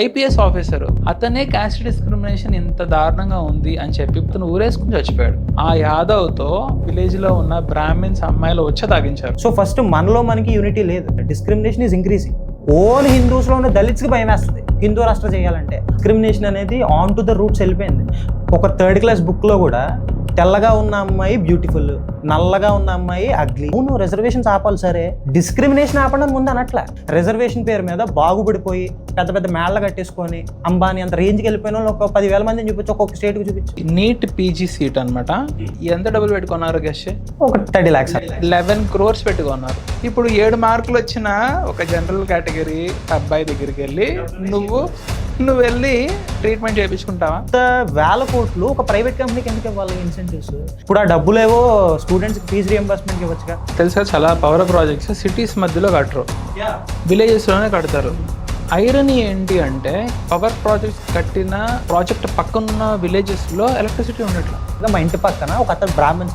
IPS officer, అతనే caste discrimination ఇంత దారుణంగా ఉంది అని చెప్పి అతను ఊరేసుకుని చచ్చిపోయాడు. ఆ యాదవ్తో విలేజ్లో ఉన్న బ్రాహ్మిన్స్ అమ్మాయిలు వచ్చి తాగించారు. సో ఫస్ట్ మనలో మనకి యూనిటీ లేదు. Discrimination is increasing. ఓన్ హిందూస్లో ఉన్న దళిత్స్కి భయం వేస్తుంది హిందూ రాష్ట్రం చేయాలంటే. డిస్క్రిమినేషన్ అనేది ఆన్ టు ద రూట్స్ వెళ్ళిపోయింది. ఒక 3rd క్లాస్ బుక్లో కూడా తెల్లగా ఉన్న అమ్మాయి బ్యూటిఫుల్, నల్లగా ఉన్న అమ్మాయి అగ్లీ. అవును, రిజర్వేషన్స్ ఆపాలి సరే, డిస్క్రిమినేషన్ ఆపడం ముందు అనట్లే. రిజర్వేషన్ పేరు మీద బాగుపడిపోయి పెద్ద పెద్ద మేళ్ళ కట్టేసుకొని అంబానీ అంత రేంజ్కి వెళ్ళిపోయిన వాళ్ళు ఒక 10,000 మందిని చూపించి ఒక్కొక్క స్టేట్కి చూపించి. నీట్ పీజీ సీట్ అనమాట. ఎంత డబ్బులు పెట్టుకున్నారు గెస్ట్? ఒక 30 lakhs, 11 crores పెట్టుకున్నారు. ఇప్పుడు 7 మార్కులు వచ్చిన ఒక జనరల్ కేటగిరీ అబ్బాయి దగ్గరికి వెళ్ళి నువ్వు వెళ్ళి ట్రీట్మెంట్ చేయించుకుంటావా? వేల కోట్లు ఒక ప్రైవేట్ కంపెనీకి ఎందుకు ఇవ్వాలి ఇన్సెంటివ్స్? ఇప్పుడు ఆ డబ్బులేవో స్టూడెంట్స్కి ఫీజు రియంబర్స్మెంట్కి ఇవ్వచ్చుగా. తెలుసా, చాలా పవర్ ప్రాజెక్ట్స్ సిటీస్ మధ్యలో కట్టరు, విలేజెస్లోనే కడతారు. ఐరనీ ఏంటి అంటే పవర్ ప్రాజెక్ట్స్ కట్టిన ప్రాజెక్ట్ పక్కనున్న విలేజెస్లో ఎలక్ట్రిసిటీ ఉండట్లా. మా ఇంటి పక్కన ఒక అతను Brahmins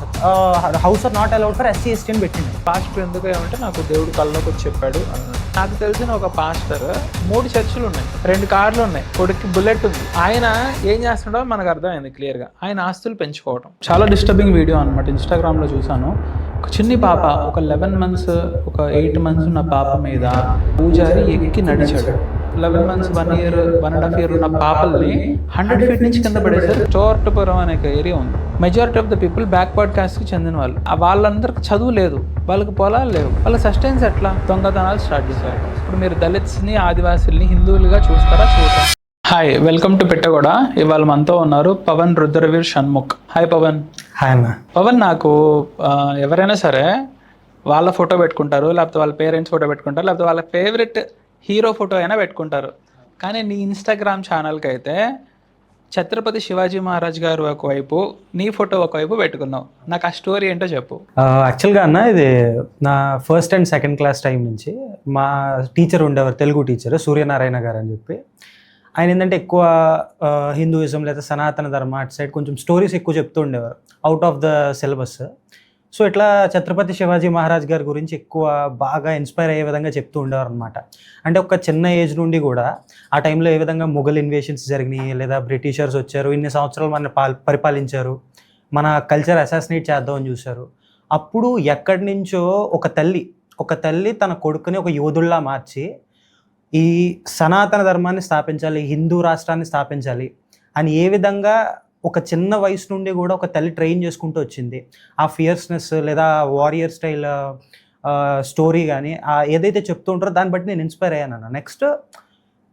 house are not allowed for SC ST అని పెట్టింది. పాస్టర్ ఎందుకు ఏమంటే నాకు దేవుడు కళ్ళలోకి వచ్చి చెప్పాడు అన్నాడు. నాకు తెలిసిన ఒక పాస్టర్ 3 చర్చిలు ఉన్నాయి, 2 కార్లు ఉన్నాయి, కొడుక్కి బుల్లెట్ ఉంది. ఆయన ఏం చేస్తున్నాడో మనకు అర్థమైంది క్లియర్గా. ఆయన ఆస్తులు పెంచుకోవడం. చాలా డిస్టర్బింగ్ వీడియో అనమాట. ఇన్స్టాగ్రామ్లో చూసాను. ఒక చిన్ని పాప, ఒక 11 months, ఒక 8 months ఉన్న పాప మీద పూజారి ఎక్కి నడిచాడు. 11 months, 1 year, 1.5 year ఉన్న పాపల్ని 100 feet నుంచి కింద పడేసారు. చోర్టపురం అనే ఏరియా ఉంది. Majority of the people backward కాస్ట్కి చెందిన వాళ్ళు. వాళ్ళందరికి చదువు లేదు, వాళ్ళకి పొలాలు లేవు, వాళ్ళ సస్టైన్స్ ఎట్లా? దొంగతనాలు స్టార్ట్ చేశారు. ఇప్పుడు మీరు దళిత్స్ని, ఆదివాసుల్ని హిందువులుగా చూస్తారా? చూద్దాం. Hi, welcome to Pettaguda. ఇవాళ మనతో ఉన్నారు పవన్ రుద్రవీర్ షణ్ముఖ్. హాయ్ పవన్. హాయ్ అన్న. పవన్, నాకు ఎవరైనా సరే వాళ్ళ ఫోటో పెట్టుకుంటారు, లేకపోతే వాళ్ళ పేరెంట్స్ ఫోటో పెట్టుకుంటారు, లేకపోతే వాళ్ళ ఫేవరెట్ హీరో ఫోటో అయినా పెట్టుకుంటారు. కానీ నీ ఇన్స్టాగ్రామ్ ఛానల్కి అయితే ఛత్రపతి శివాజీ మహారాజ్ గారు ఒకవైపు, నీ ఫోటో ఒకవైపు పెట్టుకున్నావు. నాకు ఆ స్టోరీ ఏంటో చెప్పు. యాక్చువల్గా అన్న, ఇది నా 1st and 2nd class time నుంచి మా టీచర్ ఉండేవారు, తెలుగు టీచర్ సూర్యనారాయణ గారు అని చెప్పి. ఆయన ఏంటంటే ఎక్కువ హిందూయిజం లేదా సనాతన ధర్మ అటు సైడ్ కొంచెం స్టోరీస్ ఎక్కువ చెప్తూ ఉండేవారు, out of the syllabus. So ఇట్లా ఛత్రపతి శివాజీ మహారాజ్ గారి గురించి ఎక్కువ బాగా ఇన్స్పైర్ అయ్యే విధంగా చెప్తూ ఉండేవారు అనమాట. అంటే ఒక చిన్న ఏజ్ నుండి కూడా ఆ టైంలో ఏ విధంగా మొఘల్ ఇన్వేషన్స్ జరిగినాయి, లేదా బ్రిటిషర్స్ వచ్చారు, ఇన్ని సంవత్సరాలు మన పరిపాలించారు, మన కల్చర్ అసాసినేట్ చేద్దామని చూశారు. అప్పుడు ఎక్కడి నుంచో ఒక తల్లి తన కొడుకుని ఒక యోధుల్లా మార్చి ఈ సనాతన ధర్మాన్ని స్థాపించాలి, హిందూ రాష్ట్రాన్ని స్థాపించాలి అని ఏ విధంగా ఒక చిన్న వయసు నుండి కూడా ఒక తల్లి ట్రైన్ చేసుకుంటూ వచ్చింది. ఆ ఫియర్స్నెస్ లేదా వారియర్ స్టైల్ స్టోరీ కానీ ఏదైతే చెప్తూ ఉంటారో దాన్ని బట్టి నేను ఇన్స్పైర్ అయ్యాను. నెక్స్ట్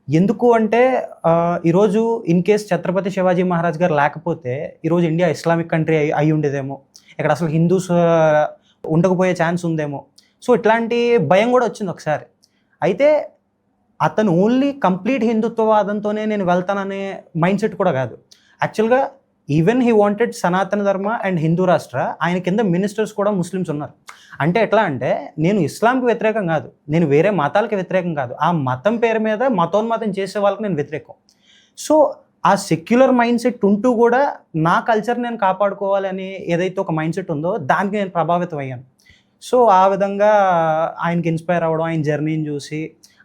ఎందుకు అంటే ఈరోజు ఇన్ కేస్ ఛత్రపతి శివాజీ మహారాజ్ గారు లేకపోతే ఈరోజు ఇండియా ఇస్లామిక్ కంట్రీ అయి ఉండేదేమో, ఇక్కడ అసలు హిందూస్ ఉండకపోయే ఛాన్స్ ఉందేమో. సో ఇట్లాంటి భయం కూడా వచ్చింది ఒకసారి. అయితే అతను ఓన్లీ కంప్లీట్ హిందుత్వవాదంతోనే నేను వెళ్తాననే మైండ్ సెట్ కూడా కాదు. యాక్చువల్గా ఈవెన్ హీ వాంటెడ్ సనాతన ధర్మ అండ్ హిందూ రాష్ట్ర. ఆయన కింద మినిస్టర్స్ కూడా ముస్లిమ్స్ ఉన్నారు. అంటే ఎట్లా అంటే నేను ఇస్లాంకి వ్యతిరేకం కాదు, నేను వేరే మతాలకి వ్యతిరేకం కాదు, ఆ మతం పేరు మీద మతోన్మతం చేసే వాళ్ళకి నేను వ్యతిరేకం. సో ఆ సెక్యులర్ మైండ్ సెట్ ఉంటూ కూడా నా కల్చర్ నేను కాపాడుకోవాలి అని ఏదైతే ఒక మైండ్ సెట్ ఉందో దానికి నేను ప్రభావితం అయ్యాను. సో ఆ విధంగా ఆయనకి ఇన్స్పైర్ అవ్వడం, ఆయన జర్నీని చూసి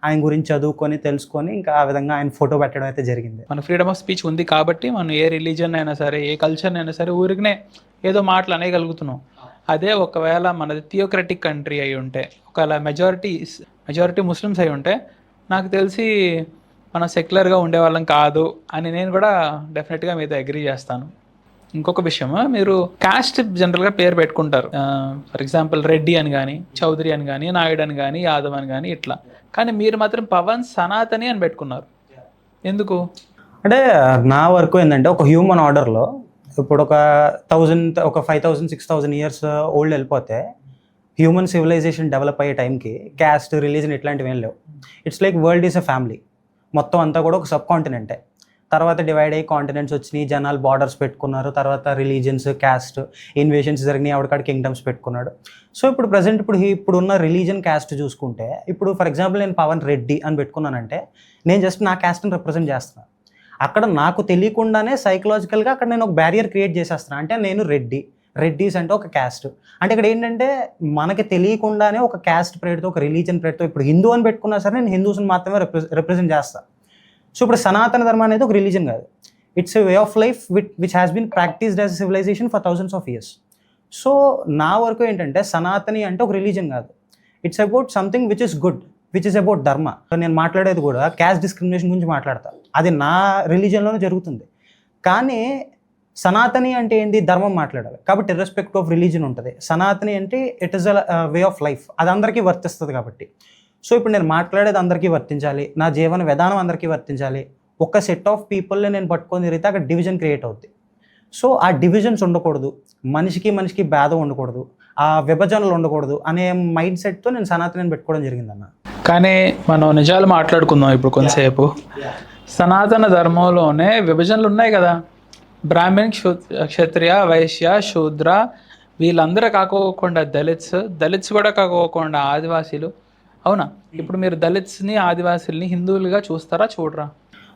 ఆయన గురించి చదువుకొని తెలుసుకొని ఇంకా ఆ విధంగా ఆయన ఫోటో పెట్టడం అయితే జరిగింది. మన ఫ్రీడమ్ ఆఫ్ స్పీచ్ ఉంది కాబట్టి మనం ఏ రిలీజన్ అయినా సరే, ఏ కల్చర్ అయినా సరే ఊరికనే ఏదో మాటలు అనేయగలుగుతున్నాం. అదే ఒకవేళ మనది థియోక్రటిక్ కంట్రీ అయి ఉంటే, ఒకవేళ మెజారిటీ ముస్లిమ్స్ అయి ఉంటే, నాకు తెలిసి మనం సెక్యులర్గా ఉండేవాళ్ళం కాదు అని నేను కూడా డెఫినెట్గా మీతో అగ్రీ చేస్తాను. ఇంకొక విషయం, మీరు కాస్ట్ జనరల్గా పేరు పెట్టుకుంటారు. ఫర్ ఎగ్జాంపుల్ రెడ్డి అని కానీ, చౌదరి అని కానీ, నాయుడు అని కానీ, యాదవ్ అని కానీ ఇట్లా. కానీ మీరు మాత్రం పవన్ సనాతని అని పెట్టుకున్నారు. ఎందుకు? అంటే నా వరకు ఏంటంటే ఒక హ్యూమన్ ఆర్డర్లో ఇప్పుడు ఒక 5,000 6,000 years ఓల్డ్ వెళ్ళిపోతే హ్యూమన్ సివిలైజేషన్ డెవలప్ అయ్యే టైంకి క్యాస్ట్, రిలీజన్ ఇట్లాంటివి ఏం లేవు. It's like world is a family. మొత్తం అంతా కూడా ఒక సబ్ కాంటినెంటే. తర్వాత డివైడ్ అయ్యి కాంటినెంట్స్ వచ్చినాయి, జనాలు బార్డర్స్ పెట్టుకున్నారు, తర్వాత రిలీజన్స్, క్యాస్ట్ ఇన్వేషన్స్ జరిగినాయి, ఆవిడకాడ కింగ్డమ్స్ పెట్టుకున్నాడు. సో ఇప్పుడు ప్రజెంట్ ఇప్పుడున్న రిలీజన్ క్యాస్ట్ చూసుకుంటే, ఇప్పుడు ఫర్ ఎగ్జాంపుల్ నేను పవన్ రెడ్డి అని పెట్టుకున్నానంటే నేను జస్ట్ నా క్యాస్ట్ని రిప్రజెంట్ చేస్తున్నాను. అక్కడ నాకు తెలియకుండానే సైకలాజికల్గా అక్కడ నేను ఒక బ్యారియర్ క్రియేట్ చేసేస్తున్నాను. అంటే నేను రెడ్డీస్ అంటే ఒక క్యాస్ట్. అంటే ఇక్కడ ఏంటంటే మనకి తెలియకుండానే ఒక క్యాస్ట్ ప్రేడ్తో, ఒక రిలీజన్ ప్రేడ్తో, ఇప్పుడు హిందూ అని పెట్టుకున్నా సరే నేను హిందూస్ని మాత్రమే రిప్రజెంట్ చేస్తాను. సో ఇప్పుడు సనాతన ధర్మం అనేది ఒక రిలీజన్ కాదు, it's a way of life which has been practised as civilisation for thousands of years. So నా వరకు ఏంటంటే సనాతని అంటే ఒక రిలీజన్ కాదు, it's about something which is good, which is about dharma. నేను మాట్లాడేది కూడా క్యాస్ట్ డిస్క్రిమినేషన్ గురించి మాట్లాడతాను, అది నా రిలీజన్లోనే జరుగుతుంది. కానీ సనాతని అంటే ఏంటి, ధర్మం మాట్లాడాలి కాబట్టి ఇర్రెస్పెక్ట్ ఆఫ్ రిలీజన్ ఉంటుంది. సనాతని అంటే it is a way of life, అది అందరికీ వర్తిస్తుంది కాబట్టి. సో ఇప్పుడు నేను మాట్లాడేది అందరికీ వర్తించాలి, నా జీవన విధానం అందరికీ వర్తించాలి. ఒక సెట్ ఆఫ్ పీపుల్ని నేను పట్టుకొని తిరిగితే అక్కడ డివిజన్ క్రియేట్ అవుద్ది. సో ఆ డివిజన్స్ ఉండకూడదు, మనిషికి భేదం ఉండకూడదు, ఆ విభజనలు ఉండకూడదు అనే మైండ్ సెట్తో నేను సనాతని పెట్టుకోవడం జరిగిందన్న. కానీ మనం నిజాలు మాట్లాడుకుందాం ఇప్పుడు కొంతసేపు. సనాతన ధర్మంలోనే విభజనలు ఉన్నాయి కదా, బ్రాహ్మణ్, క్షత్రియ, వైశ్య, శూద్ర, వీళ్ళందరూ కాకోకుండా దళిత్స్ కూడా కాకోకుండా ఆదివాసీలు. అవునా? ఇప్పుడు మీరు దళిత్స్ని ఆదివాసీల్ని హిందువులుగా చూస్తారా, చూడరా?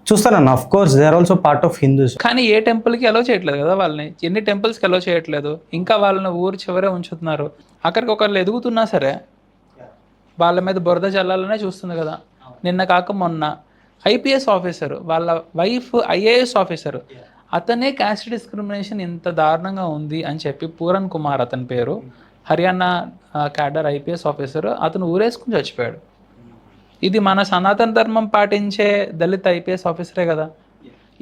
చూస్తానన్న, of course they are also part of Hindus. కానీ ఏ టెంపుల్కి అలో చేయట్లేదు కదా వాళ్ళని, ఎన్ని టెంపుల్స్కి అలో చేయట్లేదు, ఇంకా వాళ్ళని ఊరు చివరే ఉంచుతున్నారు. అక్కడికి ఒకళ్ళు ఎదుగుతున్నా సరే వాళ్ళ మీద బురద చల్లాలనే చూస్తుంది కదా. నిన్న కాక మొన్న ఐపీఎస్ ఆఫీసర్ వాళ్ళ వైఫ్ ఐఏఎస్ ఆఫీసర్, అతనే క్యాస్ట్ డిస్క్రిమినేషన్ ఇంత దారుణంగా ఉంది అని చెప్పి పూరన్ కుమార్ అతని పేరు, హర్యానా క్యాడర్ ఐపీఎస్ ఆఫీసర్, అతను ఊరేసుకుని చచ్చిపోయాడు. ఇది మన సనాతన ధర్మం పాటించే దళిత ఐపీఎస్ ఆఫీసరే కదా.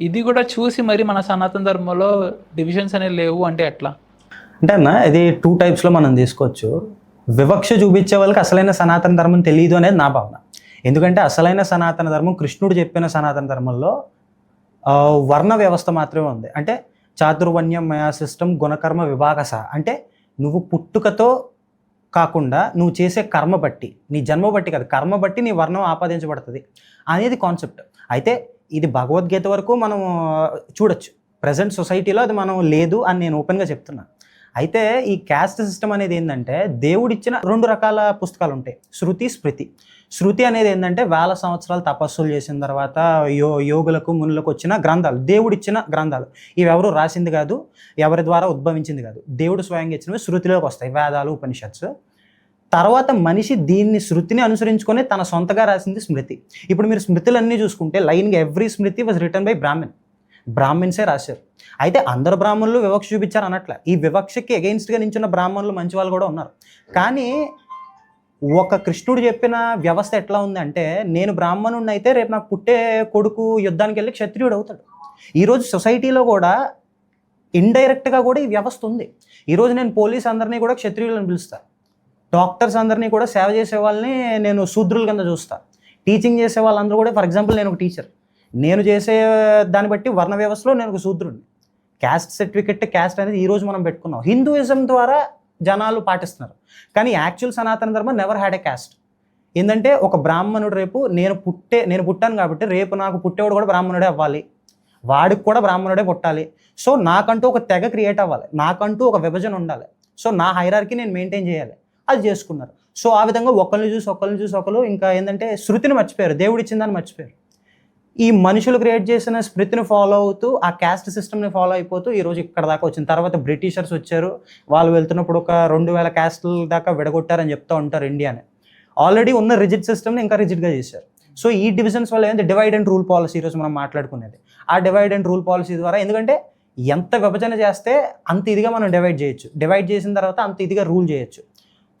ఇది కూడా చూసి మరి మన సనాతన ధర్మంలో డివిజన్స్ అనేవి లేవు అంటే ఎట్లా? అంటే అన్న ఇది 2 టైప్స్లో మనం తీసుకోవచ్చు. వివక్ష చూపించే వాళ్ళకి అసలైన సనాతన ధర్మం తెలియదు అనేది నా భావన. ఎందుకంటే అసలైన సనాతన ధర్మం, కృష్ణుడు చెప్పిన సనాతన ధర్మంలో వర్ణ వ్యవస్థ మాత్రమే ఉంది. అంటే చాతుర్వర్ణ్యం మయా సిస్టమ్ గుణకర్మ విభాగస, అంటే నువ్వు పుట్టుకతో కాకుండా నువ్వు చేసే కర్మ బట్టి, నీ జన్మ బట్టి కాదు, కర్మ బట్టి నీ వర్ణం ఆపాదించబడుతుంది అనేది కాన్సెప్ట్. అయితే ఇది భగవద్గీత వరకు మనం చూడొచ్చు, ప్రజెంట్ సొసైటీలో అది మనం లేదు అని నేను ఓపెన్గా చెప్తున్నాను. అయితే ఈ క్యాస్ట్ సిస్టమ్ అనేది ఏంటంటే దేవుడిచ్చిన 2 రకాల పుస్తకాలు ఉంటాయి, శృతి, స్మృతి. శృతి అనేది ఏంటంటే వేల సంవత్సరాలు తపస్సులు చేసిన తర్వాత యోగులకు మునులకు వచ్చిన గ్రంథాలు, దేవుడిచ్చిన గ్రంథాలు. ఇవి ఎవరు రాసింది కాదు, ఎవరి ద్వారా ఉద్భవించింది కాదు, దేవుడు స్వయంగా ఇచ్చినవి శృతిలోకి వస్తాయి, వేదాలు, ఉపనిషత్స్. తర్వాత మనిషి దీన్ని శృతిని అనుసరించుకొని తన సొంతగా రాసింది స్మృతి. ఇప్పుడు మీరు స్మృతులన్నీ చూసుకుంటే లైన్గా every smriti was written by బ్రాహ్మిన్సే రాశారు. అయితే అందరు బ్రాహ్మణులు వివక్ష చూపించారు అనట్లే, ఈ వివక్షకి అగెయిన్స్ట్గా నించున్న బ్రాహ్మణులు మంచి వాళ్ళు కూడా ఉన్నారు. కానీ ఒక కృష్ణుడు చెప్పిన వ్యవస్థ ఎట్లా ఉందంటే, నేను బ్రాహ్మణుడిని అయితే రేపు నాకు పుట్టే కొడుకు యుద్ధానికి వెళ్ళి క్షత్రియుడు అవుతాడు. ఈరోజు సొసైటీలో కూడా ఇండైరెక్ట్గా కూడా ఈ వ్యవస్థ ఉంది. ఈరోజు నేను పోలీస్ అందరినీ కూడా క్షత్రియులను పిలుస్తాను, డాక్టర్స్ అందరినీ కూడా సేవ చేసే వాళ్ళని నేను శూద్రుల కింద చూస్తాను, టీచింగ్ చేసే వాళ్ళందరూ కూడా, ఫర్ ఎగ్జాంపుల్ నేను ఒక టీచర్, నేను చేసే దాన్ని బట్టి వర్ణ వ్యవస్థలో నేను ఒక శూద్రుడిని. క్యాస్ట్ సర్టిఫికెట్, క్యాస్ట్ అనేది ఈరోజు మనం పెట్టుకున్నాం, హిందూయిజం ద్వారా జనాలు పాటిస్తున్నారు. కానీ యాక్చువల్ సనాతన ధర్మం నెవర్ హ్యాడ్ ఎ క్యాస్ట్. ఏంటంటే ఒక బ్రాహ్మణుడు రేపు నేను పుట్టాను కాబట్టి రేపు నాకు పుట్టేవాడు కూడా బ్రాహ్మణుడే అవ్వాలి, వాడికి కూడా బ్రాహ్మణుడే పుట్టాలి. సో నాకంటూ ఒక తెగ క్రియేట్ అవ్వాలి, నాకంటూ ఒక విభజన ఉండాలి. సో నా హైరార్కీ నేను మెయింటైన్ చేయాలి, అది చేసుకున్నారు. సో ఆ విధంగా ఒకరిని చూసి ఒకరు ఇంకా ఏంటంటే శృతిని మర్చిపోయారు, దేవుడు ఇచ్చిందని మర్చిపోయారు. ఈ మనుషులు క్రియేట్ చేసిన స్మృతిని ఫాలో అవుతూ ఆ క్యాస్ట్ సిస్టమ్ని ఫాలో అయిపోతూ ఈరోజు ఇక్కడ దాకా వచ్చింది. తర్వాత బ్రిటిషర్స్ వచ్చారు, వాళ్ళు వెళ్తున్నప్పుడు ఒక 2000 క్యాస్ట్ల దాకా విడగొట్టారని చెప్తూ ఉంటారు ఇండియాని. ఆల్రెడీ ఉన్న రిజిడ్ సిస్టమ్ని ఇంకా రిజిడ్గా చేశారు. సో ఈ డివిజన్స్ వల్ల ఏంటంటే డివైడ్ అండ్ రూల్ పాలసీ ఈరోజు మనం మాట్లాడుకునేది. ఆ డివైడ్ అండ్ రూల్ పాలసీ ద్వారా, ఎందుకంటే ఎంత విభజన చేస్తే అంత ఇదిగా మనం డివైడ్ చేయొచ్చు, డివైడ్ చేసిన తర్వాత అంత ఇదిగా రూల్ చేయొచ్చు.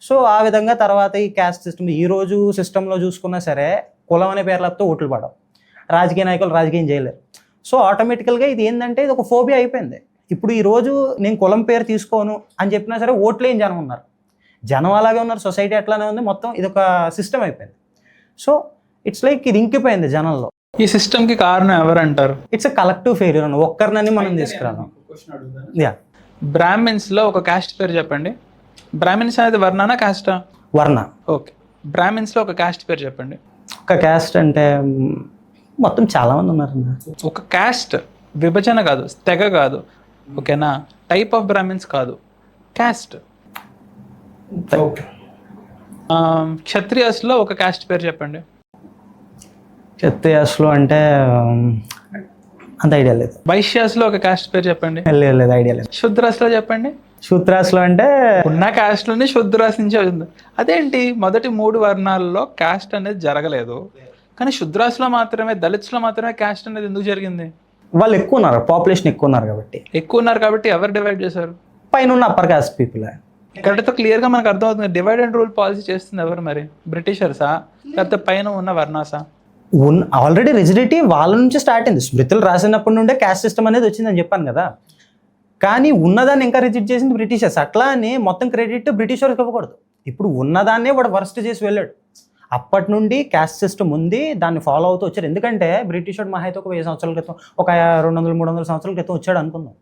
సో ఆ విధంగా తర్వాత ఈ క్యాస్ట్ సిస్టమ్ ఈరోజు సిస్టంలో చూసుకున్నా సరే కులం అనే పేర్లతో ఓట్లు పడవు, రాజకీయ నాయకులు రాజకీయం చేయలేరు. సో ఆటోమేటికల్గా ఇది ఏంటంటే ఇది ఒక ఫోబియా అయిపోయింది. ఇప్పుడు ఈరోజు నేను కులం పేరు తీసుకోను అని చెప్పినా సరే ఓట్లేని జనం ఉన్నారు, జనం అలాగే ఉన్నారు, సొసైటీ అట్లానే ఉంది, మొత్తం ఇది ఒక సిస్టమ్ అయిపోయింది. సో ఇట్స్ లైక్ ఇది ఇంకిపోయింది జనంలో. ఈ సిస్టమ్కి కారణం ఎవరంటారు? ఇట్స్ ఎ కలెక్టివ్ ఫెయిల్యూర్ అని ఒక్కరినని మనం తీసుకురాను. యా, బ్రాహ్మిన్స్లో ఒక క్యాస్ట్ పేరు చెప్పండి. బ్రాహ్మిన్స్ అనేది వర్ణనా కాస్టా? వర్ణ. ఓకే, బ్రాహ్మిన్స్లో ఒక క్యాస్ట్ పేరు చెప్పండి. ఒక క్యాస్ట్ అంటే మొత్తం చాలామంది ఉన్నారు. ఒక క్యాస్ట్ విభజన కాదు, తెగ కాదు, ఓకేనా? టైప్ ఆఫ్ బ్రాహ్మిన్స్ కాదు, క్యాస్ట్. క్షత్రియాస్లో ఒక క్యాస్ట్ పేరు చెప్పండి. క్షత్రియాస్లో అంటే అంత ఐడియా లేదు. వైశ్యాస్లో ఒక క్యాస్ట్ పేరు చెప్పండి. లేదు, ఐడియా లేదు. శూద్రాస్లో చెప్పండి. శూద్రాస్లో అంటే ఉన్న క్యాస్ట్లోనే శూద్రాస్ నుంచే వచ్చింది. అదేంటి మొదటి 3 వర్ణాలలో క్యాస్ట్ అనేది జరగలేదు, కానీ శుద్రాస్లో మాత్రమే, దళిత్స్లో మాత్రమే క్యాస్ట్ అనేది ఎందుకు జరిగింది? వాళ్ళు ఎక్కువ ఉన్నారు, పాపులేషన్ ఎక్కువ ఉన్నారు కాబట్టి. ఎక్కువ ఉన్నారు కాబట్టి ఎవరు డివైడ్ చేశారు? పైన ఉన్న అప్పర్ కాస్ట్ పీపుల్. ఇక్కడతో క్లియర్గా మనకు అర్థమవుతుంది, డివైడ్ అండ్ రూల్ పాలసీ చేస్తుంది ఎవరు మరి? బ్రిటిషర్సా లేకపోతే పైన ఉన్న వర్ణాసా? ఆల్రెడీ రెజిడిటీ వాళ్ళ నుంచి స్టార్ట్ అయింది. స్మృతులు రాసినప్పటి నుండే క్యాస్ట్ సిస్టమ్ అనేది వచ్చిందని చెప్పాను కదా. కానీ ఉన్నదాన్ని ఇంకా రిజెక్ట్ చేసింది బ్రిటిషర్స్. అట్లా అని మొత్తం క్రెడిట్ బ్రిటిష్ వాళ్ళకి ఇవ్వకూడదు. ఇప్పుడు ఉన్నదాన్నే వాడు వర్స్ట్ చేసి వెళ్ళాడు. అప్పటి నుండి క్యాస్ట్ సిస్టమ్ ఉంది, దాన్ని ఫాలో అవుతూ వచ్చారు. ఎందుకంటే బ్రిటిష్ వాడు మహా అయితే ఒక 1000 సంవత్సరాల క్రితం, ఒక 200-300 సంవత్సరాల క్రితం వచ్చాడు అనుకుందాం.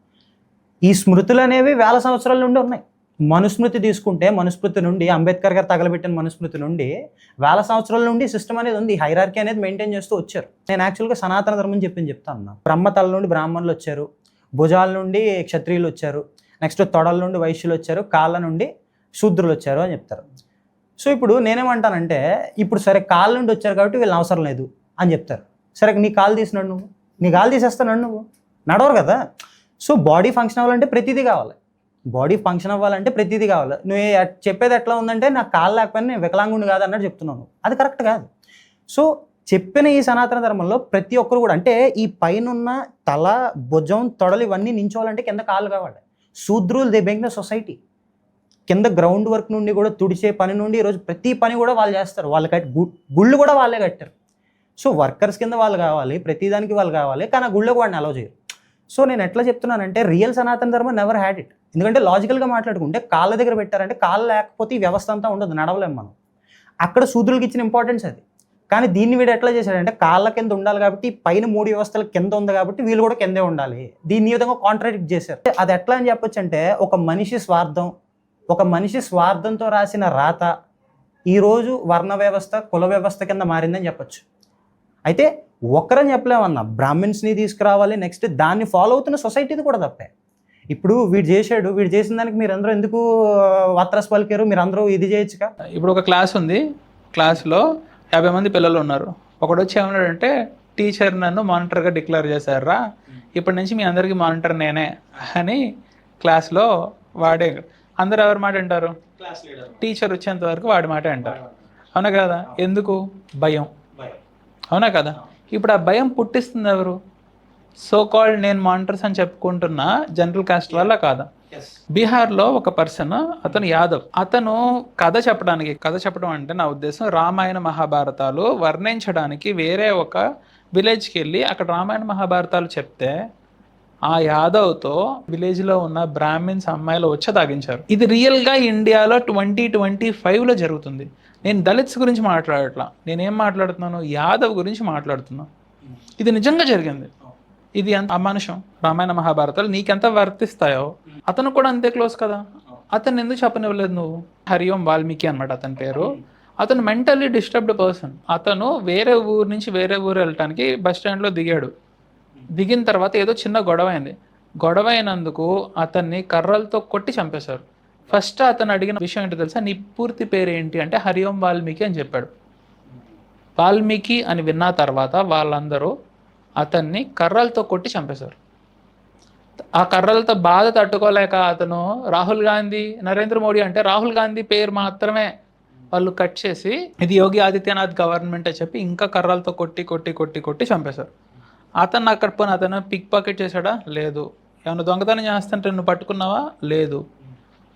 ఈ స్మృతులు అనేవి వేల సంవత్సరాల నుండి ఉన్నాయి. మనుస్మృతి తీసుకుంటే, మనుస్మృతి నుండి అంబేద్కర్ గారు తగలబెట్టిన మనుస్మృతి నుండి వేల సంవత్సరాల నుండి సిస్టమ్ అనేది ఉంది. హైరార్కీ అనేది మెయింటైన్ చేస్తూ వచ్చారు. నేను యాక్చువల్గా సనాతన ధర్మం చెప్తాను. బ్రహ్మతల నుండి బ్రాహ్మణులు వచ్చారు, భుజాల నుండి క్షత్రియులు వచ్చారు, నెక్స్ట్ తొడల నుండి వైశ్యులు వచ్చారు, కాళ్ళ నుండి శూద్రులు వచ్చారు అని చెప్తారు. సో ఇప్పుడు నేనేమంటానంటే, ఇప్పుడు సరే కాళ్ళ నుండి వచ్చారు కాబట్టి వీళ్ళని అవసరం లేదు అని చెప్తారు. సరే నీ కాళ్ళు తీసినాడు నువ్వు, నీ కాళ్ళు తీసేస్తాను నువ్వు, నడవరు కదా. సో బాడీ ఫంక్షన్ అవ్వాలంటే ప్రతిదీ కావాలి. బాడీ ఫంక్షన్ అవ్వాలంటే ప్రతిదీ కావాలి. నువ్వు చెప్పేది ఎట్లా ఉందంటే, నాకు కాళ్ళు లేకపోయినా నేను వికలాంగుని కాదు అన్నట్టు చెప్తున్నాను. అది కరెక్ట్ కాదు. సో చెప్పిన ఈ సనాతన ధర్మంలో ప్రతి ఒక్కరు కూడా, అంటే ఈ పైన తల, భుజం, తొడలు ఇవన్నీ నించోవాలంటే కింద కాళ్ళు కావాలి. శూద్రులు దే మేక్ ద సొసైటీ. కింద గ్రౌండ్ వర్క్ నుండి కూడా, తుడిచే పని నుండి ఈరోజు ప్రతి పని కూడా వాళ్ళు చేస్తారు. వాళ్ళు గుళ్ళు కూడా వాళ్ళే కట్టారు. సో వర్కర్స్ కింద వాళ్ళు కావాలి, ప్రతిదానికి వాళ్ళు కావాలి. కానీ ఆ గుళ్ళకు వాడిని అలౌ చేయరు. సో నేను ఎట్లా చెప్తున్నానంటే, రియల్ సనాతన ధర్మం నెవర్ హ్యాడ్ ఇట్. ఎందుకంటే లాజికల్గా మాట్లాడుకుంటే కాళ్ళ దగ్గర పెట్టారంటే, కాళ్ళు లేకపోతే ఈ వ్యవస్థ అంతా ఉండదు, నడవలేము మనం. అక్కడ శూద్రులకి ఇచ్చిన ఇంపార్టెన్స్ అది. కానీ దీన్ని వీడు ఎట్లా చేశాడంటే, కాళ్ళ కింద ఉండాలి కాబట్టి, పైన 3 వ్యవస్థల కింద ఉంది కాబట్టి వీళ్ళు కూడా కిందే ఉండాలి. దీన్ని ఈ విధంగా కాంట్రాడిక్ట్ చేశారు. అది ఎట్లా అని చెప్పొచ్చు అంటే, ఒక మనిషి స్వార్థంతో రాసిన రాత ఈరోజు వర్ణ వ్యవస్థ, కుల వ్యవస్థ కింద మారిందని చెప్పొచ్చు. అయితే ఒక్కరని చెప్పలేమన్నా, బ్రాహ్మిన్స్ని తీసుకురావాలి, నెక్స్ట్ దాన్ని ఫాలో అవుతున్న సొసైటీది కూడా తప్పే. ఇప్పుడు వీడు చేసిన దానికి మీరు అందరూ ఎందుకు వాత్రాస్ పలికారు? మీరు అందరూ ఇది చేయొచ్చుగా. ఇప్పుడు ఒక క్లాస్ ఉంది, క్లాస్లో 50 మంది పిల్లలు ఉన్నారు. ఒకడు వచ్చి ఏమన్నాడంటే, టీచర్ నన్ను మానిటర్గా డిక్లేర్ చేశారా, ఇప్పటి నుంచి మీ అందరికీ మానిటర్ నేనే అని క్లాస్లో వాడే. అందరు ఎవరి మాట అంటారు? టీచర్ వచ్చేంత వరకు వాడి మాట అంటారు. అవునా కదా? ఎందుకు? భయం. అవునా కదా? ఇప్పుడు ఆ భయం పుట్టిస్తుంది ఎవరు? సో కాల్డ్ నేను మానిటర్స్ అని చెప్పుకుంటున్న జనరల్ కాస్ట్ వల్ల కాదా? బీహార్లో ఒక పర్సన్, అతను యాదవ్, అతను కథ చెప్పడం అంటే నా ఉద్దేశం రామాయణ మహాభారతాలు వర్ణించడానికి వేరే ఒక విలేజ్కి వెళ్ళి అక్కడ రామాయణ మహాభారతాలు చెప్తే ఆ యాదవ్తో విలేజ్లో ఉన్న బ్రాహ్మిన్స్ అమ్మాయిలు వచ్చి తాగించారు. ఇది రియల్గా ఇండియాలో 2025లో జరుగుతుంది. నేను దళిత్స్ గురించి మాట్లాడట్లా, నేనేం మాట్లాడుతున్నాను? యాదవ్ గురించి మాట్లాడుతున్నాను. ఇది నిజంగా జరిగింది. ఇది అమానుషం. రామాయణ మహాభారతాలు నీకెంత వర్తిస్తాయో అతను కూడా అంతే క్లోజ్ కదా. అతను ఎందుకు చెప్పనివ్వలేదు నువ్వు? హరిఓం వాల్మీకి అనమాట అతని పేరు. అతను మెంటల్లీ డిస్టర్బ్డ్ పర్సన్. అతను వేరే ఊరు నుంచి వేరే ఊరు వెళ్ళటానికి బస్ స్టాండ్లో దిగాడు. దిగిన తర్వాత ఏదో చిన్న గొడవ అయింది. గొడవ అయినందుకు అతన్ని కర్రలతో కొట్టి చంపేశారు. ఫస్ట్ అతను అడిగిన విషయం ఏంటో తెలుసా? నీ పూర్తి పేరు ఏంటి అంటే హరిఓం వాల్మీకి అని చెప్పాడు. వాల్మీకి అని విన్న తర్వాత వాళ్ళందరూ అతన్ని కర్రలతో కొట్టి చంపేశారు. ఆ కర్రలతో బాధ తట్టుకోలేక అతను రాహుల్ గాంధీ, నరేంద్ర మోడీ అంటే రాహుల్ గాంధీ పేరు మాత్రమే వాళ్ళు కట్ చేసి ఇది యోగి ఆదిత్యనాథ్ గవర్నమెంట్ అని చెప్పి ఇంకా కర్రలతో కొట్టి కొట్టి కొట్టి కొట్టి చంపేశారు. అతను అక్కడ పోనీ అతను పిక్ పాకెట్ చేశాడా? లేదు. ఏమైనా దొంగతనం చేస్తుంటే నువ్వు పట్టుకున్నావా? లేదు.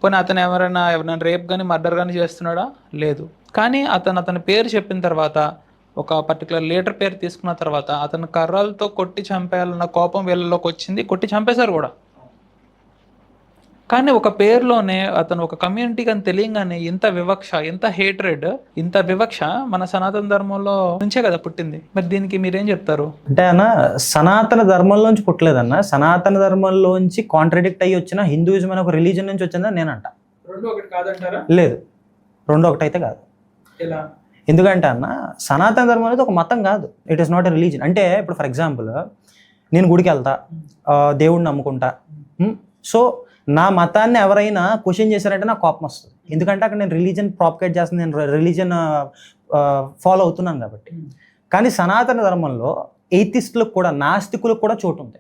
పోనీ అతను ఎవరైనా రేప్ కానీ మర్డర్ కానీ చేస్తున్నాడా? లేదు. కానీ అతని పేరు చెప్పిన తర్వాత, ఒక పర్టికులర్ లీడర్ పేరు తీసుకున్న తర్వాత అతను కర్రలతో కొట్టి చంపేయాలన్న కోపం వీళ్ళలోకి వచ్చింది, కొట్టి చంపేశారు కూడా. కానీ ఒక పేరులోనే అతను ఒక కమ్యూనిటీకి అని తెలియగానే ఇంత వివక్ష, ఇంత హేట్రెడ్, ఇంత వివక్ష మన సనాతన ధర్మంలో నుంచే కదా పుట్టింది. మరి దీనికి మీరేం చెప్తారు? అంటే అన్న, సనాతన ధర్మంలోంచి పుట్టలేదన్న, సనాతన ధర్మంలోంచి కాంట్రడిక్ట్ అయ్యి వచ్చిన హిందూయిజం అనే ఒక రిలీజన్ నుంచి వచ్చిందని నేనంట. రెండు ఒకటి కాదంటారా? లేదు, రెండు ఒకటైతే కాదు. ఎలా? ఎందుకంటే అన్న, సనాతన ధర్మం అనేది ఒక మతం కాదు. It is not a religion. అంటే ఇప్పుడు ఫర్ ఎగ్జాంపుల్ నేను గుడికి వెళ్తా, దేవుడిని నమ్ముకుంటా. సో నా మతాన్ని ఎవరైనా క్వశ్చన్ చేశారంటే నాకు కోపం వస్తుంది. ఎందుకంటే అక్కడ నేను రిలీజన్ ప్రాపగేట్ చేస్తున్నాను, నేను రిలీజన్ ఫాలో అవుతున్నాను కాబట్టి. కానీ సనాతన ధర్మంలో ఎయితిస్టులకు కూడా, నాస్తికులకు కూడా చోటు ఉంది.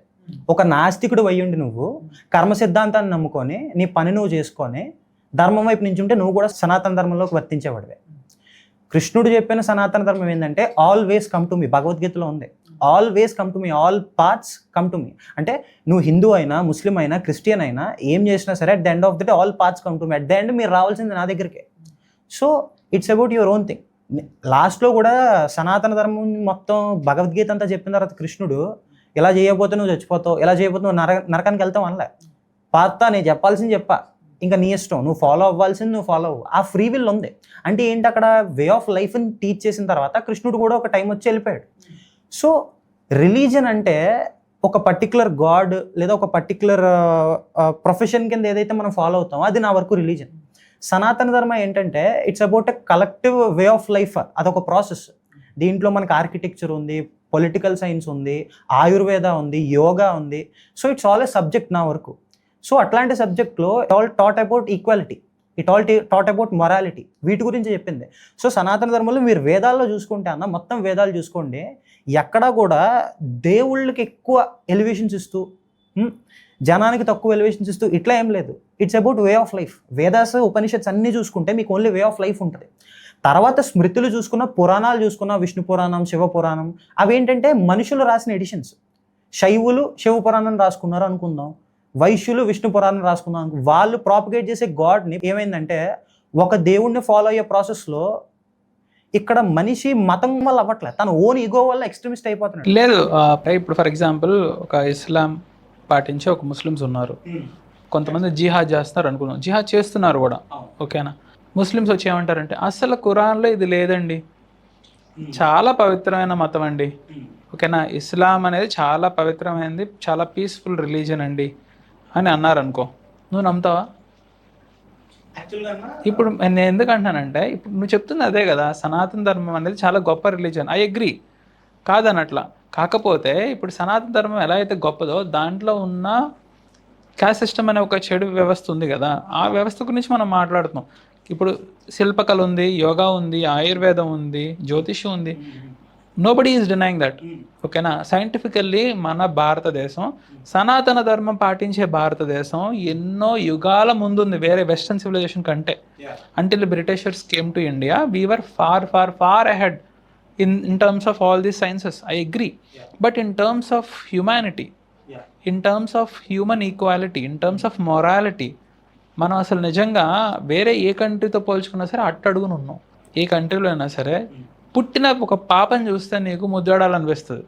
ఒక నాస్తికుడు అయ్యుండి నువ్వు కర్మ సిద్ధాంతాన్ని నమ్ముకొని నీ పని నువ్వు చేసుకొని ధర్మం వైపు నుంచి ఉంటే నువ్వు కూడా సనాతన ధర్మంలోకి వర్తించేవాడివే. కృష్ణుడు చెప్పిన సనాతన ధర్మం ఏంటంటే ఆల్వేస్ కమ్ టు మీ, భగవద్గీతలో ఉంది. Always come to me, all parts come to me. అంటే నువ్వు హిందూ అయినా, ముస్లిం అయినా, క్రిస్టియన్ అయినా, ఏం చేసినా సరే at the end of the day all parts come to me. At the end మీరు రావాల్సింది నా దగ్గరికే. So it's about your own thing. లాస్ట్లో కూడా సనాతన ధర్మం మొత్తం భగవద్గీత అంతా చెప్పిన తర్వాత కృష్ణుడు ఇలా చేయకపోతే నువ్వు చచ్చిపోతావు, ఇలా చేయకపోతే నువ్వు నరకానికి వెళ్తావు అనలే. పాత నేను చెప్పాల్సింది చెప్పా, ఇంకా నీ ఇష్టం, నువ్వు ఫాలో అవ్వాల్సింది నువ్వు ఫాలో అవ్వు. ఆ ఫ్రీ విల్ ఉంది. అంటే ఏంటి, అక్కడ వే ఆఫ్ లైఫ్ని టీచ్ చేసిన తర్వాత కృష్ణుడు కూడా ఒక టైం వచ్చి వెళ్ళిపోయాడు. సో రిలీజన్ అంటే ఒక పర్టికులర్ గాడ్ లేదా ఒక పర్టికులర్ ప్రొఫెషన్ కింద ఏదైతే మనం ఫాలో అవుతామో అది నా వరకు రిలీజన్. సనాతన ధర్మ ఏంటంటే it's about a collective way of life. అదొక ప్రాసెస్. దీంట్లో మనకి ఆర్కిటెక్చర్ ఉంది, పొలిటికల్ సైన్స్ ఉంది, ఆయుర్వేద ఉంది, యోగా ఉంది. So it's all a subject నా వరకు. సో అట్లాంటి సబ్జెక్ట్లో it all taught about equality, it all taught about morality, వీటి గురించి చెప్పింది. సో సనాతన ధర్మంలో మీరు వేదాల్లో చూసుకుంటే అన్న, మొత్తం వేదాలు చూసుకోండి, ఎక్కడా కూడా దేవుళ్ళకి ఎక్కువ ఎలివేషన్స్ ఇస్తూ జనానికి తక్కువ ఎలివేషన్స్ ఇస్తూ ఇట్లా ఏం లేదు. It's about way of life. Vedas, Upanishads అన్నీ చూసుకుంటే మీకు ఓన్లీ వే ఆఫ్ లైఫ్ ఉంటుంది. తర్వాత స్మృతులు చూసుకున్న, పురాణాలు చూసుకున్న, విష్ణు పురాణం, శివ పురాణం, అవేంటంటే మనుషులు రాసిన ఎడిషన్స్. శైవులు శివ పురాణం రాసుకున్నారు అనుకుందాం, వైశ్యులు విష్ణు పురాణం రాసుకుందాం అనుకుందాం. వాళ్ళు ప్రాపగేట్ చేసే గాడ్ని ఏమైందంటే ఒక దేవుణ్ణి ఫాలో అయ్యే ప్రాసెస్లో ఇక్కడ మనిషి మతం వల్ల అవ్వట్లేదు, తన ఓన్ ఈగో వల్ల ఎక్స్ట్రీమిస్ట్ అయిపోతున్నాడు. లేదు, ఇప్పుడు ఫర్ ఎగ్జాంపుల్ ఒక ఇస్లాం పాటించే ఒక ముస్లిమ్స్ ఉన్నారు, కొంతమంది జిహాద్ చేస్తారు అనుకుందాం, జిహాద్ చేస్తున్నారు కూడా, ఓకేనా. ముస్లిమ్స్ వచ్చి ఏమంటారంటే అసలు ఖురాన్లో ఇది లేదండి, చాలా పవిత్రమైన మతం అండి, ఓకేనా, ఇస్లాం అనేది చాలా పవిత్రమైనది, చాలా పీస్ఫుల్ రిలీజన్ అండి అని అన్నారు అనుకో, నువ్వు నమ్ముతావా? ఇప్పుడు నేను ఎందుకు అంటానంటే ఇప్పుడు నువ్వు చెప్తుంది అదే కదా, సనాతన ధర్మం అనేది చాలా గొప్ప రిలీజన్, ఐ అగ్రీ, కాదనట్లా. కాకపోతే ఇప్పుడు సనాతన ధర్మం ఎలా అయితే గొప్పదో దాంట్లో ఉన్న క్యాస్ట్ సిస్టమ్ అనే ఒక చెడు వ్యవస్థ ఉంది కదా, ఆ వ్యవస్థ గురించి మనం మాట్లాడుతున్నాం. ఇప్పుడు శిల్పకళ ఉంది, యోగా ఉంది, ఆయుర్వేదం ఉంది, జ్యోతిష్యం ఉంది, నోబడీ ఈజ్ డినైయింగ్ దట్, ఓకేనా. సైంటిఫికల్లీ మన భారతదేశం, సనాతన ధర్మం పాటించే భారతదేశం ఎన్నో యుగాల ముందుంది వేరే వెస్టర్న్ సివిలైజేషన్ కంటే. Until Britishers came to India we were far far far ahead in terms of all these sciences, I agree, but in terms of humanity, in terms of human equality, in terms of morality, మనం అసలు నిజంగా వేరే ఏ కంట్రీతో పోల్చుకున్నా సరే అట్టడుగును ఉన్నాం. ఏ కంట్రీలో అయినా సరే పుట్టిన ఒక పాపని చూస్తే నీకు ముద్దాడాలనిపిస్తుంది,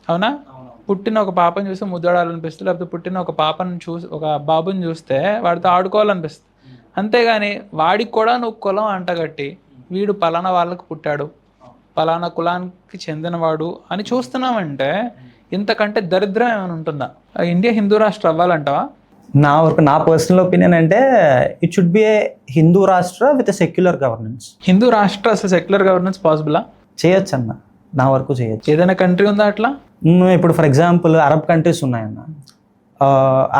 అవునా? పుట్టిన ఒక పాపని చూస్తే ముద్దాడాలనిపిస్తుంది, లేకపోతే పుట్టిన ఒక పాపని చూసి ఒక బాబుని చూస్తే వాడితో ఆడుకోవాలనిపిస్తుంది. అంతేగాని వాడికి కూడా నువ్వు కులం అంటగట్టి వీడు పలానా వాళ్ళకు పుట్టాడు, పలానా కులానికి చెందినవాడు అని చూస్తున్నామంటే ఇంతకంటే దరిద్రం ఏమైనా ఉంటుందా? ఇండియా హిందూ రాష్ట్రం అవ్వాలంటావా? నా వరకు, నా పర్సనల్ ఒపీనియన్ అంటే ఇట్ షుడ్ బి ఏ హిందూ రాష్ట్ర విత్ సెక్యులర్ గవర్నెన్స్. హిందూ రాష్ట్ర అసలు సెక్యులర్ గవర్నెన్స్ పాసిబులా? చేయొచ్చు అన్న, నా వరకు చేయొచ్చు. ఏదైనా కంట్రీ ఉందా అట్లా? ఇప్పుడు ఫర్ ఎగ్జాంపుల్ అరబ్ కంట్రీస్ ఉన్నాయన్న.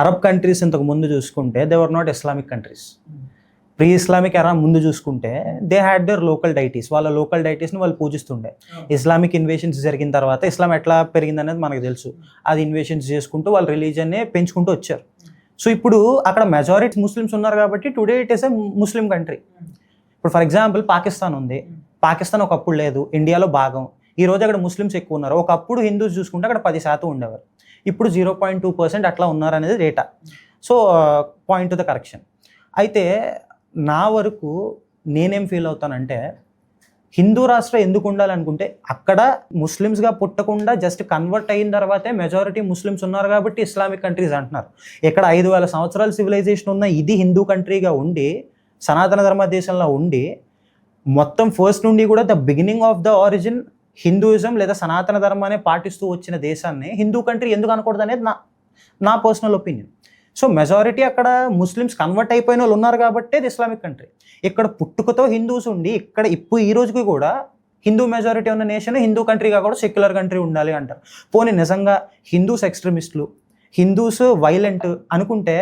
అరబ్ కంట్రీస్ ఇంతకు ముందు చూసుకుంటే they were not Islamic countries. Pre Islamic ఎరా ముందు చూసుకుంటే they had there local deities, వాళ్ళ లోకల్ డైటీస్ని వాళ్ళు పూజిస్తుండే. ఇస్లామిక్ ఇన్వేషన్స్ జరిగిన తర్వాత ఇస్లాం ఎట్లా పెరిగింది అనేది మనకు తెలుసు. అది ఇన్వేషన్స్ చేసుకుంటూ వాళ్ళ రిలీజన్ని పెంచుకుంటూ వచ్చారు. సో ఇప్పుడు అక్కడ మెజారిటీ ముస్లిమ్స్ ఉన్నారు కాబట్టి today it is a Muslim country. ఇప్పుడు ఫర్ ఎగ్జాంపుల్ పాకిస్తాన్ ఉంది, పాకిస్తాన్ ఒకప్పుడు లేదు, ఇండియాలో భాగం. ఈ రోజు అక్కడ ముస్లిమ్స్ ఎక్కువ ఉన్నారు. ఒకప్పుడు హిందూస్ చూసుకుంటే అక్కడ 10% ఉండేవారు, ఇప్పుడు 0.2% అట్లా ఉన్నారు అనేది data. So point to the correction. అయితే నా వరకు నేనేం ఫీల్ అవుతానంటే హిందూ రాష్ట్రం ఎందుకు ఉండాలనుకుంటే అక్కడ ముస్లిమ్స్గా పుట్టకుండా జస్ట్ కన్వర్ట్ అయిన తర్వాతే మెజారిటీ ముస్లిమ్స్ ఉన్నారు కాబట్టి ఇస్లామిక్ కంట్రీస్ అంటున్నారు. ఇక్కడ 5,000 సంవత్సరాల సివిలైజేషన్ ఉన్న ఇది హిందూ కంట్రీగా ఉండి, సనాతన ధర్మ దేశంలో ఉండి, మొత్తం ఫస్ట్ నుండి కూడా the beginning of the origin Hinduism లేదా సనాతన ధర్మాన్ని పాటిస్తూ వచ్చిన దేశాన్ని హిందూ కంట్రీ ఎందుకు అనకూడదు అనేది నా పర్సనల్ ఒపీనియన్. సో మెజారిటీ అక్కడ ముస్లిమ్స్ కన్వర్ట్ అయిపోయిన వాళ్ళు ఉన్నారు కాబట్టి అది ఇస్లామిక్ కంట్రీ. ఇక్కడ పుట్టుకతో హిందూస్ ఉండి ఇక్కడ ఇప్పుడు ఈ రోజుకి కూడా హిందూ మెజారిటీ ఉన్న నేషన్ హిందూ కంట్రీగా కూడా సెక్యులర్ కంట్రీ ఉండాలి అంటారు. పోనీ నిజంగా హిందూస్ ఎక్స్ట్రీమిస్టులు, హిందూస్ వైలెంట్ అనుకుంటే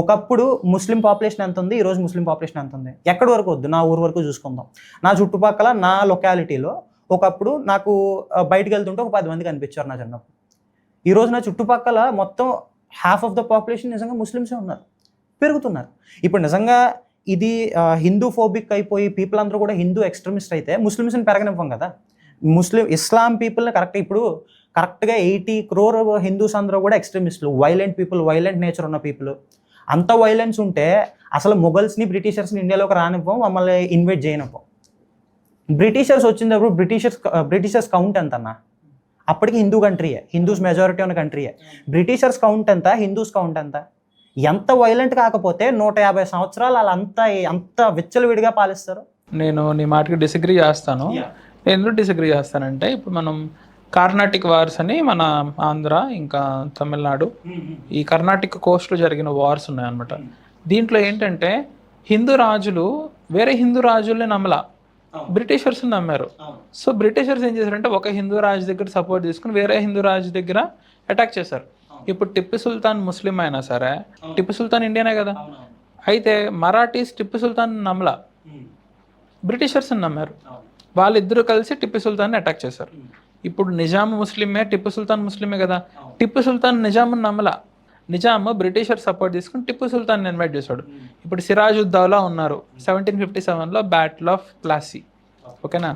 ఒకప్పుడు ముస్లిం పాపులేషన్ ఎంత ఉంది, ఈరోజు ముస్లిం పాపులేషన్ ఎంత ఉంది? ఎక్కడి వరకు వద్దు, నా ఊరు వరకు చూసుకుందాం. నా చుట్టుపక్కల నా లొకాలిటీలో ఒకప్పుడు నాకు బయటకు వెళ్తుంటే ఒక 10 మంది కనిపించారు నా చిన్నప్పుడు. ఈరోజు నా చుట్టుపక్కల మొత్తం హాఫ్ ఆఫ్ ద పాపులేషన్ నిజంగా ముస్లిమ్సే ఉన్నారు, పెరుగుతున్నారు. ఇప్పుడు నిజంగా ఇది హిందూ ఫోబిక్ అయిపోయి పీపుల్ అందరూ కూడా హిందూ ఎక్స్ట్రీమిస్ట్ అయితే ముస్లిమ్స్ని పెరగనివ్వం కదా. ఇస్లాం పీపుల్ని కరెక్ట్గా 80 crore హిందూస్ అందరూ కూడా ఎక్స్ట్రీమిస్టులు, వైలెంట్ పీపుల్, వైలెంట్ నేచర్ ఉన్న పీపుల్. అంత వైలెన్స్ ఉంటే అసలు మొఘల్స్ని బ్రిటిషర్స్ని ఇండియాలోకి రానివ్వం, మమ్మల్ని ఇన్వైట్ చేయనివ్వం. బ్రిటిషర్స్ వచ్చినప్పుడు బ్రిటిషర్స్ కౌంట్ ఎంత అన్న? అప్పటికి హిందూ కంట్రీయే, హిందూస్ మెజారిటీ ఉన్న కంట్రీయే. బ్రిటిషర్స్ కౌంట్ ఎంత, హిందూస్ కౌంట్ ఎంత? ఎంత వైలెంట్ కాకపోతే 150 సంవత్సరాలు అలా అంత విచ్చలవిడిగా పాలిస్తారు. నేను నీ మాటకి డిసగ్రీ చేస్తాను. నేను ఎందుకు డిసగ్రీ చేస్తానంటే, ఇప్పుడు మనం కర్ణాటిక్ వార్స్ అని మన ఆంధ్ర ఇంకా తమిళనాడు ఈ కర్ణాటిక్ కోస్ట్లో జరిగిన వార్స్ ఉన్నాయన్నమాట. దీంట్లో ఏంటంటే హిందూ రాజులు వేరే హిందూ రాజుల్ని నమ్మలా, బ్రిటిషర్స్ని నమ్మారు. సో బ్రిటిషర్స్ ఏం చేశారంటే ఒక హిందూ రాజు దగ్గర సపోర్ట్ తీసుకుని వేరే హిందూ రాజు దగ్గర అటాక్ చేశారు. ఇప్పుడు టిప్పు సుల్తాన్ ముస్లిం అయినా సరే టిప్పు సుల్తాన్ ఇండియనే కదా. అయితే మరాఠీస్ టిప్పు సుల్తాన్ నమ్మలా, బ్రిటిషర్స్ని నమ్మారు. వాళ్ళిద్దరూ కలిసి టిప్పు సుల్తాన్ని అటాక్ చేశారు. ఇప్పుడు నిజాం ముస్లిమే, టిప్పు సుల్తాన్ ముస్లిమే కదా. టిప్పు సుల్తాన్ నిజాంని నమ్మలా, నిజాం బ్రిటిషర్ సపోర్ట్ తీసుకుని టిప్పు సుల్తాన్ ఇన్వైట్ చేశాడు. ఇప్పుడు సిరాజుద్దౌలా ఉన్నారు 1757లో బ్యాటిల్ ఆఫ్ ప్లాసీ, ఓకేనా.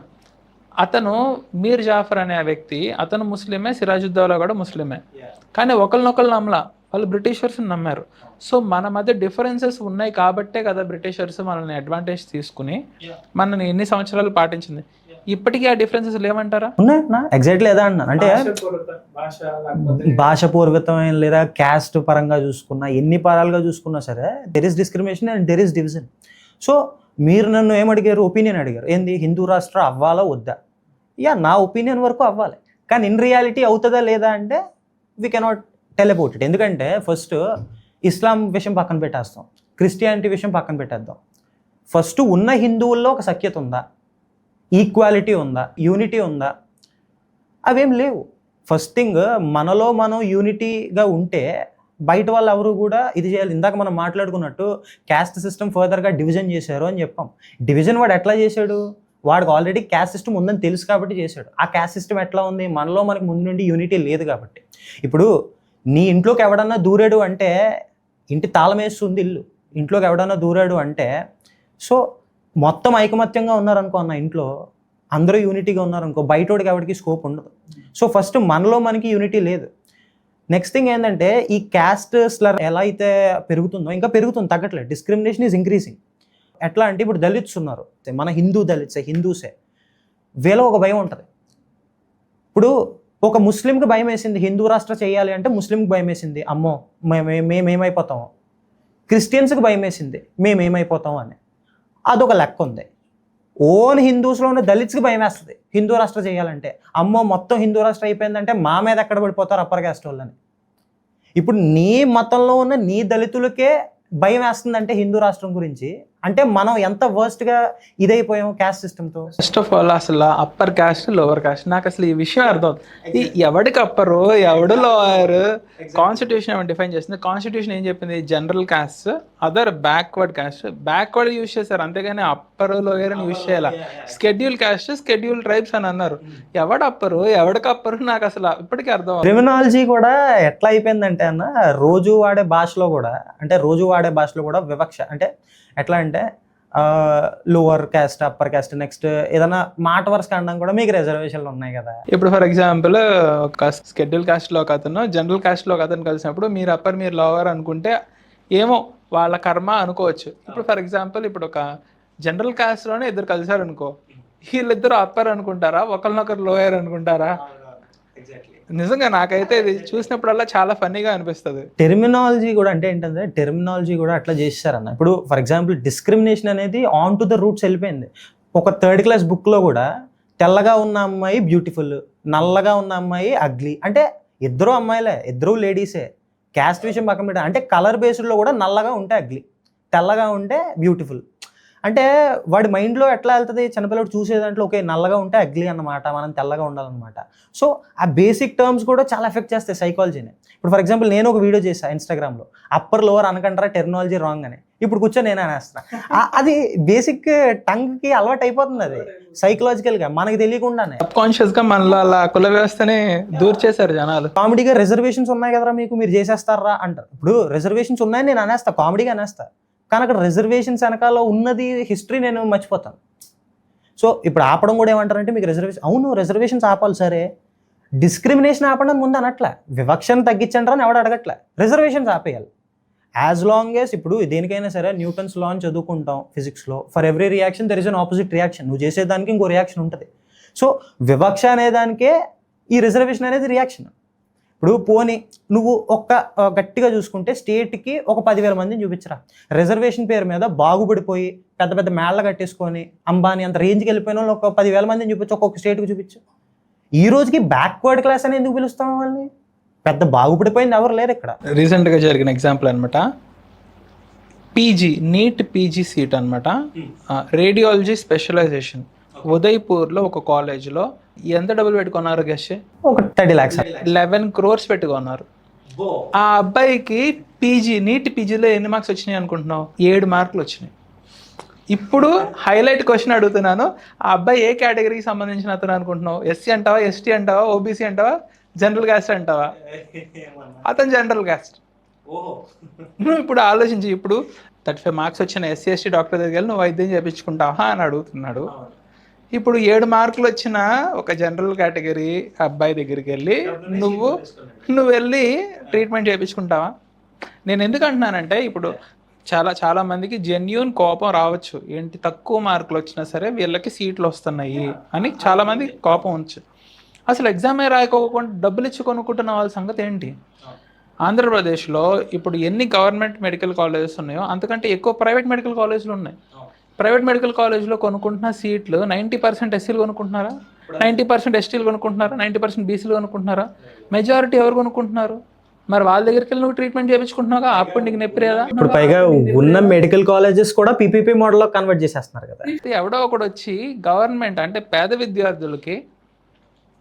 అతను మీర్ జాఫర్ అనే వ్యక్తి, అతను ముస్లిమే, సిరాజుద్దౌలా కూడా ముస్లిమే. కానీ ఒకరినొకరు నమ్మలా, వాళ్ళు బ్రిటిషర్స్ని నమ్మారు. సో మన మధ్య డిఫరెన్సెస్ ఉన్నాయి కాబట్టే కదా బ్రిటిషర్స్ మనల్ని అడ్వాంటేజ్ తీసుకుని మనని ఎన్ని సంవత్సరాలు పాటించింది. ఇప్పటికీ ఆ డిఫరెన్సెస్ లేవంటారా? ఉన్నాయన్నా, ఎగ్జాక్ట్లీ లేదా అన్నా. అంటే భాష పూర్వకమైన లేదా క్యాస్ట్ పరంగా చూసుకున్నా, ఎన్ని పరాలుగా చూసుకున్నా సరే there is discrimination and there is division. So మీరు నన్ను ఏమడిగారు? ఒపీనియన్ అడిగారు. ఏంది, హిందూ రాష్ట్రం అవ్వాలా వద్దా? నా ఒపీనియన్ వరకు అవ్వాలి. కానీ ఇన్ రియాలిటీ అవుతుందా లేదా అంటే we cannot tell about it. ఎందుకంటే ఫస్ట్ ఇస్లాం విషయం పక్కన పెట్టేస్తాం, క్రిస్టియానిటీ విషయం పక్కన పెట్టేద్దాం. ఫస్ట్ ఉన్న హిందువుల్లో ఒక సఖ్యత ఉందా, ఈక్వాలిటీ ఉందా, యూనిటీ ఉందా? అవేం లేవు. ఫస్ట్ థింగ్, మనలో మనం యూనిటీగా ఉంటే బయట వాళ్ళు ఎవరు కూడా ఇది చేయాలి. ఇందాక మనం మాట్లాడుకున్నట్టు క్యాస్ట్ సిస్టమ్ ఫర్దర్గా డివిజన్ చేశారు అని చెప్పాం. డివిజన్ వాడు ఎట్లా చేశాడు? వాడికి ఆల్రెడీ క్యాస్ట్ సిస్టమ్ ఉందని తెలుసు కాబట్టి చేశాడు. ఆ క్యాస్ట్ సిస్టమ్ ఎట్లా ఉంది? మనలో మనకి ముందు నుండి యూనిటీ లేదు కాబట్టి. ఇప్పుడు నీ ఇంట్లోకి ఎవడన్నా దూరాడు అంటే ఇంటి తాళం వేస్తుంది ఇల్లు. ఇంట్లోకి ఎవడన్నా దూరాడు అంటే సో మొత్తం ఐకమత్యంగా ఉన్నారనుకో అన్న, ఇంట్లో అందరూ యూనిటీగా ఉన్నారనుకో, బయటోడికి ఎవరికి స్కోప్ ఉండదు. సో ఫస్ట్ మనలో మనకి యూనిటీ లేదు. నెక్స్ట్ థింగ్ ఏంటంటే ఈ క్యాస్ట్ స్లర్ ఎలా అయితే పెరుగుతుందో ఇంకా పెరుగుతుంది, తగ్గట్లేదు. Discrimination is increasing. ఎట్లా అంటే ఇప్పుడు దళిత్స్ ఉన్నారు, మన హిందూ దళిత్సే, హిందూసే, వీళ్ళ ఒక భయం ఉంటుంది. ఇప్పుడు ఒక ముస్లింకి భయం వేసింది హిందూ రాష్ట్ర చేయాలి అంటే, ముస్లింకి భయం వేసింది అమ్మో మేమేమైపోతామో, క్రిస్టియన్స్కి భయం వేసింది మేమేమైపోతాం అని. అదొక లెక్క ఉంది. ఓన్ హిందూస్లో ఉన్న దళిత్స్కి భయం వేస్తుంది హిందూ రాష్ట్ర చేయాలంటే, అమ్మో మొత్తం హిందూ రాష్ట్ర అయిపోయిందంటే మా మీద ఎక్కడ పడిపోతారు అప్పర్ క్యాస్ట్ వాళ్ళని. ఇప్పుడు నీ మతంలో ఉన్న నీ దళితులకే భయం వేస్తుందంటే హిందూ రాష్ట్రం గురించి, అంటే మనం ఎంత వర్స్ట్గా ఇదైపోయాము క్యాస్ట్ సిస్టమ్తో. ఫస్ట్ ఆఫ్ ఆల్ అసలు అప్పర్ క్యాస్ట్ లోవర్ క్యాస్ట్ నాకు అసలు ఈ విషయం అర్థం. ఎవడికి అప్పరు ఎవడు లోవర్, కాన్స్టిట్యూషన్ ఏమైనా డిఫైన్ చేసింది? కాన్స్టిట్యూషన్ ఏం చెప్పింది? General caste, other backward caste, backward use చేశారు, అంతేగాని అప్పర్ లోయర్ అని యూజ్ చేయాల. స్కెడ్యూల్ క్యాస్ట్, స్కెడ్యూల్ ట్రైబ్స్ అని అన్నారు. ఎవడు అప్పరు ఎవడికి అప్పరు నాకు అసలు ఇప్పటికీ అర్థం. క్రిమినాలజీ కూడా ఎట్లా అయిపోయిందంటే అన్న, రోజు వాడే భాషలో కూడా వివక్ష. అంటే ఎట్లా అంటే lower caste, upper caste, next ఏదైనా మాట వరుస అనడం కూడా మీకు రిజర్వేషన్లు ఉన్నాయి కదా. ఇప్పుడు ఫర్ ఎగ్జాంపుల్ ఒక స్కెడ్యూల్ క్యాస్ట్లో ఒక అతను జనరల్ క్యాస్ట్లో ఒక అతను కలిసినప్పుడు మీరు అప్పర్ మీరు లోవర్ అనుకుంటే ఏమో వాళ్ళ కర్మ అనుకోవచ్చు. ఇప్పుడు ఫర్ ఎగ్జాంపుల్ ఇప్పుడు ఒక జనరల్ క్యాస్ట్లోనే ఇద్దరు కలిసారు అనుకో, వీళ్ళిద్దరు అప్పర్ అనుకుంటారా, ఒకరినొకరు లోయర్ అనుకుంటారా? నిజంగా నాకైతే ఇది చూసినప్పుడల్లా చాలా ఫన్నీగా అనిపిస్తుంది. టెర్మినాలజీ కూడా అంటే ఏంటంటే టెర్మినాలజీ కూడా అట్లా చేస్తారన్న. ఇప్పుడు ఫర్ ఎగ్జాంపుల్ డిస్క్రిమినేషన్ అనేది ఆన్ టు ద రూట్స్ వెళ్ళిపోయింది. ఒక 3rd class బుక్లో కూడా తెల్లగా ఉన్న అమ్మాయి బ్యూటిఫుల్, నల్లగా ఉన్న అమ్మాయి అగ్లీ. అంటే ఇద్దరు అమ్మాయిలే, ఇద్దరు లేడీసే. క్యాస్ట్ విషయం పక్కన పెట్టా, అంటే కలర్ బేస్డ్లో కూడా నల్లగా ఉంటే అగ్లీ, తెల్లగా ఉంటే బ్యూటిఫుల్. అంటే వాడి మైండ్లో ఎట్లా వెళ్తుంది, చిన్నపిల్లడు చూసే దాంట్లో ఓకే నల్లగా ఉంటే అగ్లీ అన్నమాట, మనం తెల్లగా ఉండాలన్నమాట. సో ఆ బేసిక్ టర్మ్స్ కూడా చాలా ఎఫెక్ట్ చేస్తాయి సైకాలజీని. ఇప్పుడు ఫర్ ఎగ్జాంపుల్ నేను ఒక వీడియో చేశాను ఇన్స్టాగ్రామ్లో, అప్పర్ లోవర్ అనకంటారా టెర్మినాలజీ రాంగ్ అని. ఇప్పుడు కూర్చొని నేను అనేస్తాను. అది బేసిక్ టంగ్కి అలవాటు అయిపోతుంది, అది సైకలాజికల్గా మనకి తెలియకుండానే. సబ్కాన్షియస్గా మనలో అలా కుల వ్యవస్థని దూరం చేశారు జనాలు. కామెడీగా రిజర్వేషన్స్ ఉన్నాయి కదరా మీకు, మీరు చేసేస్తారా అంటారు. ఇప్పుడు రిజర్వేషన్స్ ఉన్నాయని నేను అనేస్తా, కామెడీగా అనేస్తా. కానీ అక్కడ రిజర్వేషన్స్ వెనకాల ఉన్నది హిస్టరీ నేను మర్చిపోతాను. సో ఇప్పుడు ఆపడం కూడా ఏమంటారంటే మీకు అవును రిజర్వేషన్స్ ఆపాలి సరే, డిస్క్రిమినేషన్ ఆపండి అని ముందు అనట్లే, వివక్షను తగ్గించండి అని ఎవడు అడగట్లే, రిజర్వేషన్స్ ఆపేయాలి. యాజ్ లాంగ్ యాజ్ ఇప్పుడు దేనికైనా సరే న్యూటన్స్ లా అని చదువుకుంటాం ఫిజిక్స్లో, for every reaction there is an opposite reaction. నువ్వు చేసేదానికి ఇంకో రియాక్షన్ ఉంటుంది. సో వివక్ష అనేదానికే ఈ రిజర్వేషన్ అనేది రియాక్షన్. ఇప్పుడు పోనీ నువ్వు గట్టిగా చూసుకుంటే స్టేట్కి ఒక 10,000 మందిని చూపించరా, రిజర్వేషన్ పేరు మీద బాగుపడిపోయి పెద్ద పెద్ద మేళ్ళ కట్టేసుకొని అంబానీ అంత రేంజ్కి వెళ్ళిపోయిన వాళ్ళు ఒక 10,000 మందిని చూపించు, ఒక్కొక్క స్టేట్కి చూపించు. ఈ రోజుకి బ్యాక్వర్డ్ క్లాస్ అని ఎందుకు పిలుస్తాం వాళ్ళని? పెద్ద బాగుపడిపోయింది ఎవరు లేరు ఇక్కడ. రీసెంట్గా జరిగిన ఎగ్జాంపుల్ అనమాట, పీజీ నీట్ పీజీ సీట్ అనమాట, రేడియాలజీ స్పెషలైజేషన్ ఉదయ్పూర్లో ఒక కాలేజ్లో ఎంత డబ్బులు పెట్టుకున్నారు గెస్? ఒక 30 lakhs 11 crores పెట్టుకున్నారు. ఆ అబ్బాయికి నీట్ పీజీలో ఎన్ని మార్క్స్ వచ్చినాయి అనుకుంటున్నావు? 7 మార్కులు వచ్చినాయి. ఇప్పుడు హైలైట్ క్వశ్చన్ అడుగుతున్నాను, ఆ అబ్బాయి ఏ కేటగిరీకి సంబంధించిన అతను అనుకుంటున్నావు? ఎస్సీ అంటావా, ఎస్టీ అంటావా, ఓబీసీ అంటావా, జనరల్ క్యాస్ట్ అంటావా? అతను జనరల్ క్యాస్ట్. నువ్వు ఇప్పుడు ఆలోచించి, ఇప్పుడు 35 మార్క్స్ వచ్చిన ఎస్సీ ఎస్టీ డాక్టర్ దగ్గరికి వెళ్ళి నువ్వు వైద్యం చేయించుకుంటావా అని అడుగుతున్నాడు. ఇప్పుడు 7 మార్కులు వచ్చిన ఒక జనరల్ కేటగిరీ అబ్బాయి దగ్గరికి వెళ్ళి నువ్వు వెళ్ళి ట్రీట్మెంట్ చేయించుకుంటావా? నేను ఎందుకు అంటున్నానంటే, ఇప్పుడు చాలా మందికి జెన్యూన్ కోపం రావచ్చు, ఏంటి తక్కువ మార్కులు వచ్చినా సరే వీళ్ళకి సీట్లు వస్తున్నాయి అని చాలా మంది కోపం వచ్చు. అసలు ఎగ్జామే రాయకోకుండా డబ్బులు ఇచ్చి కొనుక్కుంటున్న వాళ్ళ సంగతి ఏంటి? ఆంధ్రప్రదేశ్లో ఇప్పుడు ఎన్ని గవర్నమెంట్ మెడికల్ కాలేజెస్ ఉన్నాయో అంతకంటే ఎక్కువ ప్రైవేట్ మెడికల్ కాలేజీలు ఉన్నాయి. ప్రైవేట్ మెడికల్ కాలేజ్లో కొనుక్కుంటున్న సీట్లు 90% ఎస్సీలు కొనుక్కుంటున్నారా, 90% ఎస్టీలు కొనుక్కుంటున్నారా, 90% బీసీలు కొనుక్కుంటున్నారా? మెజారిటీ ఎవరు కొనుక్కుంటున్నారు? మరి వాళ్ళ దగ్గరికి వెళ్ళి నువ్వు ట్రీట్మెంట్ చేయించుకుంటున్నావుగా, అప్పుడు నీకు నొప్పి లేదా? ఇప్పుడు పైగా ఉన్న మెడికల్ కాలేజెస్ కూడా పీపీపీ మోడల్లో కన్వర్ట్ చేసేస్తున్నారు కదా. ఎవడో ఒకడు వచ్చి గవర్నమెంట్ అంటే పేద విద్యార్థులకి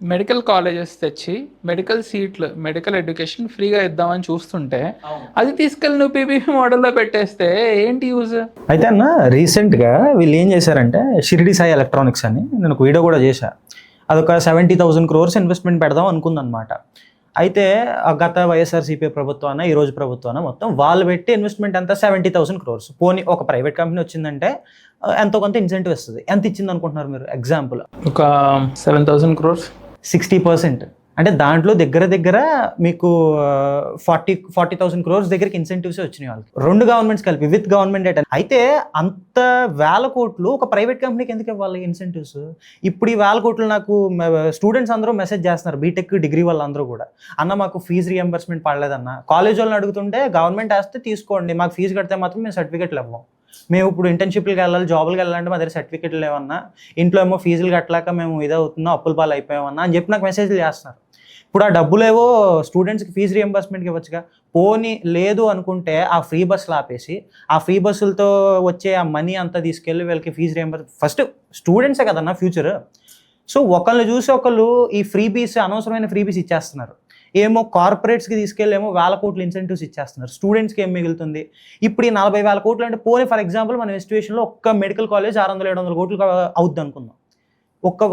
మెడికల్ కాలేజెస్ తెచ్చి మెడికల్ సీట్లు, మెడికల్ ఎడ్యుకేషన్ ఫ్రీగా ఇద్దామని చూస్తుంటే అది తీసుకెళ్ళి నువ్వు పీపీపీ మోడల్లో పెట్టేస్తే ఏంటి యూజ్? అయితే అన్న రీసెంట్గా వీళ్ళు ఏం చేశారంటే షిరిడి సాయి ఎలక్ట్రానిక్స్ అని నేను ఒక వీడియో కూడా చేశాను. అదొక 70,000 crores ఇన్వెస్ట్మెంట్ పెడదాం అనుకుందనమాట. అయితే గత వైఎస్ఆర్సీపీ ప్రభుత్వాన ఈరోజు ప్రభుత్వాన మొత్తం వాళ్ళు పెట్టి ఇన్వెస్ట్మెంట్ అంతా 70,000 crores. పోనీ ఒక ప్రైవేట్ కంపెనీ వచ్చిందంటే ఎంతో కొంత ఇన్సెంటివ్ ఇస్తుంది. ఎంత ఇచ్చింది అనుకుంటున్నారు మీరు? ఎగ్జాంపుల్ ఒక 7,000 crores, 60%. అంటే దాంట్లో దగ్గర మీకు 40,000 crores దగ్గరికి ఇన్సెంటివ్స్ వచ్చినాయి వాళ్ళకి, 2 గవర్నమెంట్స్ కలిపి విత్ గవర్నమెంట్ డేటా. అయితే అంత వేల కోట్లు ఒక ప్రైవేట్ కంపెనీకి ఎందుకు ఇవ్వాలి ఇన్సెంటివ్స్? ఇప్పుడు ఈ వేల కోట్లు నాకు స్టూడెంట్స్ అందరూ మెసేజ్ చేస్తున్నారు, బీటెక్ డిగ్రీ వాళ్ళందరూ కూడా, అన్న మాకు ఫీజు రియంబర్స్మెంట్ పడలేదన్న. కాలేజ్ వాళ్ళని అడుగుతుంటే గవర్నమెంట్ వేస్తే తీసుకోండి, మాకు ఫీజు కడితే మాత్రం మేము సర్టిఫికెట్లు ఇవ్వం, మేము ఇప్పుడు ఇంటర్న్షిప్లకి వెళ్ళాలి, జాబులకి వెళ్ళాలంటే మా దగ్గర సర్టిఫికెట్లు లేవన్నా, ఇంట్లో ఏమో ఫీజులు కట్టలేక మేము ఇదే అవుతున్నాం, అప్పుల పాలు అయిపోయామన్నా అని చెప్పి నాకు మెసేజ్లు చేస్తున్నారు. ఇప్పుడు ఆ డబ్బులేవో స్టూడెంట్స్కి ఫీజు రియంబర్స్మెంట్కి ఇవ్వచ్చుగా. పోనీ లేదు అనుకుంటే ఆ ఫ్రీ బస్సులు ఆపేసి ఆ ఫ్రీ బస్సులతో వచ్చే ఆ మనీ అంతా తీసుకెళ్ళి వీళ్ళకి ఫీజు రియంబర్స్, ఫస్ట్ స్టూడెంట్సే కదన్నా ఫ్యూచర్. సో ఒకళ్ళు చూసి ఒకళ్ళు ఈ ఫ్రీబీస్, అనవసరమైన ఫ్రీబీస్ ఇచ్చేస్తున్నారు. ఏమో కార్పొరేట్స్కి తీసుకెళ్ళి ఏమో 1,000 కోట్లు ఇన్సెంటివ్స్ ఇచ్చేస్తున్నారు. స్టూడెంట్స్కి ఏం మిగులుతుంది? ఇప్పుడు ఈ 40,000 కోట్లు అంటే పోనీ ఫర్ ఎగ్జాంపుల్ మన ఇన్స్టిట్యూషన్లో ఒక్క మెడికల్ కాలేజ్ 600-700 కోట్లు అవుద్ది అనుకుందాం. ఒక్క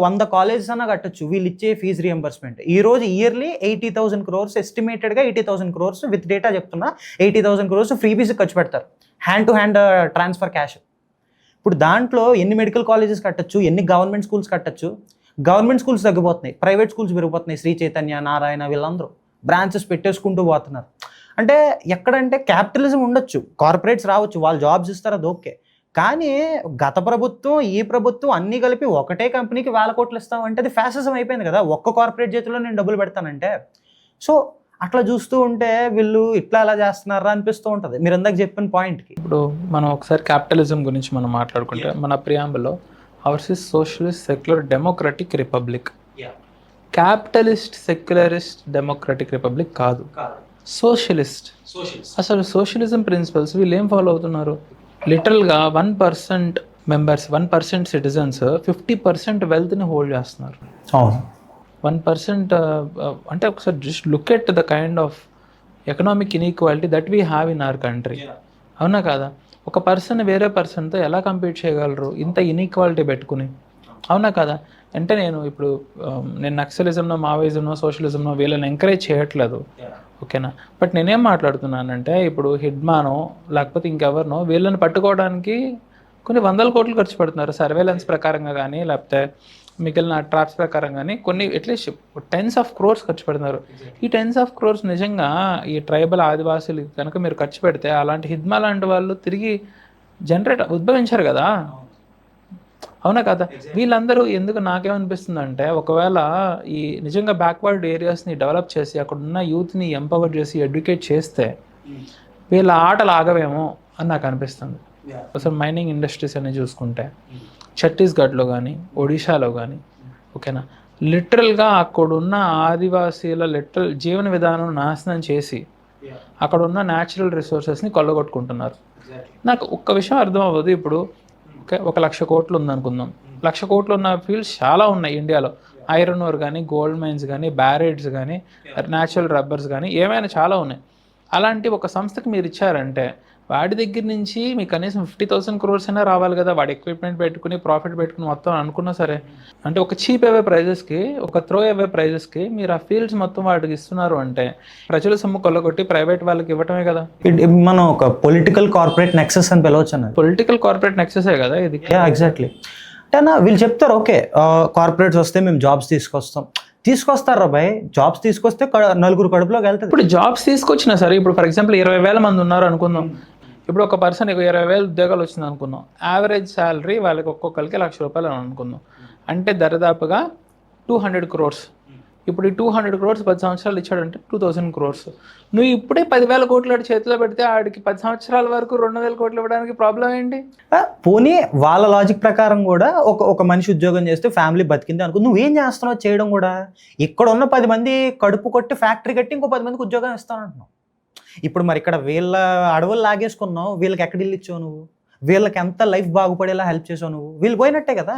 100 కాలేజెస్ అన్నా కట్టచ్చు వీళ్ళు ఇచ్చే ఫీజు రియంబర్స్మెంట్. ఈ రోజు ఇయర్లీ 80,000 crores, ఎస్టిమేటెడ్గా 80,000 crores విత్ డేటా చెప్తున్నా, 80,000 crores ఫ్రీబీస్ ఖర్చు పెడతారు, hand to hand transfer cash. ఇప్పుడు దాంట్లో ఎన్ని మెడికల్ కాలేజెస్ కట్టచ్చు, ఎన్ని గవర్నమెంట్ స్కూల్స్ కట్టచ్చు? గవర్నమెంట్ స్కూల్స్ తగ్గిపోతున్నాయి, ప్రైవేట్ స్కూల్స్ పెరిగిపోతున్నాయి. శ్రీ చైతన్య, నారాయణ వీళ్ళందరూ బ్రాంచెస్ పెట్టేసుకుంటూ పోతున్నారు. అంటే ఎక్కడంటే క్యాపిటలిజం ఉండొచ్చు, కార్పొరేట్స్ రావచ్చు, వాళ్ళు జాబ్స్ ఇస్తారు, అది ఓకే. కానీ గత ప్రభుత్వం ఈ ప్రభుత్వం అన్నీ కలిపి ఒకటే కంపెనీకి 1,000 కోట్లు ఇస్తామంటే అది ఫ్యాసిజం అయిపోయింది కదా. ఒక్క కార్పొరేట్ చేతిలో నేను డబ్బులు పెడతానంటే. సో అట్లా చూస్తూ ఉంటే వీళ్ళు ఇట్లా ఎలా చేస్తున్నారా అనిపిస్తూ ఉంటుంది, మీరు ఇందాక చెప్పిన పాయింట్కి. ఇప్పుడు మనం ఒకసారి క్యాపిటలిజం గురించి మనం మాట్లాడుకుంటే మన ప్రియాంబుల్లో ours is socialist secular democratic republic. Capitalist secularist democratic republic కాదు, సోషలిస్ట్. అసలు సోషలిజం ప్రిన్సిపల్స్ వీళ్ళు ఏం ఫాలో అవుతున్నారు? లిటరల్గా 1% మెంబర్స్, 1% సిటిజన్స్ 50% వెల్త్ని హోల్డ్ చేస్తున్నారు. 1% అంటే ఒకసారి just look at the kind of economic inequality that we have in our country. అవునా కాదా? ఒక పర్సన్ వేరే పర్సన్తో ఎలా కంపీట్ చేయగలరు ఇంత ఇన్ఈక్వాలిటీ పెట్టుకుని? అవునా కదా? అంటే నేను నక్సలిజంలో, మావోయిజంలో, సోషలిజంలో వీళ్ళని ఎంకరేజ్ చేయట్లేదు. ఓకేనా. బట్ నేనేం మాట్లాడుతున్నానంటే ఇప్పుడు హిడ్మానో లేకపోతే ఇంకెవరినో వీళ్ళని పట్టుకోవడానికి కొన్ని వందల కోట్లు ఖర్చు పెడుతున్నారు సర్వేలెన్స్ ప్రకారంగా కానీ లేకపోతే మిగిలిన ట్రాప్స్ ప్రకారం కానీ కొన్ని అట్లీస్ట్ టెన్స్ ఆఫ్ క్రోర్స్ ఖర్చు పెడుతున్నారు. ఈ టెన్స్ ఆఫ్ క్రోర్స్ నిజంగా ఈ ట్రైబల్ ఆదివాసులు కనుక మీరు ఖర్చు పెడితే అలాంటి హిడ్మా లాంటి వాళ్ళు తిరిగి ఉద్భవించారు కదా, అవునా కదా. వీళ్ళందరూ ఎందుకు నాకేమనిపిస్తుంది అంటే ఒకవేళ ఈ నిజంగా బ్యాక్వర్డ్ ఏరియాస్ని డెవలప్ చేసి అక్కడ ఉన్న యూత్ని ఎంపవర్ చేసి ఎడ్యుకేట్ చేస్తే వీళ్ళ ఆటలు ఆగవేమో అని నాకు అనిపిస్తుంది. అసలు మైనింగ్ ఇండస్ట్రీస్ అని చూసుకుంటే ఛత్తీస్గఢ్లో కానీ ఒడిశాలో కానీ ఓకేనా, లిటరల్గా అక్కడున్న ఆదివాసీల జీవన విధానం నాశనం చేసి అక్కడ ఉన్న న్యాచురల్ రిసోర్సెస్ని కొల్లగొట్టుకుంటున్నారు. నాకు ఒక్క విషయం అర్థం అవ్వదు. ఇప్పుడు ఓకే 1,00,000 కోట్లు ఉందనుకుందాం, 1,00,000 కోట్లు ఉన్న ఫీల్డ్స్ చాలా ఉన్నాయి ఇండియాలో. ఐరన్ ఓర్ కానీ, గోల్డ్ మైన్స్ కానీ, బ్యారేట్స్ కానీ, న్యాచురల్ రబ్బర్స్ కానీ ఏమైనా చాలా ఉన్నాయి. అలాంటి ఒక సంస్థకి మీరు ఇచ్చారంటే వాడి దగ్గర నుంచి మీకు కనీసం 50,000 crores అయినా రావాలి కదా. వాడి ఎక్విప్మెంట్ పెట్టుకుని ప్రాఫిట్ పెట్టుకుని మొత్తం అనుకున్నా సరే, అంటే ఒక చీప్ అవే ప్రైజెస్కి, ఒక త్రో అవే ప్రైజెస్కి మీరు ఆ ఫీల్డ్స్ మొత్తం వాటికి ఇస్తున్నారు అంటే ప్రజల సొమ్ము కొల్లగొట్టి ప్రైవేట్ వాళ్ళకి ఇవ్వటమే కదా. మనం ఒక పొలిటికల్ కార్పొరేట్ నెక్సెస్ అని పిలవచ్చు అన్నది. పొలిటికల్ కార్పొరేట్ నెక్సెసే కదా ఇది. ఎగ్జాక్ట్లీ. అంటే వీళ్ళు చెప్తారు ఓకే కార్పొరేట్స్ వస్తే మేము జాబ్స్ తీసుకొస్తారా భయ్, జాబ్స్ తీసుకొస్తే నలుగురు కడుపులోకి వెళ్తారు. ఇప్పుడు జాబ్స్ తీసుకొచ్చినా సరే, ఇప్పుడు ఫర్ ఎగ్జాంపుల్ 20,000 మంది ఉన్నారు అనుకుందాం. ఇప్పుడు ఒక పర్సన్ 20,000 ఉద్యోగాలు వచ్చింది అనుకుందాం. యావరేజ్ శాలరీ వాళ్ళకి ఒక్కొక్కరికి ₹1,00,000 అని అనుకుందాం. అంటే దరిదాపుగా 200 crores. ఇప్పుడు ఈ 200 crores 10 సంవత్సరాలు ఇచ్చాడంటే 2,000 crores. నువ్వు ఇప్పుడే 10,000 కోట్లు చేతిలో పెడితే ఆడికి 10 సంవత్సరాల వరకు 2,000 కోట్లు ఇవ్వడానికి ప్రాబ్లం ఏంటి? పోనీ వాళ్ళ లాజిక్ ప్రకారం కూడా ఒక మనిషి ఉద్యోగం చేస్తే ఫ్యామిలీ బతికింది అనుకో, నువ్వేం చేస్తున్నావు చేయడం కూడా. ఇక్కడ ఉన్న 10 మంది కడుపు కొట్టి ఫ్యాక్టరీ కట్టి ఇంకో 10 మందికి ఉద్యోగం ఇస్తానంటున్నావు. ఇప్పుడు మరి ఇక్కడ వీళ్ళ అడవులు లాగేసుకున్నావు, వీళ్ళకి ఎక్కడ ఇల్లు ఇచ్చావు నువ్వు, వీళ్ళకి ఎంత లైఫ్ బాగుపడేలా హెల్ప్ చేసావు నువ్వు. వీళ్ళు పోయినట్టే కదా,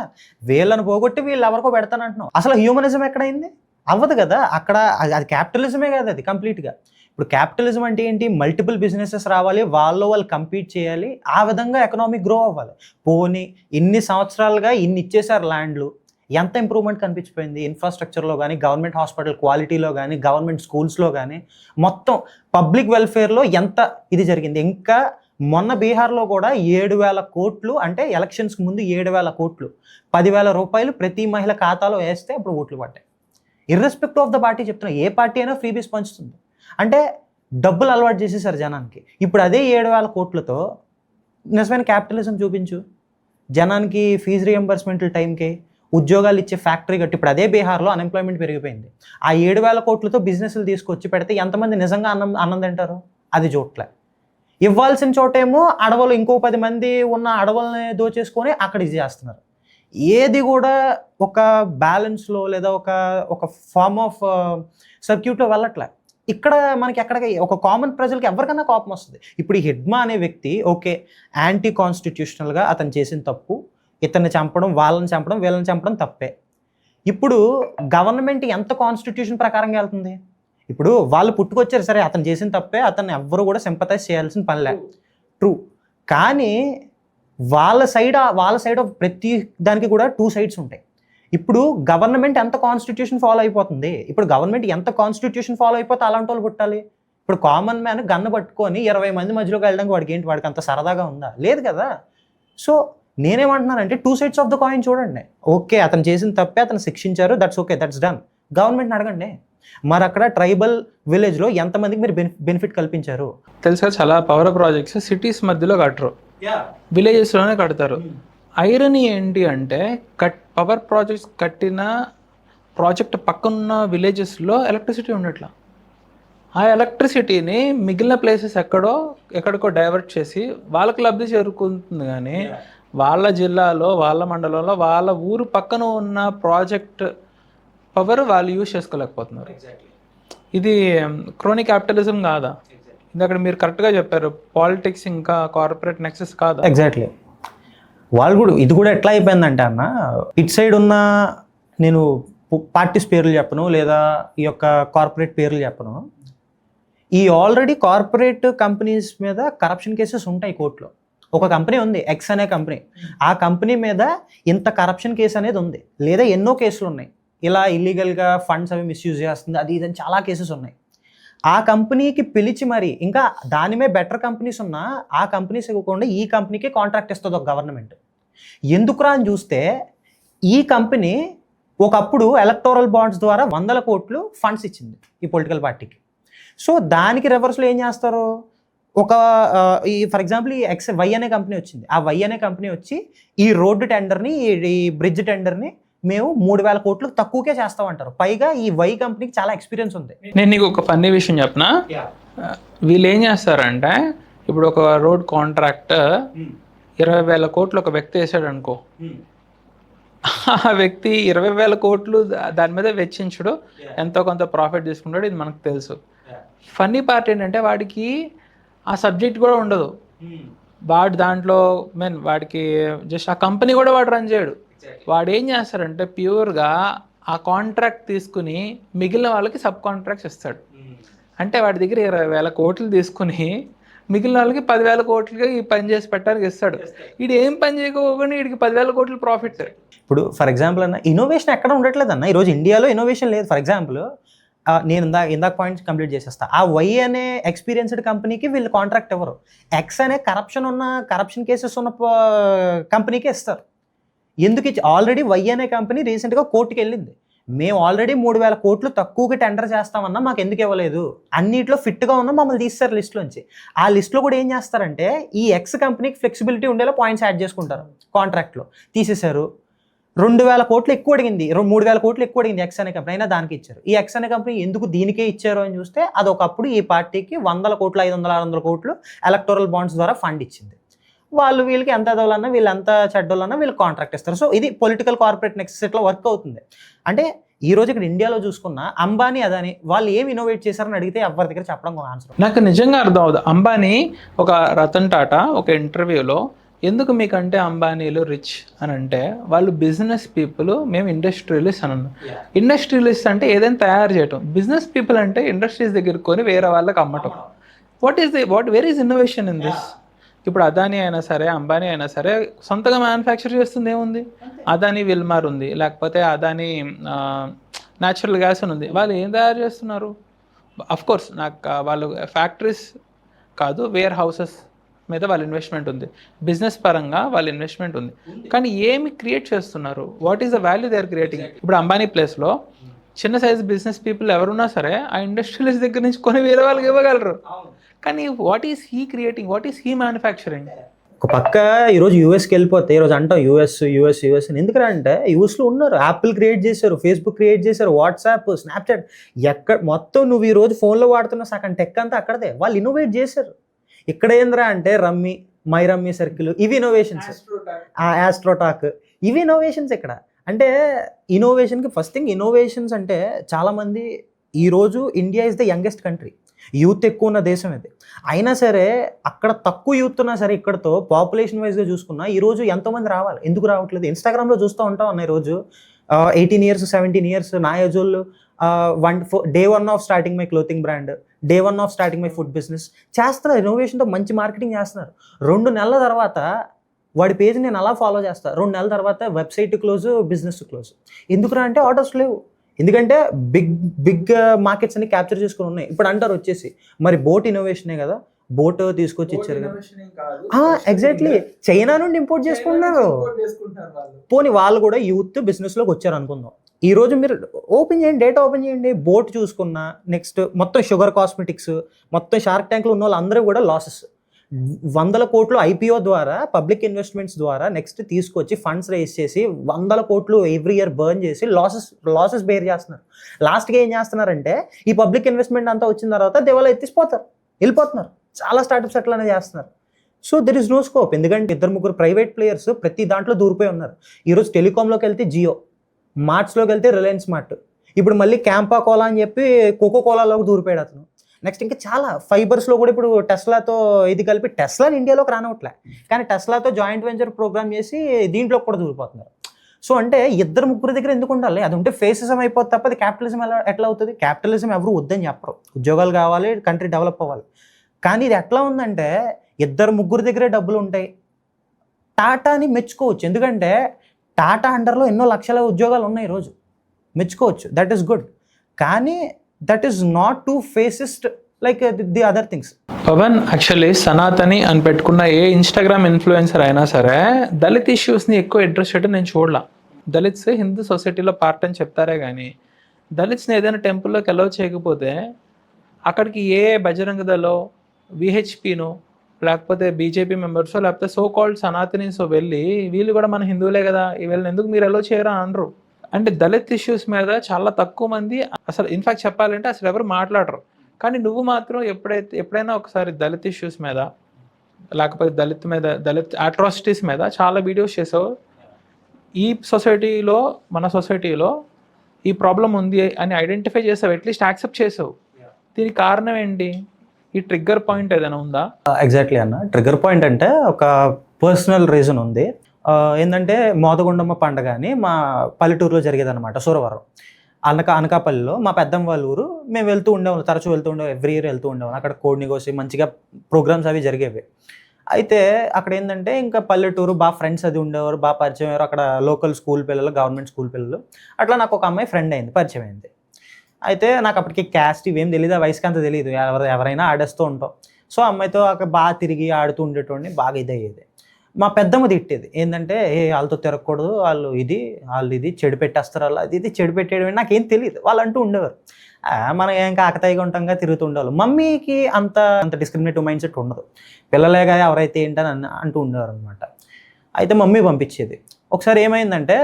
వీళ్ళని పోగొట్టి వీళ్ళు ఎవరికో పెడతానంటున్నావు. అసలు హ్యూమనిజం ఎక్కడైంది? అవ్వదు కదా అక్కడ. అది క్యాపిటలిజమే కదా అది కంప్లీట్గా. ఇప్పుడు క్యాపిటలిజం అంటే ఏంటి? మల్టిపుల్ బిజినెసెస్ రావాలి, వాళ్ళు కంపీట్ చేయాలి, ఆ విధంగా ఎకనామిక్ గ్రో అవ్వాలి. పోనీ ఇన్ని సంవత్సరాలుగా ఇన్ని ఇచ్చేసారు ల్యాండ్లు, ఎంత ఇంప్రూవ్మెంట్ కనిపించిపోయింది ఇన్ఫ్రాస్ట్రక్చర్లో కానీ, గవర్నమెంట్ హాస్పిటల్ క్వాలిటీలో కానీ, గవర్నమెంట్ స్కూల్స్లో కానీ, మొత్తం పబ్లిక్ వెల్ఫేర్లో ఎంత ఇది జరిగింది. ఇంకా మొన్న బీహార్లో కూడా 7,000 కోట్లు, అంటే ఎలక్షన్స్కి ముందు 7,000 కోట్లు, 10,000 రూపాయలు ప్రతి మహిళ ఖాతాలో వేస్తే అప్పుడు ఓట్లు పడ్డాయి. ఇర్రెస్పెక్టివ్ ఆఫ్ ద పార్టీ చెప్తున్నా, ఏ పార్టీ అయినా ఫ్రీబీస్ పంచుతుంది. అంటే డబ్బులు అలవాటు చేసేసారు జనానికి. ఇప్పుడు అదే 7,000 కోట్లతో నిజమైన క్యాపిటలిజం చూపించు. జనానికి ఫీజు రియంబర్స్మెంట్ టైంకి ఉద్యోగాలు ఇచ్చే ఫ్యాక్టరీ కట్టి, ఇప్పుడు అదే బీహార్లో అన్ఎంప్లాయ్మెంట్ పెరిగిపోయింది. ఆ 7,000 కోట్లతో బిజినెస్లు తీసుకొచ్చి పెడితే ఎంతమంది నిజంగా అన్నం తింటారు? అది చోట్లే. ఇవ్వాల్సిన చోటేమో అడవులు, ఇంకో 10 మంది ఉన్న అడవులని దోచేసుకొని అక్కడ ఇది చేస్తున్నారు. ఏది కూడా ఒక బ్యాలెన్స్లో లేదా ఒక ఫార్మ్ ఆఫ్ సర్క్యూట్లో వెళ్ళట్లే. ఇక్కడ మనకి ఎక్కడికి ఒక కామన్ ప్రజలకి ఎవరికైనా కోపం వస్తుంది. ఇప్పుడు ఈ హిడ్మా అనే వ్యక్తి ఓకే యాంటీ కాన్స్టిట్యూషనల్గా అతను చేసిన తప్పు, ఇతన్ని చంపడం, వాళ్ళని చంపడం, వీళ్ళని చంపడం తప్పే. ఇప్పుడు గవర్నమెంట్ ఎంత కాన్స్టిట్యూషన్ ప్రకారంగా వెళ్తుంది? ఇప్పుడు వాళ్ళు పుట్టుకొచ్చారు సరే, అతను చేసిన తప్పే, అతన్ని ఎవ్వరు కూడా సింపథైజ్ చేయాల్సిన పనిలే, ట్రూ. కానీ వాళ్ళ సైడ్ ఆఫ్ ప్రతి దానికి కూడా 2 sides ఉంటాయి. ఇప్పుడు గవర్నమెంట్ ఎంత కాన్స్టిట్యూషన్ ఫాలో అయిపోతుంది, ఇప్పుడు గవర్నమెంట్ ఎంత కాన్స్టిట్యూషన్ ఫాలో అయిపోతే అలాంటి వాళ్ళు పుట్టాలి. ఇప్పుడు కామన్ మ్యాన్ గన్ను పట్టుకొని 20 మంది మధ్యలోకి వెళ్ళడానికి వాడికి అంత సరదాగా ఉందా? లేదు కదా. సో నేనేమంటున్నానంటే 2 sides ఆఫ్ ద కాయిన్ చూడండి. ఓకే అతను చేసిన తప్పే, అతను శిక్షించారు, దట్స్ ఓకే, దట్స్ డన్. గవర్నమెంట్ని అడగండి, మరి అక్కడ ట్రైబల్ విలేజ్లో ఎంతమందికి మీరు బెనిఫిట్ కల్పించారు? తెలుసా, చాలా పవర్ ప్రాజెక్ట్స్ సిటీస్ మధ్యలో కట్టరు, విలేజెస్లోనే కడతారు. ఐరనీ ఏంటి అంటే పవర్ ప్రాజెక్ట్స్ కట్టిన ప్రాజెక్ట్ పక్కనున్న విలేజెస్లో ఎలక్ట్రిసిటీ ఉండట్లా. ఆ ఎలక్ట్రిసిటీని మిగిలిన ప్లేసెస్ ఎక్కడికో డైవర్ట్ చేసి వాళ్ళకి లబ్ధి చేరుకుంటుంది. కానీ వాళ్ళ జిల్లాలో, వాళ్ళ మండలంలో, వాళ్ళ ఊరు పక్కన ఉన్న ప్రాజెక్ట్ పవర్ వాళ్ళు యూజ్ చేసుకోలేకపోతున్నారు. ఇది క్రోనీ క్యాపిటలిజం కాదా? ఇందాక మీరు కరెక్ట్గా చెప్పారు, పాలిటిక్స్ ఇంకా కార్పొరేట్ నెక్సెస్ కాదా? ఎగ్జాక్ట్లీ. వాళ్ళు కూడా ఇది కూడా ఎట్లా అయిపోయిందంటే అన్న, ఇటు సైడ్ ఉన్న నేను పార్టీస్ పేర్లు చెప్పను లేదా ఈ యొక్క కార్పొరేట్ పేర్లు చెప్పను, ఈ ఆల్రెడీ కార్పొరేట్ కంపెనీస్ మీద కరప్షన్ కేసెస్ ఉంటాయి కోర్టులో. ఒక కంపెనీ ఉంది, ఎక్స్ అనే కంపెనీ, ఆ కంపెనీ మీద ఇంత కరప్షన్ కేసు అనేది ఉంది, లేదా ఎన్నో కేసులు ఉన్నాయి, ఇలా ఇల్లీగల్గా ఫండ్స్ అవి మిస్యూజ్ చేస్తుంది, అది ఇదని చాలా కేసెస్ ఉన్నాయి. ఆ కంపెనీకి పిలిచి మరి ఇంకా దానిమే బెటర్ కంపెనీస్ ఉన్నా ఆ కంపెనీస్ ఇవ్వకుండా ఈ కంపెనీకి కాంట్రాక్ట్ ఇస్తుంది ఒక గవర్నమెంట్. ఎందుకురా అని చూస్తే ఈ కంపెనీ ఒకప్పుడు ఎలక్టోరల్ బాండ్స్ ద్వారా 100 కోట్లు ఫండ్స్ ఇచ్చింది ఈ పొలిటికల్ పార్టీకి. సో దానికి రివర్స్లో ఏం చేస్తారు, ఒక ఈ ఫర్ ఎగ్జాంపుల్ ఈ వై అనే కంపెనీ వచ్చింది. ఆ వై అనే కంపెనీ వచ్చి ఈ రోడ్డు టెండర్ని, ఈ బ్రిడ్జ్ టెండర్ని మేము 3,000 కోట్లు తక్కువకే చేస్తామంటారు. పైగా ఈ వై కంపెనీకి చాలా ఎక్స్పీరియన్స్ ఉంది. నేను నీకు ఒక ఫన్నీ విషయం చెప్పనా, వీళ్ళు ఏం చేస్తారంటే ఇప్పుడు ఒక రోడ్ కాంట్రాక్ట్ 20,000 కోట్లు ఒక వ్యక్తి వేసాడు అనుకో, ఆ వ్యక్తి 20,000 కోట్లు దాని మీద వెచ్చించడు, ఎంతో కొంత ప్రాఫిట్ తీసుకుంటాడు, ఇది మనకు తెలుసు. ఫన్నీ పార్ట్ ఏంటంటే వాడికి ఆ సబ్జెక్ట్ కూడా ఉండదు, వాడు దాంట్లో వాడికి జస్ట్ ఆ కంపెనీ కూడా వాడు రన్ చేయడు. వాడు ఏం చేస్తాడంటే ప్యూర్గా ఆ కాంట్రాక్ట్ తీసుకుని మిగిలిన వాళ్ళకి సబ్ కాంట్రాక్ట్స్ ఇస్తాడు. అంటే వాడి దగ్గర 20,000 కోట్లు తీసుకుని మిగిలిన వాళ్ళకి 10,000 కోట్లకి ఈ పని చేసి పెట్టడానికి ఇస్తాడు. వీడు ఏం పని చేయకపోకుండా వీడికి 10,000 కోట్లు ప్రాఫిట్. ఇప్పుడు ఫర్ ఎగ్జాంపుల్ అన్న ఇన్నోవేషన్ ఎక్కడ ఉండట్లేదు అన్న, ఈరోజు ఇండియాలో ఇన్నోవేషన్ లేదు. ఫర్ ఎగ్జాంపుల్ నేను ఇందాక పాయింట్స్ కంప్లీట్ చేసేస్తా. ఆ వై అనే ఎక్స్పీరియన్స్డ్ కంపెనీకి వీళ్ళు కాంట్రాక్ట్ ఇవ్వరు, ఎక్స్ అనే కరప్షన్ కేసెస్ ఉన్న కంపెనీకే ఇస్తారు. ఎందుకు ఆల్రెడీ వై అనే కంపెనీ రీసెంట్గా కోర్టుకి వెళ్ళింది, మేము ఆల్రెడీ 3,000 కోట్లు తక్కువకి టెండర్ చేస్తామన్నా మాకు ఎందుకు ఇవ్వలేదు, అన్నిట్లో ఫిట్గా ఉన్నా మమ్మల్ని తీస్తారు లిస్ట్లోంచి. ఆ లిస్ట్లో కూడా ఏం చేస్తారంటే ఈ ఎక్స్ కంపెనీకి ఫ్లెక్సిబిలిటీ ఉండేలా పాయింట్స్ యాడ్ చేసుకుంటారు, కాంట్రాక్ట్లో తీసేశారు. 2,000 కోట్లు ఎక్కువ అడిగింది, 3,000 కోట్లు ఎక్కువ అడిగింది ఎక్స్ అనే కంపెనీ, అయినా దానికి ఇచ్చారు. ఈ ఎక్స్ అనే కంపెనీ ఎందుకు దీనికే ఇచ్చారు అని చూస్తే అది ఒకప్పుడు ఈ పార్టీకి 100 కోట్లు 500-600 కోట్లు ఎలక్టోరల్ బాండ్స్ ద్వారా ఫండ్ ఇచ్చింది. వాళ్ళు వీళ్ళకి ఎంత ఎదవాలన్నా వీళ్ళు ఎంత చెడ్డోళ్ళన్నా వీళ్ళు కాంట్రాక్ట్ ఇస్తారు. సో ఇది పొలిటికల్ కార్పొరేట్ నెక్సెస్ ఇట్లా వర్క్ అవుతుంది. అంటే ఈ రోజు ఇక్కడ ఇండియాలో చూసుకున్న అంబానీ అదాని వాళ్ళు ఏం ఇన్నోవేట్ చేశారని అడిగితే ఎవరి దగ్గర చెప్పడం ఒక ఆన్సర్ నాకు నిజంగా అర్థం అవుతుంది. అంబానీ ఒక రతన్ టాటా ఒక ఇంటర్వ్యూలో ఎందుకు మీకంటే అంబానీలు రిచ్ అని అంటే వాళ్ళు బిజినెస్ పీపుల్, మేము ఇండస్ట్రియలిస్ట్ అని అన్నాం. ఇండస్ట్రియలిస్ట్ అంటే ఏదైనా తయారు చేయటం, బిజినెస్ పీపుల్ అంటే ఇండస్ట్రీస్ దగ్గర కొని వేరే వాళ్ళకి అమ్మటం. Where is innovation in this? ఇప్పుడు అదానీ అయినా సరే అంబానీ అయినా సరే సొంతగా మ్యానుఫ్యాక్చర్ చేస్తుంది ఏముంది, అదానీ విల్మార్ ఉంది, లేకపోతే అదానీ న్యాచురల్ గ్యాస్ అని ఉంది. వాళ్ళు ఏం తయారు చేస్తున్నారు? అఫ్కోర్స్ నాకు వాళ్ళు ఫ్యాక్టరీస్ కాదు, వేర్ హౌసెస్ మీద వాళ్ళ ఇన్వెస్ట్మెంట్ ఉంది, బిజినెస్ పరంగా వాళ్ళ ఇన్వెస్ట్మెంట్ ఉంది, కానీ ఏమి క్రియేట్ చేస్తున్నారు? What is the value they are creating? ఇప్పుడు అంబానీ ప్లేస్లో చిన్న సైజ్ బిజినెస్ పీపుల్ ఎవరున్నా సరే ఆ ఇండస్ట్రియలిస్ట్ దగ్గర నుంచి కొని వేరే వాళ్ళకి ఇవ్వగలరు, కానీ what is he creating, what is he manufacturing? ఒక పక్క ఈరోజు యూఎస్కి వెళ్ళిపోతే ఈరోజు అంటాం యూఎస్ ఎందుకంటే అంటే యూఎస్లో ఉన్నారు, యాపిల్ క్రియేట్ చేశారు, ఫేస్బుక్ క్రియేట్ చేశారు, వాట్సాప్, స్నాప్చాట్, ఎక్కడ మొత్తం నువ్వు ఈరోజు ఫోన్లో వాడుతున్న సగం టెక్ అంతా అక్కడదే, వాళ్ళు ఇన్నోవేట్ చేశారు. ఇక్కడ ఏంద్రా అంటే మై రమ్మీ సర్కిల్, ఇవి ఇన్నోవేషన్స్, ఆస్ట్రోటాక్, ఇవి ఇన్నోవేషన్స్. ఇక్కడ అంటే ఇన్నోవేషన్కి ఫస్ట్ థింగ్ ఇన్నోవేషన్స్ అంటే చాలామంది ఈరోజు India is the youngest country, youth ఎక్కువ ఉన్న దేశం ఇది. అయినా సరే అక్కడ తక్కువ యూత్ ఉన్నా సరే ఇక్కడతో పాపులేషన్ వైజ్గా చూసుకున్నా ఈరోజు ఎంతోమంది రావాలి, ఎందుకు రావట్లేదు? ఇన్స్టాగ్రామ్లో చూస్తూ ఉంటాం అన్న ఈరోజు 18 years 17 years నా ఏజ్ వాళ్ళు day 1 of starting my clothing brand, day 1 of starting my food business చేస్తున్నారు, ఇన్నోవేషన్తో మంచి మార్కెటింగ్ చేస్తున్నారు. 2 నెలల తర్వాత వాడి పేజ్ నేను అలా ఫాలో చేస్తాను, 2 నెలల తర్వాత వెబ్సైట్ క్లోజ్, బిజినెస్ క్లోజ్. ఎందుకురా అంటే ఆర్డర్స్ లేవు, ఎందుకంటే బిగ్ మార్కెట్స్ అన్ని క్యాప్చర్ చేసుకుని ఉన్నాయి. ఇప్పుడు అంటారు వచ్చేసి మరి బోట్ ఇన్నోవేషనే కదా, బోట్ తీసుకొచ్చి ఇచ్చారు కదా. ఎగ్జాక్ట్లీ, చైనా నుండి ఇంపోర్ట్ చేసుకుంటున్నారు. పోనీ వాళ్ళు కూడా యూత్ బిజినెస్లోకి వచ్చారు అనుకుందాం. ఈరోజు మీరు ఓపెన్ చేయండి, డేటా ఓపెన్ చేయండి, బోట్ చూసుకున్నా, నెక్స్ట్ మొత్తం షుగర్ కాస్మెటిక్స్, మొత్తం షార్క్ ట్యాంక్లో ఉన్న వాళ్ళందరూ కూడా లాసెస్, 100 కోట్లు ఐపీఓ ద్వారా పబ్లిక్ ఇన్వెస్ట్మెంట్స్ ద్వారా నెక్స్ట్ తీసుకొచ్చి ఫండ్స్ రేస్ చేసి 100 కోట్లు ఎవ్రీ ఇయర్ బర్న్ చేసి లాసెస్ బేర్ చేస్తున్నారు. లాస్ట్గా ఏం చేస్తున్నారంటే ఈ పబ్లిక్ ఇన్వెస్ట్మెంట్ అంతా వచ్చిన తర్వాత దేవాళ్ళు వెళ్ళిపోతున్నారు. చాలా స్టార్టప్స్ అట్లానే చేస్తున్నారు. So there is no scope, ఎందుకంటే 2-3 ప్రైవేట్ ప్లేయర్స్ ప్రతి దాంట్లో దూరిపోయి ఉన్నారు. ఈరోజు టెలికాంలోకి వెళ్తే జియో, మార్ట్స్లోకి వెళ్తే రిలయన్స్ మార్ట్, ఇప్పుడు మళ్ళీ క్యాంపా కోలా అని చెప్పి కోకో కోలాలోకి దూరిపోయాడు అతను. నెక్స్ట్ ఇంకా చాలా ఫైబర్స్లో కూడా ఇప్పుడు టెస్లాతో ఇది కలిపి, టెస్లాని ఇండియాలోకి రానివ్వట్లే, కానీ టెస్లాతో జాయింట్ వెంచర్ ప్రోగ్రామ్ చేసి దీంట్లో కూడా దూరిపోతున్నారు. సో అంటే 2-3 దగ్గర ఎందుకు ఉండాలి? అది ఉంటే ఫేసిజం అయిపోతుంది తప్ప అది క్యాపిటలిజం ఎట్లా అవుతుంది? క్యాపిటలిజం ఎవరు వద్దని చెప్పరు, ఉద్యోగాలు కావాలి, కంట్రీ డెవలప్ అవ్వాలి. కానీ ఇది ఎట్లా ఉందంటే 2-3 దగ్గరే డబ్బులు ఉంటాయి. టాటాని మెచ్చుకోవచ్చు, ఎందుకంటే టాటా అండర్లో ఎన్నో లక్షల ఉద్యోగాలు ఉన్నాయి ఈరోజు, మెచ్చుకోవచ్చు, దట్ ఈస్ గుడ్. కానీ that is not to fascist like the other things. Pawan, actually సనాతని అని పెట్టుకున్న ఏ ఇన్స్టాగ్రామ్ ఇన్ఫ్లుయెన్సర్ అయినా సరే దళిత్ ఇష్యూస్ని ఎక్కువ అడ్రస్ చేయడం నేను చూడలా. దళిత్స్ హిందూ సొసైటీలో పార్ట్ అని చెప్తారే కానీ దళిత్స్ని ఏదైనా టెంపుల్లోకి అలౌ చేయకపోతే అక్కడికి ఏ బజరంగ దళో విహెచ్పినో లేకపోతే బీజేపీ మెంబర్సో లేకపోతే సో కాల్డ్ సనాతనీసో వెళ్ళి వీళ్ళు కూడా మన హిందువులే కదా వీళ్ళని ఎందుకు మీరు అలౌ చేయరా అనరు. అంటే దళిత్ ఇష్యూస్ మీద చాలా తక్కువ మంది అసలు ఇన్ఫాక్ట్ చెప్పాలంటే అసలు ఎవరు మాట్లాడరు. కానీ నువ్వు మాత్రం ఎప్పుడైనా ఒకసారి దళిత్ ఇష్యూస్ మీద లేకపోతే దళిత్ అట్రాసిటీస్ మీద చాలా వీడియోస్ చేసావు. ఈ సొసైటీలో మన సొసైటీలో ఈ ప్రాబ్లం ఉంది అని ఐడెంటిఫై చేసావు, అట్లీస్ట్ యాక్సెప్ట్ చేసావు. దీనికి కారణం ఏంటి? ఈ ట్రిగ్గర్ పాయింట్ ఏదైనా ఉందా? ఎగ్జాక్ట్లీ అన్న, ట్రిగ్గర్ పాయింట్ అంటే ఒక పర్సనల్ రీజన్ ఉంది. ఏంటంటే మోదగుండమ్మ పండుగ అని మా పల్లెటూరులో జరిగేదన్నమాట, సూరవరం అనకాపల్లిలో. మా పెద్దమ్మ వాళ్ళ ఊరు. మేము వెళ్తూ ఉండేవాళ్ళం, తరచూ వెళ్తూ ఉండేవాళ్ళం, ఎవ్రీ ఇయర్ వెళ్తూ ఉండేవాళ్ళం. అక్కడ కోడిని కోసి మంచిగా ప్రోగ్రామ్స్ అవి జరిగేవి. అయితే అక్కడ ఏంటంటే ఇంకా పల్లెటూరు బాగా ఫ్రెండ్స్ అది ఉండేవారు, బాగా పరిచయం అయ్యారు. అక్కడ లోకల్ స్కూల్ పిల్లలు, గవర్నమెంట్ స్కూల్ పిల్లలు. అట్లా నాకు ఒక అమ్మాయి ఫ్రెండ్ అయింది, పరిచయం అయింది. అయితే నాకు అప్పటికి క్యాస్ట్ ఇవేం తెలియదు, ఆ వయసుకి అంత తెలియదు, ఎవరైనా ఆడేస్తూ ఉంటాం. సో అమ్మాయితో అక్కడ బాగా తిరిగి ఆడుతూ ఉండేటోడిని, బాగా ఇదయ్యేది. మా పెద్దమ్మ తిట్టేది ఏంటంటే, వాళ్ళతో తిరగకూడదు, వాళ్ళు ఇది చెడు పెట్టేస్తారు, వాళ్ళు ఇది చెడు పెట్టేయడం నాకేం తెలియదు, వాళ్ళు అంటూ ఉండేవారు. మనం ఏం కాకతాయిగా ఉంటాంగా తిరుగుతూ ఉండేవాళ్ళు. మమ్మీకి అంత డిస్క్రిమినేటివ్ మైండ్ సెట్ ఉండదు, పిల్లలేగా ఎవరైతే ఏంటని అంటూ ఉండేవారు అనమాట. అయితే మమ్మీ పంపించేది. ఒకసారి ఏమైందంటే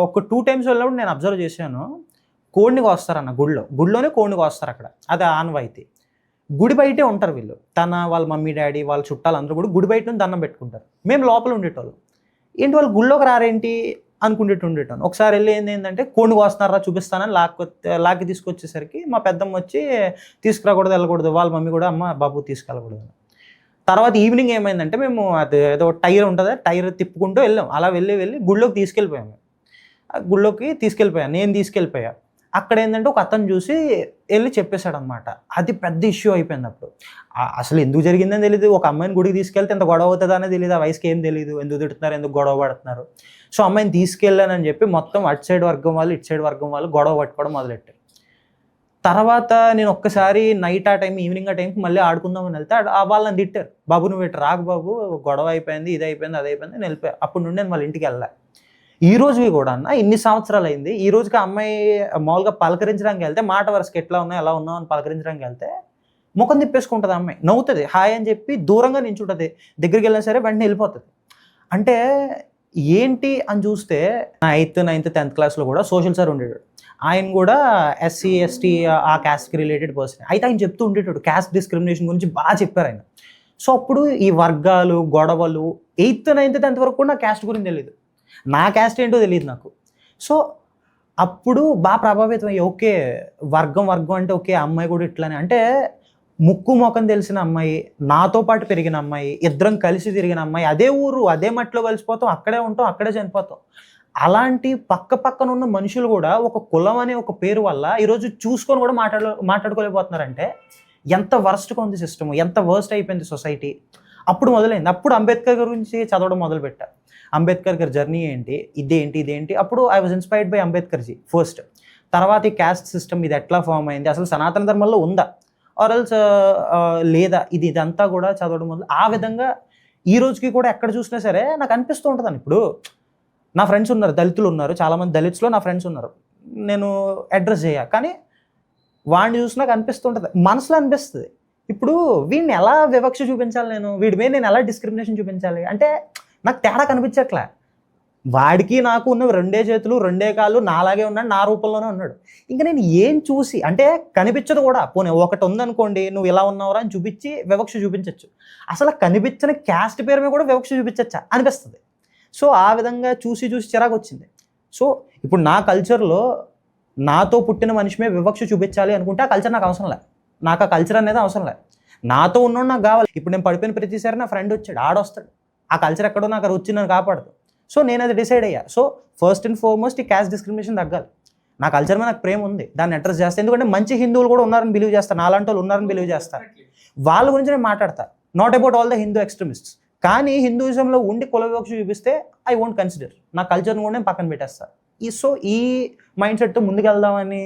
ఒక 2 times వెళ్ళినప్పుడు నేను అబ్జర్వ్ చేశాను, కోడిని కోస్తారన్న గుడిలోనే కోడిని కోస్తారు అక్కడ, అది ఆనవాయితీ. గుడి బయటే ఉంటారు వీళ్ళు, వాళ్ళ మమ్మీ డాడీ వాళ్ళ చుట్టాలు అందరూ కూడా గుడి బయట నుంచి దండం పెట్టుకుంటారు. మేము లోపల ఉండేటోళ్ళు, ఏంటి వాళ్ళు గుళ్ళోకి రారేంటి ఉండేటోను. ఒకసారి వెళ్ళి ఏంటంటే కోడిని కోస్తున్నారా చూపిస్తానని లాక్కి తీసుకొచ్చేసరికి మా పెద్దమ్మ వచ్చి తీసుకురాకూడదు, వెళ్ళకూడదు, వాళ్ళ మమ్మీ కూడా అమ్మ బాబు తీసుకెళ్ళకూడదు. తర్వాత ఈవినింగ్ ఏమైందంటే మేము అది ఏదో టైర్ ఉంటుంది, టైర్ తిప్పుకుంటూ వెళ్ళాం. అలా వెళ్ళి గుళ్ళోకి తీసుకెళ్ళిపోయాము. గుళ్ళోకి నేను తీసుకెళ్ళిపోయా. అక్కడ ఏంటంటే ఒక అతను చూసి వెళ్ళి చెప్పేశాడు అనమాట. అది పెద్ద ఇష్యూ అయిపోయింది. అప్పుడు అసలు ఎందుకు జరిగిందని తెలియదు, ఒక అమ్మాయిని గుడికి తీసుకెళ్తే ఎంత గొడవ అవుతుందా అనేది తెలియదు, ఆ వయసుకి ఏం తెలియదు, ఎందుకు తిడుతున్నారు, ఎందుకు గొడవ పడుతున్నారు. సో అమ్మాయిని తీసుకెళ్ళానని చెప్పి మొత్తం అటు సైడ్ వర్గం వాళ్ళు ఇటు సైడ్ వర్గం వాళ్ళు గొడవ పట్టుకోవడం మొదలెట్టారు. తర్వాత నేను ఒక్కసారి నైట్ ఆ టైం, ఈవినింగ్ ఆ టైంకి మళ్ళీ ఆడుకుందామని వెళ్తే వాళ్ళని తిట్టారు, బాబు నువ్వు ఇటు రాకు బాబు, గొడవ అయిపోయింది, ఇది అయిపోయింది, అది అయిపోయింది, నేను వెళ్ళిపోయా. అప్పటి నుండి నేను వాళ్ళ ఇంటికి వెళ్ళా. ఈ రోజువి కూడా అన్న ఇన్ని సంవత్సరాలు అయింది, ఈ రోజుకి అమ్మాయి మామూలుగా పలకరించడానికి వెళ్తే మాట వరుసకి ఎట్లా ఉన్నావు ఎలా ఉన్నావు అని పలకరించడానికి వెళ్తే ముఖం తిప్పేసుకుంటుంది అమ్మాయి, నవ్వుతుంది, హాయ్ అని చెప్పి దూరంగా నించుంటుంది, దగ్గరికి వెళ్ళినా సరే వెంటనే వెళ్ళిపోతుంది. అంటే ఏంటి అని చూస్తే నా 8th, 9th, 10th క్లాస్లో కూడా సోషల్ సార్ ఉండేవాడు. ఆయన కూడా SC, ST ఆ క్యాస్ట్కి రిలేటెడ్ పర్సన్. అయితే ఆయన చెప్తూ ఉండేటాడు క్యాస్ట్ డిస్క్రిమినేషన్ గురించి బాగా చెప్పారు ఆయన. సో అప్పుడు ఈ వర్గాలు గొడవలు 8th, 9th, 10th వరకు కూడా నా క్యాస్ట్ గురించి తెలియదు, నా క్యాస్ట్ ఏంటో తెలియదు నాకు. సో అప్పుడు బాగా ప్రభావితం అయ్యి, ఓకే వర్గం అంటే ఓకే అమ్మాయి కూడా ఇట్లానే, అంటే ముక్కు ముఖం తెలిసిన అమ్మాయి, నాతో పాటు పెరిగిన అమ్మాయి, ఇద్దరం కలిసి తిరిగిన అమ్మాయి, అదే ఊరు అదే మట్టిలో కలిసిపోతాం, అక్కడే ఉంటాం, అక్కడే చనిపోతాం. అలాంటి పక్కన ఉన్న మనుషులు కూడా ఒక కులం అనే ఒక పేరు వల్ల ఈరోజు చూసుకొని కూడా మాట్లాడుకోలేకపోతున్నారంటే ఎంత వర్స్ట్గా ఉంది సిస్టమ్, ఎంత వర్స్ట్ అయిపోయింది సొసైటీ. అప్పుడు మొదలైంది. అప్పుడు అంబేద్కర్ గురించి చదవడం మొదలుపెట్టా. అంబేద్కర్ గారి జర్నీ ఏంటి, ఇదేంటి. అప్పుడు I was inspired by Ambedkarji first. తర్వాత ఈ క్యాస్ట్ సిస్టమ్ ఇది ఎట్లా ఫామ్ అయింది, అసలు సనాతన ధర్మంలో ఉందా ఆర్ఎల్స్ లేదా, ఇదంతా కూడా చదవడం మొదలు. ఆ విధంగా ఈ రోజుకి కూడా ఎక్కడ చూసినా సరే నాకు అనిపిస్తూ ఉంటుందని. ఇప్పుడు నా ఫ్రెండ్స్ ఉన్నారు, దళితులు ఉన్నారు, చాలామంది దళిత్స్లో నా ఫ్రెండ్స్ ఉన్నారు, నేను అడ్రస్ చేయ, కానీ వాడిని చూసి నాకు అనిపిస్తుంటుంది, మనసులో అనిపిస్తుంది, ఇప్పుడు వీడిని ఎలా వివక్ష చూపించాలి, వీడి మీద నేను ఎలా డిస్క్రిమినేషన్ చూపించాలి అంటే నాకు తేడా కనిపించట్లే. వాడికి నాకు ఉన్న 2 చేతులు 2 కాళ్ళు నాలాగే ఉన్నాడు, నా రూపంలోనే ఉన్నాడు. ఇంకా నేను ఏం చూసి అంటే కనిపించదు కూడా. పోనీ ఒకటి ఉందనుకోండి, నువ్వు ఇలా ఉన్నావురా అని చూపించి వివక్ష చూపించవచ్చు, అసలు కనిపించిన క్యాస్ట్ పేరు మీద కూడా వివక్ష చూపించచ్చా అనిపిస్తుంది. సో ఆ విధంగా చూసి చిరాకు వచ్చింది. సో ఇప్పుడు నా కల్చర్లో నాతో పుట్టిన మనిషి మీద వివక్ష చూపించాలి అనుకుంటే ఆ కల్చర్ నాకు అవసరం లే, నాకు ఆ కల్చర్ అనేది అవసరం లే, నాతో ఉన్నోడు నాకు కావాలి. ఇప్పుడు నేను పడిపోయిన ప్రతిసారి నా ఫ్రెండ్ వచ్చాడు, ఆడొస్తాడు, ఆ కల్చర్ ఎక్కడో నాకు వచ్చి నన్ను కాపాడదు. సో నేను అది డిసైడ్ అయ్యా. సో ఫస్ట్ అండ్ ఫార్మోస్ట్ ఈ క్యాస్ట్ డిస్క్రిమినేషన్ తగ్గాలి. నా కల్చర్ మీద నాకు ప్రేమ ఉంది, దాన్ని అడ్రస్ చేస్తాను. ఎందుకంటే మంచి హిందువులు కూడా ఉన్నారని బిలీవ్ చేస్తాను, నాలాంటి వాళ్ళు ఉన్నారని బిలీవ్ చేస్తాను, వాళ్ళ గురించి నేను మాట్లాడతా. Not about all the Hindu extremists. కానీ హిందూయిజంలో ఉండి కుల వివక్ష చూపిస్తే ఐ వోంట్ కన్సిడర్, నా కల్చర్ని కూడా నేను పక్కన పెట్టేస్తాను. సో ఈ మైండ్ సెట్తో ముందుకెళ్దామని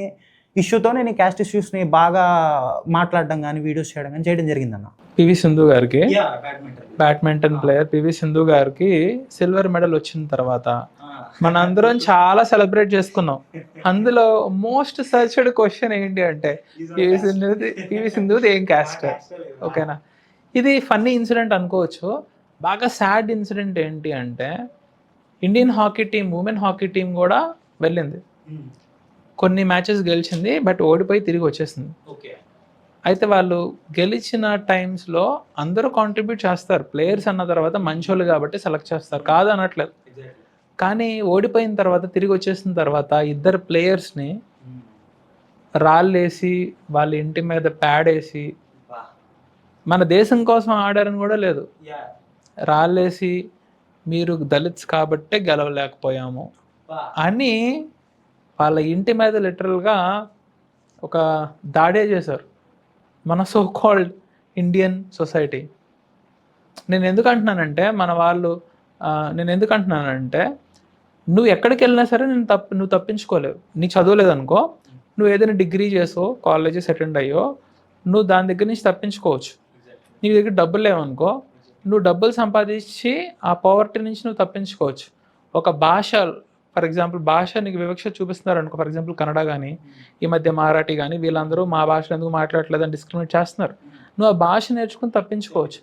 ఇష్యూతో నేను ఈ క్యాస్ట్ ఇష్యూస్ని బాగా మాట్లాడడం కానీ వీడియోస్ చేయడం కానీ చేయడం జరిగిందన్న. పివి సింధు గారికి, బ్యాడ్మింటన్ ప్లేయర్ పివి సింధు గారికి సిల్వర్ మెడల్ వచ్చిన తర్వాత మన అందరం చాలా సెలబ్రేట్ చేసుకున్నాం. అందులో మోస్ట్ సర్చ్డ్ క్వశ్చన్ ఏంటి అంటే పివి సింధుది ఏం క్యాస్ట్? ఓకేనా, ఇది ఫన్నీ ఇన్సిడెంట్ అనుకోవచ్చు. బాగా సాడ్ ఇన్సిడెంట్ ఏంటి అంటే Indian hockey team, women hockey team కూడా వెళ్ళింది, కొన్ని మ్యాచెస్ గెలిచింది, బట్ ఓడిపోయి తిరిగి వచ్చేసింది. అయితే వాళ్ళు గెలిచిన టైమ్స్లో అందరూ కాంట్రిబ్యూట్ చేస్తారు, ప్లేయర్స్ అన్న తర్వాత మంచోళ్ళు కాబట్టి సెలెక్ట్ చేస్తారు, కాదు అనట్లేదు. కానీ ఓడిపోయిన తర్వాత తిరిగి వచ్చేసిన తర్వాత ఇద్దరు ప్లేయర్స్ని రాళ్ళేసి వాళ్ళ ఇంటి మీద ప్యాడ్ వేసి, మన దేశం కోసం ఆడారని కూడా లేదు, రాళ్ళేసి మీరు దళిత్స్ కాబట్టే గెలవలేకపోయాము అని వాళ్ళ ఇంటి మీద లిటరల్గా ఒక దాడే చేశారు మన సో కాల్డ్ ఇండియన్ సొసైటీ. నేను ఎందుకు అంటున్నానంటే నువ్వు ఎక్కడికి వెళ్ళినా సరే నువ్వు తప్పించుకోలేవు. నీ చదవలేదనుకో, నువ్వు ఏదైనా డిగ్రీ చేసో, కాలేజెస్ అటెండ్ అయ్యో, నువ్వు దాని దగ్గర నుంచి తప్పించుకోవచ్చు. నీ దగ్గర డబ్బులు లేవనుకో, నువ్వు డబ్బులు సంపాదించి ఆ పవర్టీ నుంచి నువ్వు తప్పించుకోవచ్చు. ఒక భాష, ఫర్ ఎగ్జాంపుల్ భాష నీకు వివక్ష చూపిస్తున్నారు అనుకో, ఫర్ ఎగ్జాంపుల్ కన్నడ కానీ ఈ మధ్య మరాఠీ కానీ వీళ్ళందరూ మా భాషలో ఎందుకు మాట్లాడట్లేదు అని డిస్క్రిమినేట్ చేస్తున్నారు. నువ్వు ఆ భాష నేర్చుకుని తప్పించుకోవచ్చు.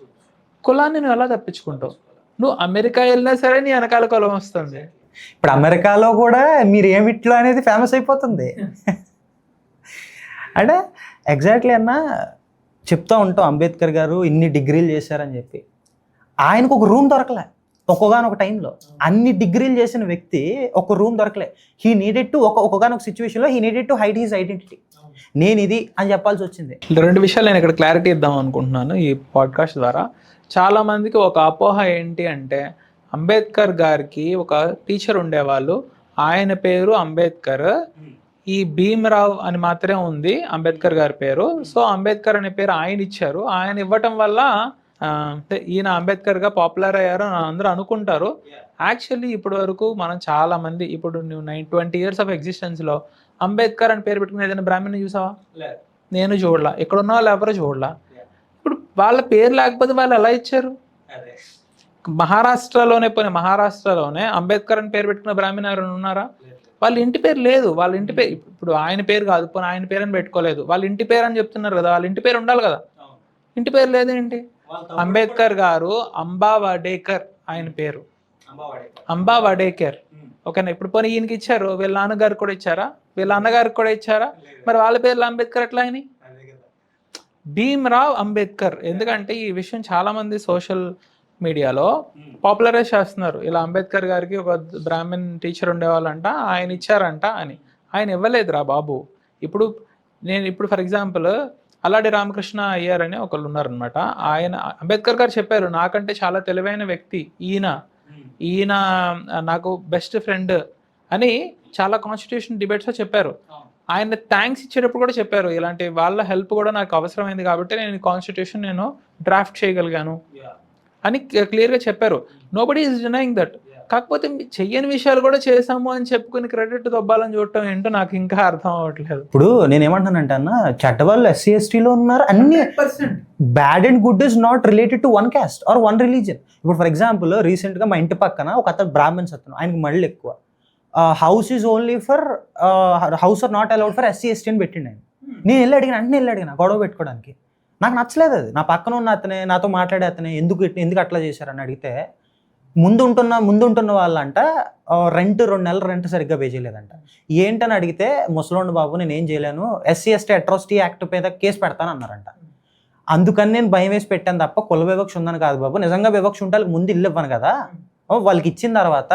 కులాన్ని నువ్వు ఎలా తప్పించుకుంటావు? నువ్వు అమెరికా వెళ్ళినా సరే నీ వెనకాల కులం వస్తుంది. ఇప్పుడు అమెరికాలో కూడా మీరు ఏమిట్లో అనేది ఫేమస్ అయిపోతుంది. అంటే ఎగ్జాక్ట్లీ అన్న చెప్తూ ఉంటాం, అంబేద్కర్ గారు ఇన్ని డిగ్రీలు చేశారని చెప్పి. ఆయనకు ఒక రూమ్ దొరకలే ఒక్కగానొక టైంలో. అన్ని డిగ్రీలు చేసిన వ్యక్తి ఒక రూమ్ దొరకలే. హీ నీడెడ్ టు ఒకగానొక సిచ్యువేషన్లో he needed to hide his identity. నేను ఇది అని చెప్పాల్సి వచ్చింది. రెండు విషయాలు నేను ఇక్కడ క్లారిటీ ఇద్దాం అనుకుంటున్నాను ఈ పాడ్కాస్ట్ ద్వారా. చాలా మందికి ఒక అపోహ ఏంటి అంటే అంబేద్కర్ గారికి ఒక టీచర్ ఉండేవాళ్ళు, ఆయన పేరు అంబేద్కర్, ఈ భీమరావ్ అని మాత్రమే ఉంది అంబేద్కర్ గారి పేరు. సో అంబేద్కర్ అనే పేరు ఆయన ఇచ్చారు. ఆయన ఇవ్వటం వల్ల ఈయన అంబేద్కర్గా పాపులర్ అయ్యారు అని అందరూ అనుకుంటారు. యాక్చువల్లీ ఇప్పటి వరకు మనం చాలా మంది, ఇప్పుడు నువ్వు 20 years ఆఫ్ ఎగ్జిస్టెన్స్లో అంబేద్కర్ అని పేరు పెట్టుకుని ఏదైనా బ్రాహ్మణ్ని చూసావా? నేను చూడలా, ఇక్కడ ఉన్న వాళ్ళు ఎవరో చూడలా. ఇప్పుడు వాళ్ళ పేరు లేకపోతే వాళ్ళు ఎలా ఇచ్చారు? మహారాష్ట్రలోనే అంబేద్కర్ అని పేరు పెట్టుకున్న బ్రాహ్మణ్ ఎవరైనా ఉన్నారా? వాళ్ళ ఇంటి పేరు లేదు. వాళ్ళ ఇంటి పేరు ఇప్పుడు ఆయన పేరు కాదు, పోనీ ఆయన పేరు అని పెట్టుకోలేదు, వాళ్ళ ఇంటి పేరు అని చెప్తున్నారు కదా, వాళ్ళ ఇంటి పేరు ఉండాలి కదా. ఇంటి పేరు లేదేంటి? అంబేద్కర్ గారు అంబా వడేకర్ ఆయన పేరు, అంబా వడేకర్. ఓకేనా, ఇప్పుడు పోనీ ఈయనకి ఇచ్చారు, వీళ్ళ నాన్నగారికి కూడా ఇచ్చారా? వీళ్ళ అన్నగారికి కూడా ఇచ్చారా? మరి వాళ్ళ పేర్లు అంబేద్కర్ ఎట్లా అయినాయి? భీమ్రావ్ అంబేద్కర్. ఎందుకంటే ఈ విషయం చాలా మంది సోషల్ మీడియాలో పాపులరైజ్ చేస్తున్నారు. ఇలా అంబేద్కర్ గారికి ఒక బ్రాహ్మణ్ టీచర్ ఉండేవాళ్ళంట, ఆయన ఇచ్చారంట అని. ఆయన ఇవ్వలేదురా బాబు. ఇప్పుడు ఫర్ ఎగ్జాంపుల్ అల్లాడి రామకృష్ణ అయ్యర్ అని ఒకళ్ళు ఉన్నారనమాట. ఆయన అంబేద్కర్ గారు చెప్పారు, నాకంటే చాలా తెలివైన వ్యక్తి ఈయన నాకు బెస్ట్ ఫ్రెండ్ అని చాలా కాన్స్టిట్యూషన్ డిబేట్స్లో చెప్పారు. ఆయన థ్యాంక్స్ ఇచ్చేటప్పుడు కూడా చెప్పారు, ఇలాంటి వాళ్ళ హెల్ప్ కూడా నాకు అవసరమైంది కాబట్టి నేను కాన్స్టిట్యూషన్ డ్రాఫ్ట్ చేయగలిగాను అని క్లియర్గా చెప్పారు. Nobody is denying that. కాకపోతే చెయ్యని విషయాలు కూడా చేసాము అని చెప్పుకుని క్రెడిట్ దొబ్బాలని చూడటం ఏంటో నాకు ఇంకా అర్థం అవ్వట్లేదు. ఇప్పుడు నేను ఏమంటానంటే అన్న, చెడ్డవాళ్ళు SC/STలో ఉన్నారు. అన్ని bad and good is not related to one caste or one religion. ఇప్పుడు ఫర్ ఎగ్జాంపుల్ రీసెంట్గా మా ఇంటి పక్కన ఒక అతను బ్రాహ్మణ్స్ అతను, ఆయనకి మళ్ళీ ఎక్కువ house is only for house are not allowed for SC/ST అని పెట్టిండు ఆయన. నేను వెళ్ళి అడిగిన గొడవ పెట్టుకోవడానికి. నాకు నచ్చలేదు అది. నా పక్కన ఉన్న అతనే, నాతో మాట్లాడే అతనే ఎందుకు అట్లా చేశారని అడిగితే, ముందు ఉంటున్న వాళ్ళంట రెంట్ 2 నెలలు రెంట్ సరిగ్గా పే చేయలేదంట. ఏంటని అడిగితే, ముసలోండి బాబు నేను ఏం చేయలేను, SC/ST అట్రాసిటీ యాక్ట్ మీద కేసు పెడతాను అన్నారంట. అందుకని నేను భయం వేసి పెట్టాను తప్ప కుల వివక్ష ఉందని కాదు బాబు. నిజంగా వివక్ష ఉంటే వాళ్ళకి ముందు ఇల్లు ఇవ్వను కదా. వాళ్ళకి ఇచ్చిన తర్వాత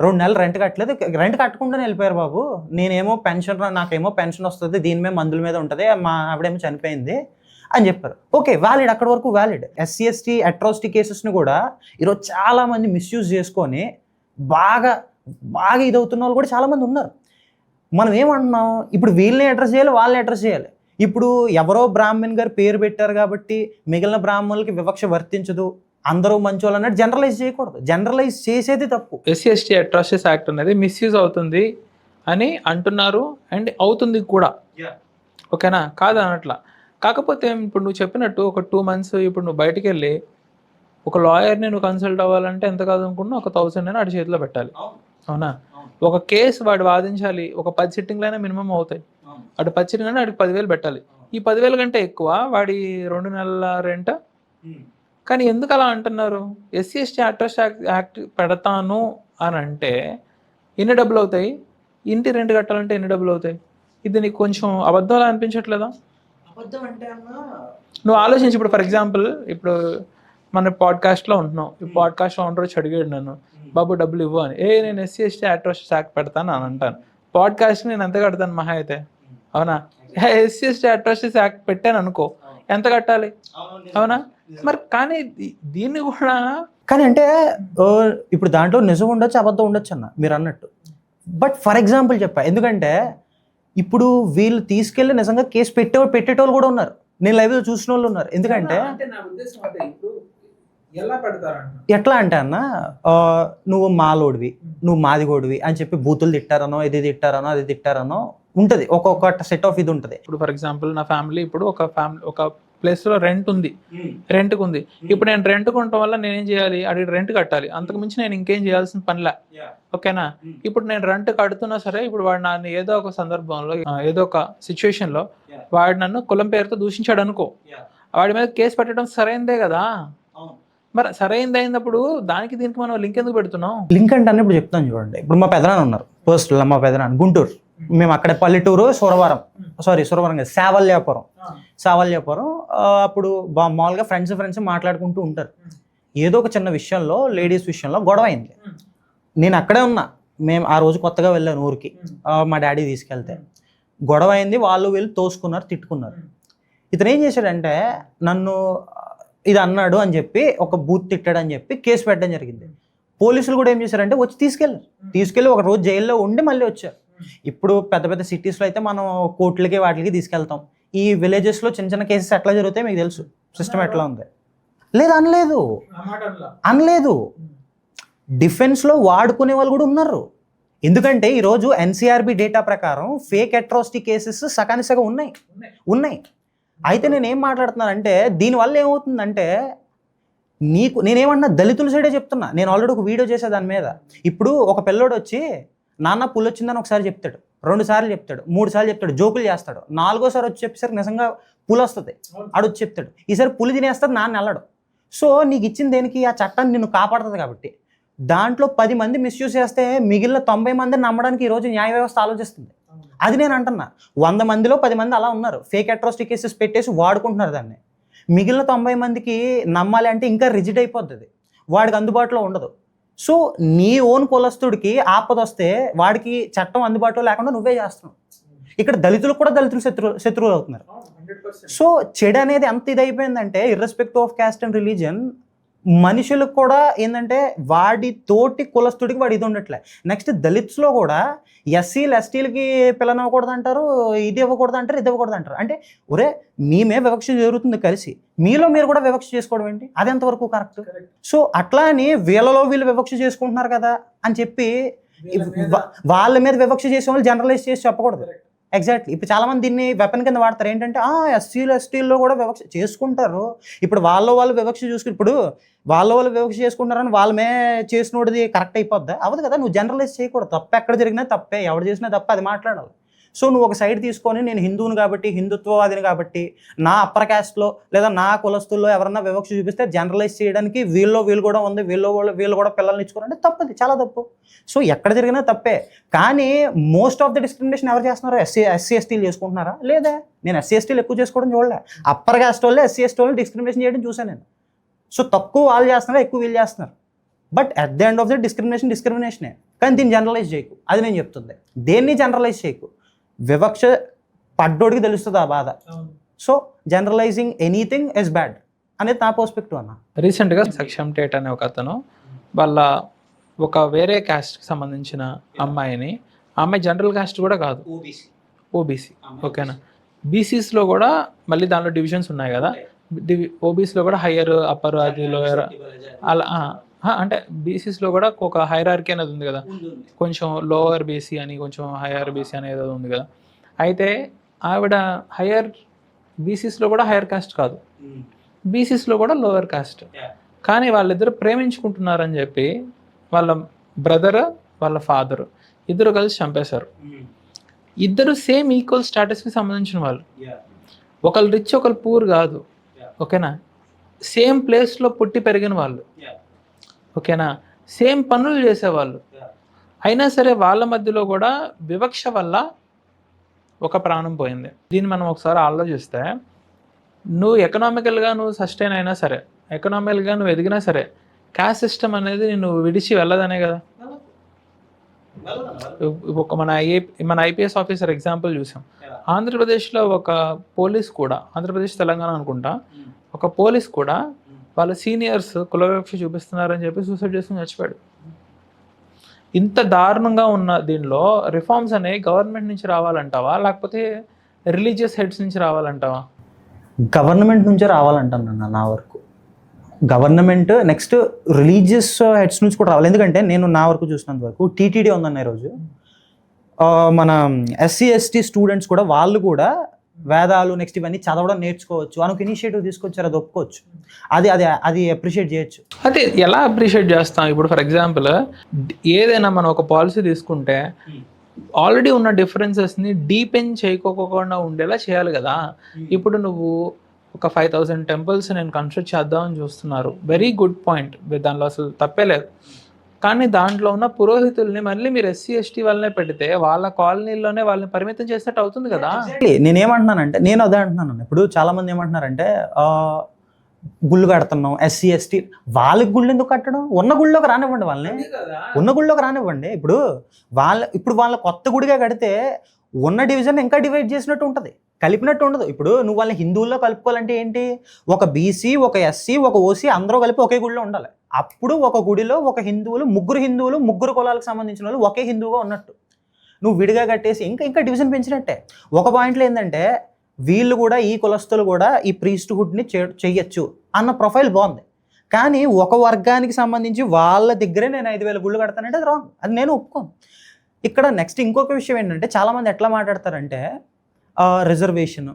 2 నెలలు రెంట్ కట్టలేదు, రెంట్ కట్టకుండానే వెళ్ళిపోయారు బాబు. నేనేమో పెన్షన్, నాకేమో పెన్షన్ వస్తుంది, దీని మీద మందుల మీద ఉంటుంది, మా ఆవిడేమో చనిపోయింది అని చెప్పారు. ఓకే, వ్యాలిడ్, అక్కడి వరకు వ్యాలిడ్. SC/ST అట్రాసిటీ కేసెస్ని కూడా ఈరోజు చాలామంది మిస్యూజ్ చేసుకొని బాగా ఇదవుతున్న వాళ్ళు కూడా చాలామంది ఉన్నారు. మనం ఏమంటున్నాం, ఇప్పుడు వీళ్ళని అడ్రస్ చేయాలి, వాళ్ళని అడ్రస్ చేయాలి. ఇప్పుడు ఎవరో బ్రాహ్మణ్ గారు పేరు పెట్టారు కాబట్టి మిగిలిన బ్రాహ్మణులకి వివక్ష వర్తించదు, అందరూ మంచోళ్ళు అన్నట్టు జనరలైజ్ చేయకూడదు. జనరలైజ్ చేసేది తప్పు. SC/ST అట్రాసిటీస్ యాక్ట్ అనేది మిస్యూజ్ అవుతుంది అని అంటున్నారు, అండ్ అవుతుంది కూడా. ఓకేనా, కాదు అనట్లా. కాకపోతే ఇప్పుడు నువ్వు చెప్పినట్టు ఒక 2 months ఇప్పుడు నువ్వు బయటికి వెళ్ళి ఒక లాయర్ని నువ్వు కన్సల్ట్ అవ్వాలంటే ఎంత కాదనుకున్నా ఒక 1000 అయినా అడి చేతిలో పెట్టాలి. అవునా? ఒక కేసు వాడు వాదించాలి, ఒక 10 సిట్టింగ్లైనా మినిమం అవుతాయి. అటు 10 సిట్టింగ్ అయినా వాడికి 10,000 పెట్టాలి. ఈ 10,000 కంటే ఎక్కువ వాడి 2 నెలల రెంట్. కానీ ఎందుకు అలా అంటున్నారు? ఎస్సీ ఎస్టీ అట్రాసిటీ యాక్ట్ పెడతాను అని అంటే ఎన్ని డబ్బులు అవుతాయి? ఇంటి రెంట్ కట్టాలంటే ఎన్ని డబ్బులు అవుతాయి? ఇది నీకు కొంచెం అబద్ధంలా అనిపించట్లేదా? అబద్ధం అంటే నువ్వు ఆలోచించి, ఇప్పుడు ఫర్ ఎగ్జాంపుల్ ఇప్పుడు మన పాడ్కాస్ట్లో ఉంటున్నాం. ఈ పాడ్కాస్ట్ ఓనర్ వచ్చి అడిగాడు నన్ను, బాబు డబ్బులు ఇవ్వు అని. నేను ఎస్సీ ఎస్టీ అట్రాసిటీ యాక్ట్ పెడతాను అని అంటాను. పాడ్కాస్ట్ నేను ఎంత కడతాను మహా అయితే? అవునా? ఎస్సీ ఎస్టీ అట్రాసిటీ యాక్ట్ పెట్టాను అనుకో, ఎంత కట్టాలి? అవునా? మరి కానీ దీన్ని కూడా కానీ అంటే ఇప్పుడు దాంట్లో నిజం ఉండొచ్చు, అబద్ధం ఉండొచ్చు అన్న మీరు అన్నట్టు. బట్ ఫర్ ఎగ్జాంపుల్ చెప్పా, ఎందుకంటే ఇప్పుడు వీళ్ళు తీసుకెళ్ళి నిజంగా కేసు పెట్టేటోళ్ళు కూడా ఉన్నారు. నేను లైవ్లో చూసిన వాళ్ళు ఉన్నారు. ఎందుకంటే ఎట్లా అంటే అన్న, నువ్వు మాలోడివి, నువ్వు మాదిగోడివి అని చెప్పి బూతులు తిట్టారనో, ఇది తిట్టారనో, అది తిట్టారనో ఉంటుంది. ఒక్కొక్క సెట్ ఆఫ్ ఇది ఉంటుంది. ఇప్పుడు ఫర్ ఎగ్జాంపుల్ నా ఫ్యామిలీ ఇప్పుడు ఒక ప్లేస్లో రెంట్ ఉంది, రెంట్కి ఉంది. ఇప్పుడు నేను రెంట్ కొనటం వల్ల నేనేం చేయాలి? అది రెంట్ కట్టాలి. అంతకు మించి నేను ఇంకేం చేయాల్సిన పనిలే. ఓకేనా? ఇప్పుడు నేను రెంట్ కడుతున్నా సరే, ఇప్పుడు వాడు నన్ను ఏదో ఒక సందర్భంలో ఏదో ఒక సిచ్యువేషన్లో వాడు నన్ను కులం పేరుతో దూషించాడు అనుకో, వాడి మీద కేసు పెట్టడం సరైందే కదా. మరి సరైంది అయినప్పుడు దానికి దీనికి మనం లింక్ ఎందుకు పెడుతున్నాం? లింక్ అంటే ఇప్పుడు చెప్తాను చూడండి. ఇప్పుడు మా పెదనాన్న ఉన్నారు, పర్సనల్ మా పెదనాన్న గుంటూరు, మేము అక్కడ పల్లెటూరు, సురవరం కాదు, సావల్యాపురం. అప్పుడు మామూలుగా ఫ్రెండ్స్ మాట్లాడుకుంటూ ఉంటారు. ఏదో ఒక చిన్న విషయంలో, లేడీస్ విషయంలో గొడవ అయింది. నేను అక్కడే ఉన్నా. మేము ఆ రోజు కొత్తగా వెళ్ళాను ఊరికి, మా డాడీ తీసుకెళ్తే. గొడవ అయింది, వాళ్ళు వీళ్ళు తోసుకున్నారు, తిట్టుకున్నారు. ఇతను ఏం చేశాడంటే నన్ను ఇది అన్నాడు అని చెప్పి, ఒక బూత్ తిట్టాడు అని చెప్పి కేసు పెట్టడం జరిగింది. పోలీసులు కూడా ఏం చేశారంటే వచ్చి తీసుకెళ్ళి ఒక రోజు జైల్లో ఉండి మళ్ళీ వచ్చారు. ఇప్పుడు పెద్ద పెద్ద సిటీస్లో అయితే మనం కోర్టులకి వాటికి తీసుకెళ్తాం. ఈ విలేజెస్లో చిన్న చిన్న కేసెస్ ఎట్లా జరుగుతాయి మీకు తెలుసు, సిస్టమ్ ఎట్లా ఉంది. అనలేదు. డిఫెన్స్లో వాడుకునే వాళ్ళు కూడా ఉన్నారు. ఎందుకంటే ఈరోజు ఎన్సీఆర్బీ డేటా ప్రకారం ఫేక్ అట్రాసిటీ కేసెస్ సగానికి సగం ఉన్నాయి. అయితే నేనేం మాట్లాడుతున్నానంటే దీనివల్ల ఏమవుతుందంటే, నేనేమన్నా దళితుల సైడే చెప్తున్నా. నేను ఆల్రెడీ ఒక వీడియో చేసే దాని మీద. ఇప్పుడు ఒక పిల్లోడు వచ్చి నాన్న పులి వచ్చిందని ఒకసారి చెప్తాడు, 2 సార్లు చెప్తాడు, 3 సార్లు చెప్తాడు, జోకులు చేస్తాడు. 4గోసారి వచ్చి చెప్పేసరికి నిజంగా పులి వస్తుంది, ఆడొచ్చి చెప్తాడు. ఈసారి పులి తినేస్తాడు, నాన్న వెళ్ళడు. సో నీకు ఇచ్చిన దేనికి? ఆ చట్టాన్ని నిన్ను కాపాడుతుంది కాబట్టి. దాంట్లో 10 మంది మిస్యూజ్ చేస్తే మిగిలిన 90 మందిని నమ్మడానికి ఈరోజు న్యాయ వ్యవస్థ ఆలోచిస్తుంది. అది నేను అంటున్నా. 100 మందిలో 10 మంది అలా ఉన్నారు, ఫేక్ అట్రాసిటీ కేసెస్ పెట్టేసి వాడుకుంటున్నారు దాన్ని. మిగిలిన 90 మందికి నమ్మాలి అంటే ఇంకా రిజిడ్ అయిపోతుంది, వాడికి అందుబాటులో ఉండదు. సో నీ ఓన్ కులస్తుడికి ఆపద వస్తే వాడికి చట్టం అందుబాటులో లేకుండా నువ్వే చేస్తున్నావు. ఇక్కడ దళితులకు కూడా శత్రువులు అవుతున్నారు. సో చెడు అనేది ఎంత ఇది అయిపోయిందంటే, irrespective of caste and religion, మనుషులకు కూడా ఏంటంటే వాడి తోటి కులస్తుడికి వాడు ఇది ఉండట్లే. నెక్స్ట్ దళిత్స్లో కూడా ఎస్సీలు ఎస్టీలకి పిల్లనివ్వకూడదు అంటారు, ఇది ఇవ్వకూడదు అంటారు, ఇది ఇవ్వకూడదు అంటారు. అంటే ఒరే మీమే వివక్ష జరుగుతుంది కలిసి, మీలో మీరు కూడా వివక్ష చేసుకోవడం ఏంటి? అది ఎంతవరకు కరెక్ట్? సో అట్లా అని వీళ్ళలో వీళ్ళు వివక్ష చేసుకుంటున్నారు కదా అని చెప్పి వాళ్ళ మీద వివక్ష చేసే వాళ్ళు జనరలైజ్ చేసి చెప్పకూడదు. ఎగ్జాక్ట్లీ. ఇప్పుడు చాలామంది దీన్ని వెపన్ కింద వాడతారు. ఏంటంటే ఎస్సీలు ఎస్టీల్లో కూడా వివక్ష చేసుకుంటారు. ఇప్పుడు వాళ్ళు వివక్ష చూసుకుని, ఇప్పుడు వాళ్ళు వివక్ష చేసుకుంటారని వాళ్ళమే చేసినోడిది కరెక్ట్ అయిపోద్దా? అవ్వదు కదా. నువ్వు జనరలైజ్ చేయకూడదు. తప్పు ఎక్కడ జరిగినా తప్పే, ఎవరు చేసినా తప్ప, అది మాట్లాడాలి. సో నువ్వు ఒక సైడ్ తీసుకొని నేను హిందువుని కాబట్టి, హిందుత్వవాదిని కాబట్టి, నా అప్పర్ క్యాస్ట్లో లేదా నా కులస్తుల్లో ఎవరన్నా వివక్ష చూపిస్తే జనరలైజ్ చేయడానికి వీళ్ళు కూడా ఉంది, వీళ్ళు కూడా పిల్లల్ని ఇచ్చుకోవాలంటే తప్పది, చాలా తప్పు. సో ఎక్కడ జరిగినా తప్పే. కానీ మోస్ట్ ఆఫ్ ద డిస్క్రిమినేషన్ ఎవరు చేస్తున్నారు? ఎస్సీ ఎస్టీలు చేసుకుంటున్నారా? లేదా? నేను ఎస్సీ ఎస్టీలు ఎక్కువ చేసుకోవడం చూడలే. అప్పర్ క్యాస్ట్ వాళ్ళే ఎస్సీ ఎస్టీ వాళ్ళు డిస్క్రిమినేషన్ చేయడం చూసాను నేను. సో తక్కువ వాళ్ళు చేస్తున్నారు, ఎక్కువ వీళ్ళు చేస్తున్నారు. But at the end of the డిస్క్రిమినేషనే. కానీ దీన్ని జనరలైజ్ చేయకు, అది నేను చెప్తుంది. దేన్ని జనరలైజ్ చేయకు. వివక్ష పడ్డోడికి తెలుస్తుంది ఆ బాధ. So generalising anything is bad అనేది నా పర్స్పెక్టివ్ అన్న. రీసెంట్గా సక్షమ్ టేట్ అనే ఒక అతను వాళ్ళ ఒక వేరే క్యాస్ట్కి సంబంధించిన అమ్మాయిని, అమ్మాయి జనరల్ క్యాస్ట్ కూడా కాదు, ఓబీసీ. ఓకేనా? బీసీస్లో కూడా మళ్ళీ దానిలో డివిజన్స్ ఉన్నాయి కదా. ఓబీసీలో కూడా హయ్యర్, అప్పర్, అది లోయర్, అలా. అంటే బీసీస్లో కూడా ఒక హైరార్కీ అనేది ఉంది కదా, కొంచెం లోవర్ బీసీ అని, కొంచెం హైయర్ బీసీ అనేది ఉంది కదా. అయితే ఆవిడ హయ్యర్ బీసీస్లో కూడా హయ్యర్ కాస్ట్ కాదు, బీసీస్లో కూడా లోవర్ కాస్ట్. కానీ వాళ్ళిద్దరు ప్రేమించుకుంటున్నారని చెప్పి వాళ్ళ బ్రదర్ వాళ్ళ ఫాదర్ ఇద్దరు కలిసి చంపేశారు. ఇద్దరు సేమ్ ఈక్వల్ స్టాటస్కి సంబంధించిన వాళ్ళు, ఒకళ్ళు రిచ్ ఒకళ్ళు పూర్ కాదు, ఓకేనా, సేమ్ ప్లేస్లో పుట్టి పెరిగిన వాళ్ళు, ఓకేనా, సేమ్ పనులు చేసేవాళ్ళు. అయినా సరే వాళ్ళ మధ్యలో కూడా వివక్ష వల్ల ఒక ప్రాణం పోయింది. దీన్ని మనం ఒకసారి ఆలోచిస్తే, నువ్వు ఎకనామికల్గా నువ్వు సస్టైన్ అయినా సరే, ఎకనామికల్గా నువ్వు ఎదిగినా సరే, క్యాస్ట్ సిస్టమ్ అనేది నువ్వు విడిచి వెళ్ళదనే కదా. ఒక మన ఐపీఎస్ ఆఫీసర్ ఎగ్జాంపుల్ చూసాం. ఆంధ్రప్రదేశ్లో ఒక పోలీస్ కూడా, ఆంధ్రప్రదేశ్ తెలంగాణ అనుకుంటా, ఒక పోలీస్ కూడా వాళ్ళ సీనియర్స్ కులవివక్ష చూపిస్తున్నారని చెప్పి సూసైడ్ చేసుకుని చచ్చిపోయాడు. ఇంత దారుణంగా ఉన్న దీనిలో రిఫార్మ్స్ అనేవి గవర్నమెంట్ నుంచి రావాలంటావా, లేకపోతే రిలీజియస్ హెడ్స్ నుంచి రావాలంటావా? గవర్నమెంట్ నుంచే రావాలంటాను నా వరకు. గవర్నమెంట్ నెక్స్ట్ రిలీజియస్ హెడ్స్ నుంచి కూడా రావాలి. ఎందుకంటే నేను నా వరకు చూసినంత వరకు టీటీడీ ఉందన్న ఈరోజు మన ఎస్సీ ఎస్టీ స్టూడెంట్స్ కూడా వాళ్ళు కూడా వేదాలు నెక్స్ట్ ఇవన్నీ చదవడం నేర్చుకోవచ్చు అని ఒక ఇనిషియేటివ్ తీసుకొచ్చారు. అది ఒప్పుకోవచ్చు, అది అది అది అప్రిషియేట్ చేయొచ్చు. అదే ఎలా అప్రిషియేట్ చేస్తాం? ఇప్పుడు ఫర్ ఎగ్జాంపుల్ ఏదైనా మనం ఒక పాలసీ తీసుకుంటే ఆల్రెడీ ఉన్న డిఫరెన్సెస్ని డీపెన్ చేయకోకుండా ఉండేలా చేయాలి కదా. ఇప్పుడు నువ్వు ఒక 5000 టెంపుల్స్ నేను కన్స్ట్రక్ట్ చేద్దామని చూస్తున్నారు, వెరీ గుడ్ పాయింట్, దానిలో అసలు తప్పే లేదు. కానీ దాంట్లో ఉన్న పురోహితుల్ని మళ్ళీ మీరు ఎస్సీ ఎస్టీ వాళ్ళనే పెడితే వాళ్ళ కాలనీలోనే వాళ్ళని పరిమితం చేసినట్టు అవుతుంది కదా. నేనేమంటున్నానంటే, నేను అదే అంటున్నాను. ఇప్పుడు చాలా మంది ఏమంటున్నారంటే గుళ్ళు కడుతున్నాం ఎస్సీ ఎస్టీ, వాళ్ళకి గుళ్ళు ఎందుకు కట్టడం? ఉన్న గుళ్ళోకి రానివ్వండి, వాళ్ళని ఉన్న గుళ్ళోకి రానివ్వండి. ఇప్పుడు వాళ్ళ కొత్త గుడిగా కడితే ఉన్న డివిజన్ ఇంకా డివైడ్ చేసినట్టు ఉంటుంది, కలిపినట్టు ఉండదు. ఇప్పుడు నువ్వు వాళ్ళని హిందువుల్లో కలుపుకోవాలంటే ఏంటి? ఒక బీసీ, ఒక ఎస్సీ, ఒక ఓసీ అందరూ కలిపి ఒకే గుడిలో ఉండాలి. అప్పుడు ఒక గుడిలో ఒక ముగ్గురు ముగ్గురు కులాలకు సంబంధించిన వాళ్ళు ఒకే హిందువుగా ఉన్నట్టు. నువ్వు విడిగా కట్టేసి ఇంకా డివిజన్ పెంచినట్టే. ఒక పాయింట్లో ఏంటంటే వీళ్ళు కూడా, ఈ కులస్తులు కూడా ఈ ప్రీస్ట్హుడ్ని చెయ్యొచ్చు అన్న ప్రొఫైల్ బాగుంది. కానీ ఒక వర్గానికి సంబంధించి వాళ్ళ దగ్గరే నేను 5000 గుళ్ళు కడతానంటే అది రాంగ్, అది నేను ఒప్పుకోను. ఇక్కడ నెక్స్ట్ ఇంకొక విషయం ఏంటంటే, చాలామంది ఎట్లా మాట్లాడతారంటే రిజర్వేషన్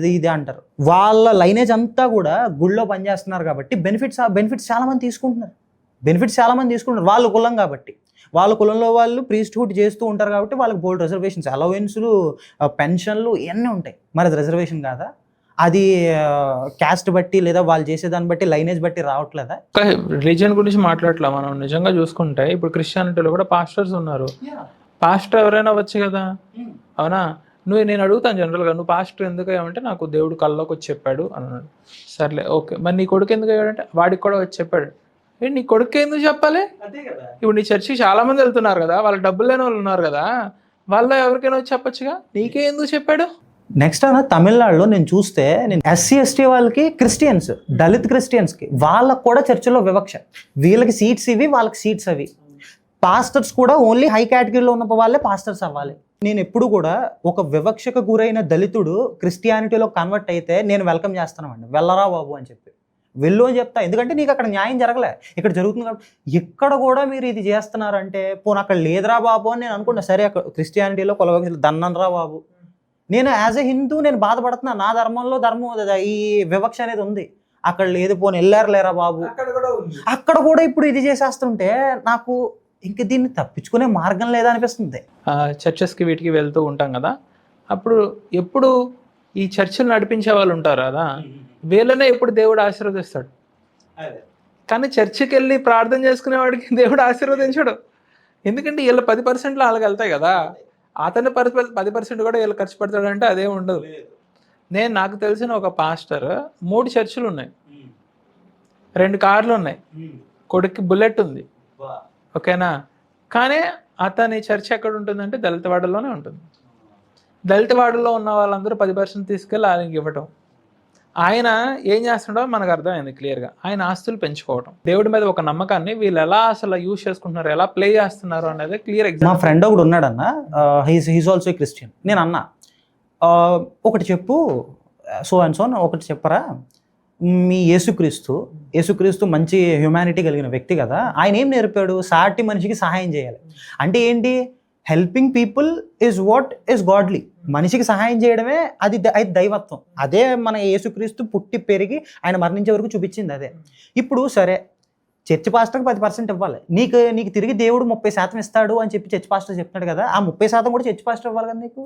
ఇది అంటారు. వాళ్ళ లైనేజ్ అంతా కూడా గుళ్ళో పనిచేస్తున్నారు కాబట్టి బెనిఫిట్స్ చాలామంది తీసుకుంటున్నారు వాళ్ళ కులం కాబట్టి. వాళ్ళ కులంలో వాళ్ళు ప్రీస్ట్హుడ్ చేస్తూ ఉంటారు కాబట్టి వాళ్ళకి బోల్డ్ రిజర్వేషన్స్, అలవెన్స్లు, పెన్షన్లు ఇవన్నీ ఉంటాయి. మరి అది రిజర్వేషన్ కాదా? అది క్యాస్ట్ బట్టి లేదా వాళ్ళు చేసేదాన్ని బట్టి లైనేజ్ బట్టి రావట్లేదా? రిలీజియన్ గురించి మాట్లాడట్లా మనం. నిజంగా చూసుకుంటే ఇప్పుడు క్రిస్టియానిటీలో కూడా పాస్టర్స్ ఉన్నారు. పాస్టర్ ఎవరైనా అవ్వచ్చు కదా, అవునా? నేను అడుగుతాను జనరల్గా, నువ్వు పాస్టర్ ఎందుకు అయ్యావంటే నాకు దేవుడు కల్లోకి వచ్చి చెప్పాడు అన్నాడు. సర్లే, ఓకే. మరి నీ కొడుకు ఎందుకు అయ్యాడంటే వాడికి కూడా వచ్చి చెప్పాడు. నీ కొడుకు ఎందుకు చెప్పాలి? ఇప్పుడు నీ చర్చికి చాలా మంది వెళ్తున్నారు కదా, వాళ్ళ డబ్బులు లేని వాళ్ళు ఉన్నారు కదా, వాళ్ళ ఎవరికైనా వచ్చి చెప్పొచ్చుగా, నీకే ఎందుకు చెప్పాడు? నెక్స్ట్ తమిళనాడులో నేను చూస్తే, ఎస్సీ ఎస్టీ వాళ్ళకి క్రిస్టియన్స్, దళిత్ క్రిస్టియన్స్కి వాళ్ళకు కూడా చర్చిలో వివక్ష. వీళ్ళకి సీట్స్ ఇవి, వాళ్ళకి సీట్స్ అవి. పాస్టర్స్ కూడా ఓన్లీ హై కేటగిరీలో ఉన్న వాళ్ళే పాస్టర్స్ అవ్వాలి. నేను ఎప్పుడు కూడా ఒక వివక్షకు గురైన దళితుడు క్రిస్టియానిటీలో కన్వర్ట్ అయితే నేను వెల్కమ్ చేస్తానండి, వెళ్ళరా బాబు అని చెప్పి వెళ్ళు అని చెప్తా. ఎందుకంటే నీకు అక్కడ న్యాయం జరగలే, ఇక్కడ జరుగుతుంది కాబట్టి. ఇక్కడ కూడా మీరు ఇది చేస్తున్నారంటే పోనీ అక్కడ లేదురా బాబు అని నేను అనుకుంటా. సరే, అక్కడ క్రిస్టియానిటీలో కులవివక్ష దన్నరా బాబు, నేను యాజ్ ఎ హిందూ నేను బాధపడుతున్నా. నా ధర్మంలో ఈ వివక్ష అనేది ఉంది, అక్కడ లేదు, పోనీ వెళ్ళారు లేరా బాబు. అక్కడ కూడా ఇప్పుడు ఇది చేసేస్తుంటే నాకు ఇంక దీన్ని తప్పించుకునే మార్గం లేదా అనిపిస్తుంది. చర్చెస్కి వీటికి వెళ్తూ ఉంటాం కదా, అప్పుడు ఎప్పుడు ఈ చర్చలు నడిపించే వాళ్ళు ఉంటారు కదా, వీళ్ళనే ఎప్పుడు దేవుడు ఆశీర్వదిస్తాడు. కానీ చర్చికి వెళ్ళి ప్రార్థన చేసుకునేవాడికి దేవుడు ఆశీర్వదించాడు. ఎందుకంటే వీళ్ళు 10% వాళ్ళకి వెళ్తాయి కదా, అతను 10% కూడా వీళ్ళు ఖర్చు పెడతాడంటే అదేం ఉండదు. నాకు తెలిసిన ఒక పాస్టర్ 3 చర్చిలు ఉన్నాయి, 2 కార్లు ఉన్నాయి, కొడుక్కి బుల్లెట్ ఉంది, ఓకేనా. కానీ అతని చర్చ్ ఎక్కడ ఉంటుందంటే దళితవాడలోనే ఉంటుంది. దళితవాడలో ఉన్న వాళ్ళందరూ 10% తీసుకెళ్ళి ఆయనకి ఇవ్వటం. ఆయన ఏం చేస్తున్నాడో మనకు అర్థమైంది క్లియర్గా. ఆయన ఆస్తులు పెంచుకోవటం, దేవుడి మీద ఒక నమ్మకాన్ని వీళ్ళు ఎలా అసలు యూజ్ చేసుకుంటున్నారు, ఎలా ప్లే చేస్తున్నారు అనేది క్లియర్ ఎగ్జాంపుల్. మా ఫ్రెండ్ ఒకడు ఉన్నాడన్న, హీస్ ఆల్సో క్రిస్టియన్. నేను అన్నా, ఒకటి చెప్పు, సో అండ్ సో ఒకటి చెప్పరా, మీ యేసుక్రీస్తు మంచి హ్యుమానిటీ కలిగిన వ్యక్తి కదా, ఆయన ఏం నేర్పాడు? సాటి మనిషికి సహాయం చేయాలి. అంటే ఏంటి? Helping people is what is godly. మనిషికి సహాయం చేయడమే అది దైవత్వం. అదే మన యేసుక్రీస్తు పుట్టి పెరిగి ఆయన మరణించే వరకు చూపించింది అదే. ఇప్పుడు సరే చర్చ్ పాస్టర్కి 10% ఇవ్వాలి, నీకు తిరిగి దేవుడు 30% ఇస్తాడు అని చెప్పి చర్చ్ పాస్టర్ చెప్తున్నాడు కదా, ఆ 30% కూడా చర్చ్ పాస్టర్ ఇవ్వాలి కదా నీకు.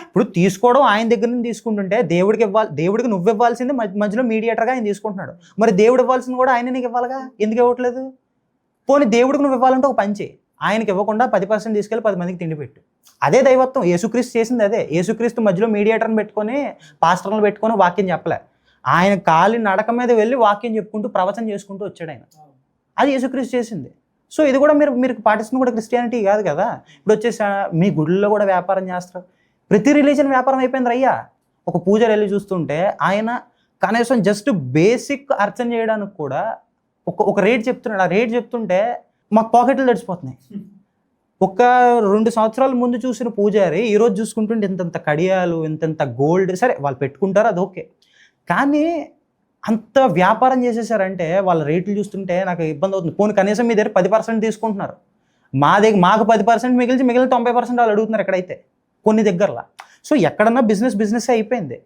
ఇప్పుడు తీసుకోవడం ఆయన దగ్గర నుంచి తీసుకుంటుంటే దేవుడికి నువ్వు ఇవ్వాల్సింది మధ్యలో మీడియేటర్గా ఆయన తీసుకుంటున్నాడు. మరి దేవుడు ఇవ్వాల్సింది కూడా ఆయన నీకు ఇవ్వాలిగా, ఎందుకు ఇవ్వట్లేదు? పోనీ దేవుడికి నువ్వు ఇవ్వాలంటే ఒక పని చేయి, ఆయనకి ఇవ్వకుండా 10% తీసుకెళ్ళి 10 మందికి తిండి పెట్టు. అదే దైవత్వం. యేసుక్రీస్తు చేసింది అదే. యేసుక్రీస్తు మధ్యలో మీడియేటర్ని పెట్టుకొని పాస్టర్లను పెట్టుకొని వాక్యం చెప్పలే, ఆయన కాలి నడక మీద వెళ్ళి వాక్యం చెప్పుకుంటూ ప్రవచనం చేసుకుంటూ వచ్చాడు ఆయన. అది యేసుక్రీస్తు చేసింది. సో ఇది కూడా మీరు పాటిస్తుంది కూడా క్రిస్టియానిటీ కాదు కదా. ఇప్పుడు వచ్చేసి మీ గుడిలో కూడా వ్యాపారం చేస్తారు, ప్రతి రిలీజన్ వ్యాపారం అయిపోయింది అయ్యా. ఒక పూజలు వెళ్ళి చూస్తుంటే ఆయన కనీసం జస్ట్ బేసిక్ అర్చన చేయడానికి కూడా ఒక రేట్ చెప్తున్నాడు. ఆ రేట్ చెప్తుంటే మాకు పాకెట్లు తడిచిపోతున్నాయి. ఒక 2 సంవత్సరాల ముందు చూసిన పూజారి ఈరోజు చూసుకుంటుంటే ఇంతంత కడియాలు, ఇంతంత గోల్డ్, సరే వాళ్ళు పెట్టుకుంటారు అది ఓకే, కానీ అంత వ్యాపారం చేసేసారంటే వాళ్ళ రేట్లు చూస్తుంటే నాకు ఇబ్బంది అవుతుంది. పోనీ కనీసం మీ దగ్గర 10% తీసుకుంటున్నారు, మాకు 10% మిగిలిన 90% వాళ్ళు అడుగుతున్నారు ఎక్కడైతే కొన్ని దగ్గరలా. సో ఎక్కడన్నా బిజినెస్ అయిపోయింది.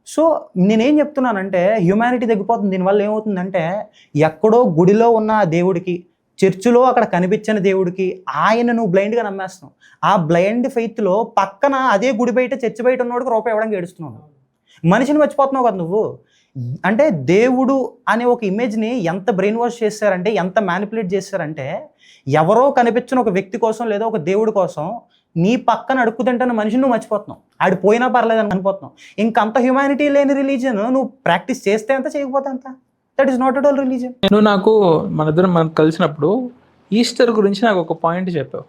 సో నేనేం చెప్తున్నానంటే హ్యూమానిటీ తగ్గిపోతుంది. దీనివల్ల ఏమవుతుందంటే ఎక్కడో గుడిలో ఉన్న దేవుడికి, చర్చిలో అక్కడ కనిపించిన దేవుడికి ఆయన నువ్వు బ్లైండ్గా నమ్మేస్తున్నావు. ఆ బ్లైండ్ ఫెయిత్లో పక్కన అదే గుడి బయట చర్చి బయట ఉన్నవాడికి రూపాయి ఇవ్వడానికి ఏడుస్తున్నావు. మనిషిని మర్చిపోతున్నావు కదా నువ్వు. అంటే దేవుడు అనే ఒక ఇమేజ్ని ఎంత బ్రెయిన్ వాష్ చేశారంటే, ఎంత మ్యానిపులేట్ చేశారంటే, ఎవరో కనిపించిన ఒక వ్యక్తి కోసం లేదా ఒక దేవుడి కోసం నీ పక్కన అడుక్కుతుంటున్న మనిషిని నువ్వు మర్చిపోతున్నావు. ఆడు పోయినా పర్లేదని అనిపోతున్నావు. ఇంకంత హ్యూమానిటీ లేని రిలీజియన్ నువ్వు ప్రాక్టీస్ చేస్తే ఎంత, చేయకపోతే ఎంత. That is not at all religion. నాకు మనం కలిసినప్పుడు ఈస్టర్ గురించి నాకు ఒక పాయింట్ చెప్పావు,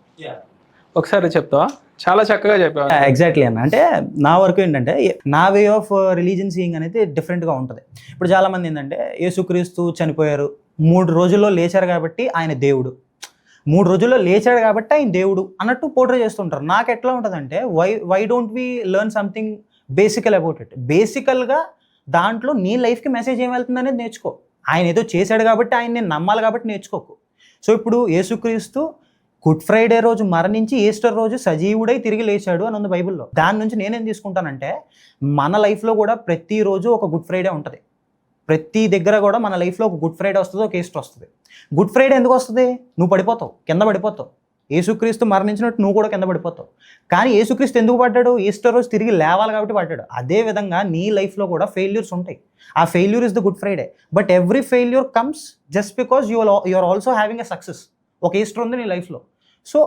ఒకసారి చెప్తావా? చాలా చక్కగా చెప్పావు. ఎగ్జాక్ట్లీ అన్న. అంటే నా వరకు ఏంటంటే నా వే ఆఫ్ రిలీజియన్ సీయింగ్ అనేది డిఫరెంట్గా ఉంటుంది. ఇప్పుడు చాలామంది ఏంటంటే యేసుక్రీస్తు చనిపోయారు, 3 రోజుల్లో లేచారు కాబట్టి ఆయన దేవుడు, 3 రోజుల్లో లేచాడు కాబట్టి ఆయన దేవుడు అన్నట్టు పోర్ట్రే చేస్తుంటారు. నాకు ఎట్లా ఉంటుందంటే why don't we learn something basical about it. బేసికల్గా దాంట్లో నీ లైఫ్కి మెసేజ్ ఏం వెళ్తుంది అనేది నేర్చుకో. ఆయన ఏదో చేశాడు కాబట్టి ఆయన నేను నమ్మాలి కాబట్టి నేర్చుకోకు. సో ఇప్పుడు యేసుక్రీస్తు గుడ్ ఫ్రైడే రోజు మరణించి ఈస్టర్ రోజు సజీవుడై తిరిగి లేచాడు అని ఉంది బైబిల్లో. దాని నుంచి నేనేం తీసుకుంటానంటే మన లైఫ్లో కూడా ప్రతిరోజు ఒక గుడ్ ఫ్రైడే ఉంటుంది. ప్రతి దగ్గర కూడా మన లైఫ్లో ఒక గుడ్ ఫ్రైడే వస్తుంది, ఒక ఈస్టర్ వస్తుంది. గుడ్ ఫ్రైడే ఎందుకు వస్తుంది? నువ్వు పడిపోతావు, కింద పడిపోతావు. యేసుక్రీస్తు మరణించినట్టు నువ్వు కూడా కింద పడిపోతావు. కానీ యేసుక్రీస్తు ఎందుకు పడ్డాడు? ఈస్టర్ రోజు తిరిగి లేవాలి కాబట్టి పడ్డాడు. అదే విధంగా నీ లైఫ్లో కూడా ఫెయిల్యూర్స్ ఉంటాయి. ఆ failure is the Good Friday. But every failure comes just because you are also having a success. ఒక ఈస్టర్ ఉంది నీ లైఫ్లో. సో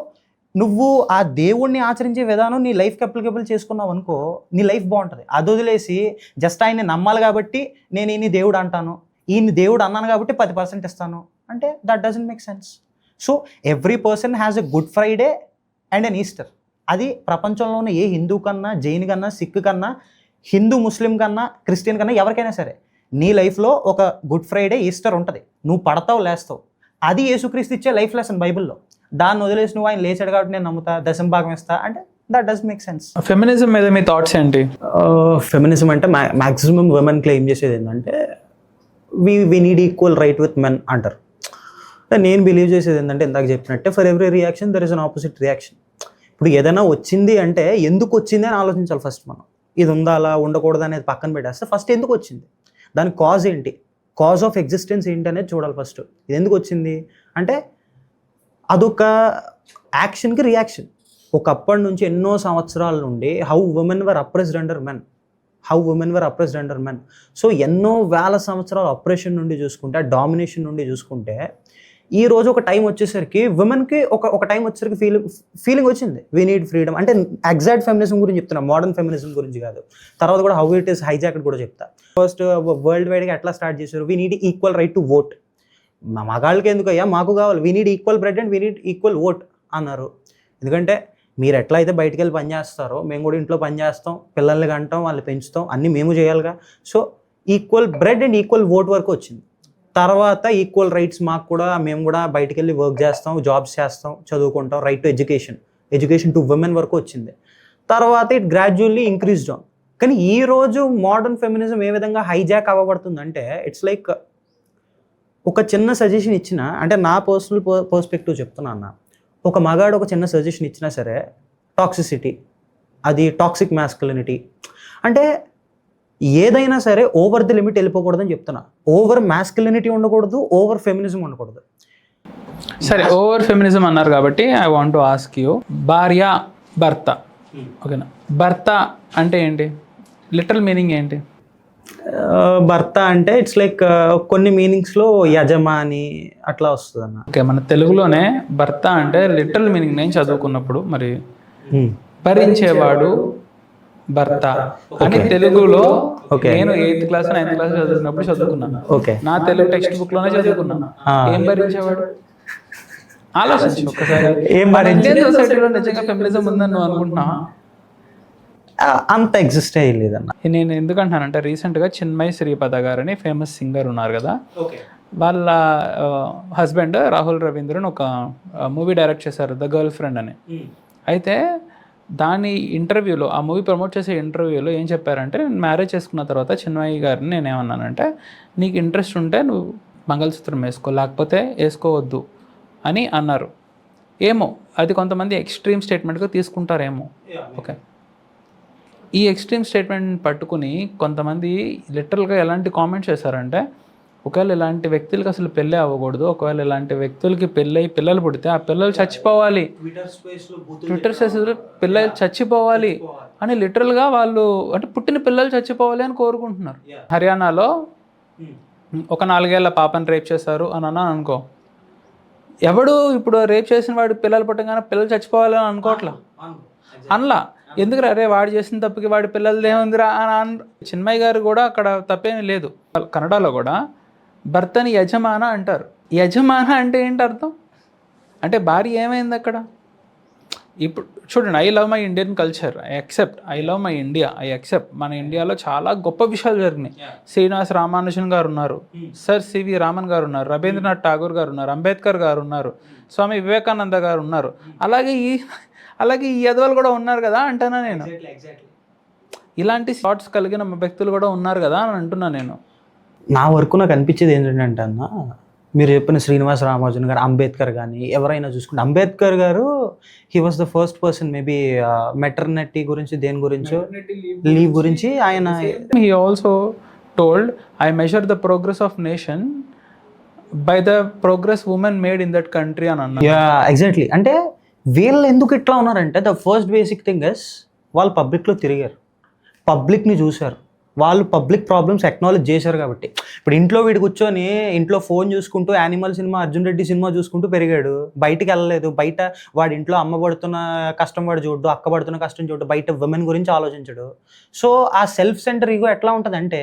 నువ్వు ఆ దేవుణ్ణి ఆచరించే విధానం నీ లైఫ్కి అప్లికబుల్ చేసుకున్నావు అనుకో, నీ లైఫ్ బాగుంటుంది. అది వదిలేసి జస్ట్ ఆయన్ని నమ్మాలి కాబట్టి నేను ఈయన దేవుడు అంటాను, ఈయన దేవుడు అన్నాను కాబట్టి 10% ఇస్తాను అంటే that doesn't make sense. So every person has a good Friday and an Easter. అది ప్రపంచంలోనే ఏ హిందూ కన్నా, జైన్ కన్నా, సిక్ కన్నా, హిందూ ముస్లిం కన్నా, క్రిస్టియన్ కన్నా ఎవరికైనా సరే నీ లైఫ్లో ఒక గుడ్ ఫ్రైడే, ఈస్టర్ ఉంటుంది. నువ్వు పడతావు, లేస్తావు. అది యేసుక్రీస్తు ఇచ్చే లైఫ్ లెసన్ బైబిల్లో. దాన్ని వదిలేసి నువ్వు ఆయన లేచాడు కాబట్టి నేను నమ్ముతా, దశంభాగం ఇస్తా అంటే that does make sense. Feminism మీద మీ థాట్స్ ఏంటి? ఫెమినిజం అంటే మ్యాక్సిమం ఉమెన్ క్లెయిమ్ చేసేది ఏంటంటే we need equal right with men అంటారు. నేను బిలీవ్ చేసేది ఏంటంటే ఇందాక చెప్పినట్టే for every reaction there is an opposite reaction. ఇప్పుడు ఏదైనా వచ్చింది అంటే ఎందుకు వచ్చింది అని ఆలోచించాలి ఫస్ట్. మనం ఇది ఉందా అలా ఉండకూడదు అనేది పక్కన పెట్టేస్తే ఫస్ట్ ఎందుకు వచ్చింది, దాని కాజ్ ఏంటి, కాజ్ ఆఫ్ ఎగ్జిస్టెన్స్ ఏంటి అనేది చూడాలి ఫస్ట్. ఇది ఎందుకు వచ్చింది అంటే అదొక యాక్షన్కి రియాక్షన్. ఒకప్పటి నుంచి ఎన్నో సంవత్సరాల నుండి how women were oppressed under men. So ఎన్నో వేల సంవత్సరాల అప్రెషన్ నుండి చూసుకుంటే, డామినేషన్ నుండి చూసుకుంటే, ఈ రోజు ఒక టైం వచ్చేసరికి ఉమెన్కి ఒక టైం వచ్చేసరికి ఫీలింగ్ వచ్చింది వీ నీడ్ ఫ్రీడమ్. అంటే ఎగ్జాక్ట్ ఫెమినిజం గురించి చెప్తున్నా, మోడర్న్ ఫెమినిజం గురించి కాదు. తర్వాత కూడా హౌ ఇట్ ఈస్ హైజాక్డ్ కూడా చెప్తా. ఫస్ట్ వరల్డ్ వైడ్గా ఎట్లా స్టార్ట్ చేశారు, we need equal right to vote. మగాళ్ళకి ఎందుకు అయ్యా, మాకు కావాలి, we need equal bread and we need equal vote అన్నారు. ఎందుకంటే మీరు ఎట్లా అయితే బయటికి వెళ్ళి పని చేస్తారో మేము కూడా ఇంట్లో పని చేస్తాం, పిల్లల్ని కంటాం, వాళ్ళని పెంచుతాం, అన్నీ మేము చేయాలిగా. So equal bread and equal vote వరకు వచ్చింది. తర్వాత ఈక్వల్ రైట్స్ మాకు కూడా, మేము కూడా బయటికి వెళ్ళి వర్క్ చేస్తాం, జాబ్స్ చేస్తాం, చదువుకుంటాం, right to education to women వరకు వచ్చింది. తర్వాత ఇట్ గ్రాడ్యువల్లీ ఇంక్రీజ్డ్ ఆన్. కానీ ఈరోజు మోడర్న్ ఫెమినిజం ఏ విధంగా హైజాక్ అవ్వబడుతుందంటే ఇట్స్ లైక్ ఒక చిన్న సజెషన్ ఇచ్చినా, అంటే నా పర్సనల్ పర్స్పెక్టివ్ చెప్తున్నా అన్న, ఒక మగాడు ఒక చిన్న సజెషన్ ఇచ్చినా సరే టాక్సిసిటీ, అది టాక్సిక్ మ్యాస్కులినిటీ. అంటే ఏదైనా సరే ఓవర్ ది లిమిట్ వెళ్ళిపోకూడదని చెప్తున్నా. ఓవర్ మ్యాస్కులినిటీ ఉండకూడదు, ఓవర్ ఫెమినిజం ఉండకూడదు. సరే, ఓవర్ ఫెమినిజం అన్నారు కాబట్టి I want to ask you, భార్య భర్త, ఓకేనా, భర్త అంటే ఏంటి, లిటరల్ మీనింగ్ ఏంటి? భర్త అంటే ఇట్స్ లైక్ కొన్ని మీనింగ్స్లో యజమాని అట్లా వస్తుంది అన్న. ఓకే, మన తెలుగులోనే భర్త అంటే లిటరల్ మీనింగ్ నేను చదువుకున్నప్పుడు మరి భరించేవాడు భర్త అని తెలుగులో నేను 8th క్లాస్ 9th క్లాస్ చదువుకున్నప్పుడు చదువుకున్నాను. ఓకే, నా తెలుగు టెక్స్ట్ బుక్ లోనే చదువుకున్నాను. ఏం భరించేవాడు? ఆలోచించు ఒక్కసారి. ఇండియన్ సొసైటీలో నిజంగా ఫెమినిజం ఉందని నువ్వు అనుకుంటున్నా? అంత ఎగ్జిస్ట్ అయ్యలేదన్న. నేను ఎందుకంటున్నానంటే రీసెంట్గా చిన్మయి శ్రీపద గారని ఫేమస్ సింగర్ ఉన్నారు కదా, వాళ్ళ హస్బెండ్ రాహుల్ రవీంద్రన్ ఒక మూవీ డైరెక్ట్ చేశారు, ద గర్ల్ ఫ్రెండ్ అని. అయితే దాని ఇంటర్వ్యూలో, ఆ మూవీ ప్రమోట్ చేసే ఇంటర్వ్యూలో ఏం చెప్పారంటే, నేను మ్యారేజ్ చేసుకున్న తర్వాత చిన్మయి గారిని నేనేమన్నానంటే, నీకు ఇంట్రెస్ట్ ఉంటే నువ్వు మంగళసూత్రం వేసుకో, లేకపోతే వేసుకోవద్దు అని అన్నారు. ఏమో అది కొంతమంది ఎక్స్ట్రీమ్ స్టేట్మెంట్గా తీసుకుంటారేమో. ఓకే, ఈ ఎక్స్ట్రీమ్ స్టేట్మెంట్ పట్టుకుని కొంతమంది లిటరల్గా ఎలాంటి కామెంట్స్ చేశారంటే, ఒకవేళ ఇలాంటి వ్యక్తులకి అసలు పెళ్ళి అవ్వకూడదు, ఒకవేళ ఇలాంటి వ్యక్తులకి పెళ్ళి పిల్లలు పుడితే ఆ పిల్లలు చచ్చిపోవాలి, ట్విట్టర్ స్పేస్లో పిల్లలు చచ్చిపోవాలి అని లిటరల్గా వాళ్ళు, అంటే పుట్టిన పిల్లలు చచ్చిపోవాలి అని కోరుకుంటున్నారు. హర్యానాలో ఒక 4 ఏళ్ల పాపని రేప్ చేశారు అని అన్నాను అనుకో, ఎవడు ఇప్పుడు రేప్ చేసిన వాడు పిల్లలు పుట్టగానే పిల్లలు చచ్చిపోవాలని అనుకోవట్లా, అనలా. ఎందుకు అరే వాడు చేసిన తప్పుకి వాడి పిల్లలది ఏముందిరా అని. చిన్మయి గారు కూడా అక్కడ తప్పేమీ లేదు. కన్నడలో కూడా భర్తని యజమాన అంటారు. యజమాన అంటే ఏంటి అర్థం? అంటే భార్య ఏమైంది అక్కడ? ఇప్పుడు చూడండి, I love my Indian culture, I accept, I love my India, I accept. మన ఇండియాలో చాలా గొప్ప విషయాలు జరిగినాయి. శ్రీనివాస్ రామానుజన్ గారు ఉన్నారు, సర్ సివి రామన్ గారు ఉన్నారు, రవీంద్రనాథ్ ఠాగూర్ గారు ఉన్నారు, అంబేద్కర్ గారు ఉన్నారు, స్వామి వివేకానంద గారు ఉన్నారు. అలాగే ఈ యదవలు కూడా ఉన్నారు కదా అంటున్నా నేను. ఇలాంటి థాట్స్ కలిగిన వ్యక్తులు కూడా ఉన్నారు కదా అని అంటున్నా నేను. నా వరకు నాకు అనిపించేది ఏంటంటే అన్న, మీరు చెప్పిన శ్రీనివాస్ రామానుజన్ గారు, అంబేద్కర్ కానీ ఎవరైనా చూసుకుంటే, అంబేద్కర్ గారు he was the first person maybe maternity గురించి, దేని గురించో లీవ్ గురించి ఆయన. He also told, I measure the progress of nation by the progress women made in that country అని అన్నారు. ఎగ్జాక్ట్లీ. అంటే వీళ్ళు ఎందుకు ఇట్లా ఉన్నారంటే, the first basic thing is వాళ్ళు పబ్లిక్లో తిరిగారు, పబ్లిక్ని చూశారు, వాళ్ళు పబ్లిక్ ప్రాబ్లమ్స్ ఎక్నాలెడ్జ్ చేశారు. కాబట్టి ఇప్పుడు ఇంట్లో వీడు కూర్చొని ఇంట్లో ఫోన్ చూసుకుంటూ animal cinema, Arjun Reddy cinema చూసుకుంటూ పెరిగాడు, బయటికి వెళ్ళలేదు. బయట వాడి ఇంట్లో అమ్మ పడుతున్న కష్టం వాడు చూడ్డు, అక్క పడుతున్న కష్టం చూడ్డు, బయట విమెన్ గురించి ఆలోచించడు. సో ఆ సెల్ఫ్ సెంటర్ ఈగో ఎట్లా ఉంటుందంటే,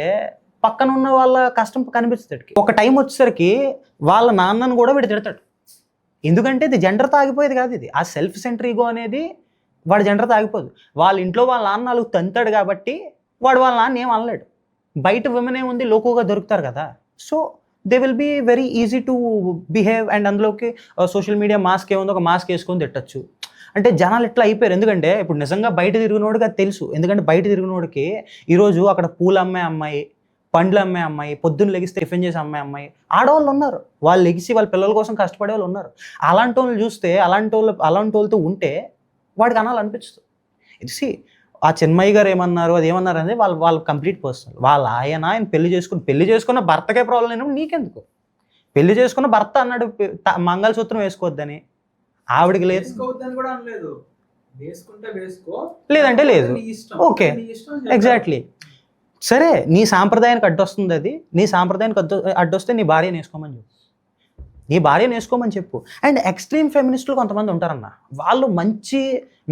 పక్కన ఉన్న వాళ్ళ కష్టం కనిపిస్తుంది. ఒక టైం వచ్చేసరికి వాళ్ళ నాన్నను కూడా వీడు తిడతాడు. ఎందుకంటే ఇది జెండర్ తాగిపోయేది కాదు, ఇది ఆ సెల్ఫ్ సెంటర్ ఈగో అనేది వాడు జెండర్ తాగిపోదు. వాళ్ళ ఇంట్లో వాళ్ళ నాన్న 4 తంతాడు కాబట్టి వాడు వాళ్ళ నాన్న ఏం అనలేడు. బయట విమెన్ ఏముంది, లోకుగా దొరుకుతారు కదా. So they will be very easy to behave. And అందులోకి సోషల్ మీడియా మాస్క్ ఏముందో ఒక మాస్క్ వేసుకొని తిట్టచ్చు. అంటే జనాలు ఎట్లా అయిపోయారు. ఎందుకంటే ఇప్పుడు నిజంగా బయట తిరిగినోడికి అది తెలుసు. ఎందుకంటే బయట తిరిగినోడికి ఈరోజు అక్కడ పూలు అమ్మే అమ్మాయి, పండ్లు అమ్మే అమ్మాయి, పొద్దున్న లెగిస్తే టిఫిన్ చేసే అమ్మాయి ఆడవాళ్ళు ఉన్నారు. వాళ్ళు లెగిసి వాళ్ళ పిల్లల కోసం కష్టపడే వాళ్ళు ఉన్నారు. అలాంటి వాళ్ళు చూస్తే, అలాంటి వాళ్ళతో ఉంటే వాడికి అనాలనిపిస్తుంది. ఇది ఆ చిన్మయి గారు ఏమన్నారు, అది ఏమన్నారు అనేది వాళ్ళు కంప్లీట్ పర్సనల్. ఆయన పెళ్లి చేసుకున్న భర్తకే ప్రాబ్లం అయినప్పుడు నీకెందుకు? పెళ్లి చేసుకున్న భర్త అన్నాడు మంగళసూత్రం వేసుకోవద్దని, ఆవిడికి లేదు, లేదంటే లేదు. Okay, exactly. సరే, నీ సాంప్రదాయానికి అడ్డొస్తుంది అది, నీ సాంప్రదాయానికి అడ్డొస్తే నీ భార్యను వేసుకోమని చెప్పు. అండ్ ఎక్స్ట్రీమ్ ఫెమినిస్టులు కొంతమంది ఉంటారన్న, వాళ్ళు మంచి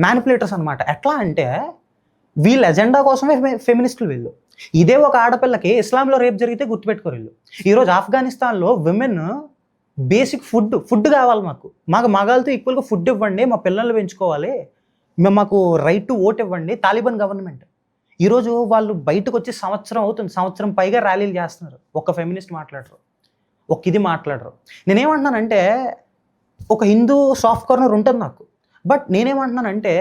మ్యానిపులేటర్స్ అనమాట. ఎట్లా అంటే వీళ్ళ ఎజెండా కోసమే ఫెమినిస్టులు వీళ్ళు. ఇదే ఒక ఆడపిల్లకి ఇస్లాంలో రేప్ జరిగితే గుర్తుపెట్టుకోరు వీళ్ళు. ఈరోజు ఆఫ్ఘనిస్తాన్లో విమెన్ బేసిక్ ఫుడ్ కావాలి, మాకు మగాళ్ళతో ఈక్వల్గా ఫుడ్ ఇవ్వండి, మా పిల్లల్ని పెంచుకోవాలి, మాకు రైట్ టు ఓట్ ఇవ్వండి. తాలిబాన్ గవర్నమెంట్ ఈరోజు వాళ్ళు బయటకు వచ్చి సంవత్సరం పైగా ర్యాలీలు చేస్తున్నారు. ఒక ఫెమినిస్ట్ మాట్లాడరు, ఇది మాట్లాడరు. నేనేమంటున్నానంటే, ఒక హిందూ సాఫ్ట్ కార్నర్ ఉంటుంది నాకు. బట్ నేనేమంటున్నానంటే,